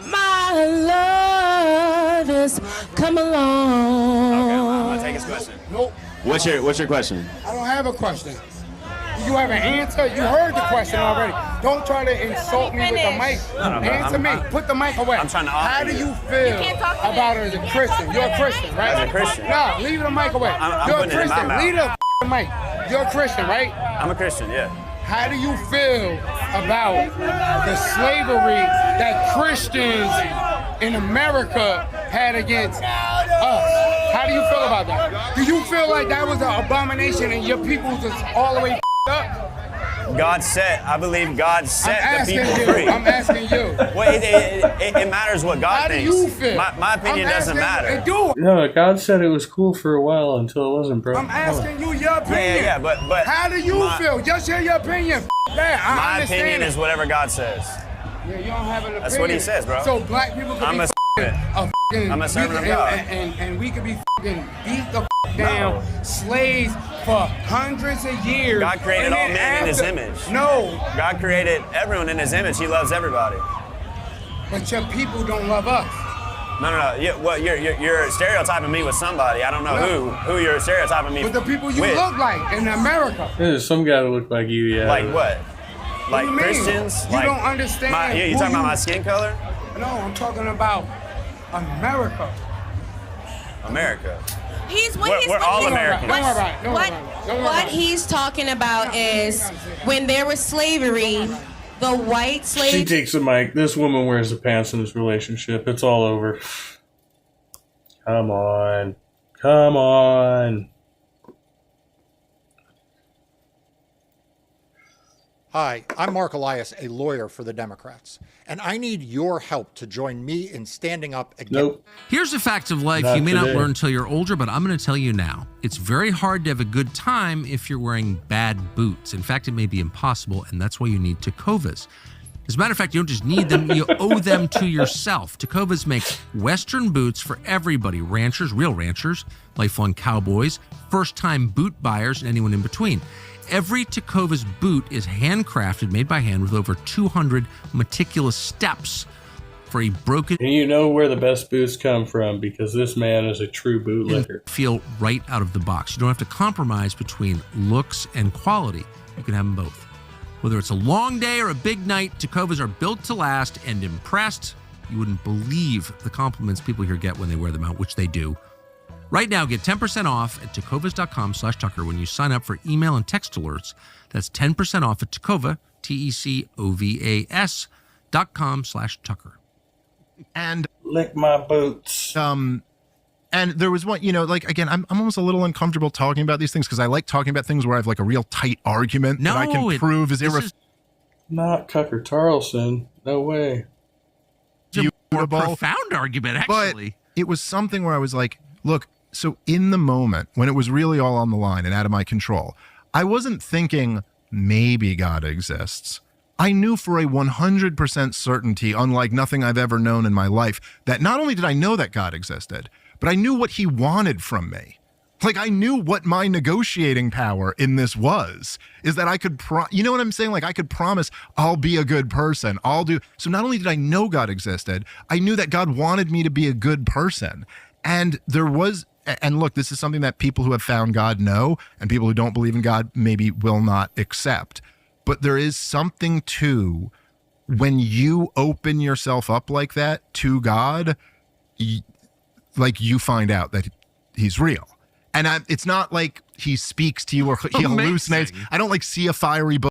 My love is come along. Okay, I'm going to take his question. Nope. What's your question? I don't have a question. You have an answer? You heard the question already. Don't try to insult me with the mic. Answer me. Put the mic away. I'm trying to How do you feel about her as a Christian? You're a Christian, right? As a Christian. No, leave the mic away. You're a Christian. Leave the mic. You're a Christian, right? I'm a Christian, yeah. How do you feel about the slavery that Christians in America had against us? How do you feel about that? Do you feel like that was an abomination and your people just all the way up? I believe God set the people free. I'm asking you. Well, it matters what God thinks. How do you feel? My opinion doesn't matter. No, God said it was cool for a while until it wasn't, bro. I'm asking you your opinion. Yeah, but how do you feel? Just share your opinion. That. My opinion is whatever God says. Yeah, you don't have an opinion. That's what he says, bro. So black people can I'm a servant of God. And we could be beat the down slaves for hundreds of years. God created all men in his image. No. God created everyone in his image. He loves everybody. But your people don't love us. No. You're stereotyping me with somebody. I don't know who you're stereotyping me with. But the people you look like in America. There's some guy that look like you, yeah. Like what? Like what Christians? You don't understand. You talking about my skin color? No, I'm talking about America. America. We're all Americans. What he's talking about is when there was slavery, the white slaves. She takes the mic. This woman wears the pants in this relationship. It's all over. Come on. Come on. Hi, I'm Mark Elias, a lawyer for the Democrats, and I need your help to join me in standing up against. Nope. Here's the facts of life you may not learn until you're older, but I'm going to tell you now. It's very hard to have a good time if you're wearing bad boots. In fact, it may be impossible, and that's why you need Tecovas. As a matter of fact, you don't just need them, you owe them to yourself. Tecovas makes Western boots for everybody, ranchers, real ranchers, lifelong cowboys, first-time boot buyers, and anyone in between. Every Tecovas boot is handcrafted, made by hand, with over 200 meticulous steps for a broken... And you know where the best boots come from, because this man is a true bootlegger. Feel right out of the box. You don't have to compromise between looks and quality. You can have them both. Whether it's a long day or a big night, Tecovas are built to last and impressed. You wouldn't believe the compliments people here get when they wear them out, which they do. Right now, get 10% off at tecovas.com/Tucker when you sign up for email and text alerts. That's 10% off at Tecova, TECOVAS.com/Tucker. And lick my boots. And there was one, like, again, I'm almost a little uncomfortable talking about these things because I like talking about things where I have like a real tight argument that I can prove is irrefutable. Not Tucker Carlson. No way. More profound argument, actually. But it was something where I was like, look, so in the moment when it was really all on the line and out of my control, I wasn't thinking maybe God exists. I knew for a 100% certainty, unlike nothing I've ever known in my life, that not only did I know that God existed, but I knew what he wanted from me. Like, I knew what my negotiating power in this was, is that I could, you know what I'm saying? Like, I could promise I'll be a good person. So not only did I know God existed, I knew that God wanted me to be a good person. And and look, this is something that people who have found God know, and people who don't believe in God maybe will not accept. But there is something to when you open yourself up like that to God, you find out that he's real. And it's not like he speaks to you or he hallucinates. I don't see a fiery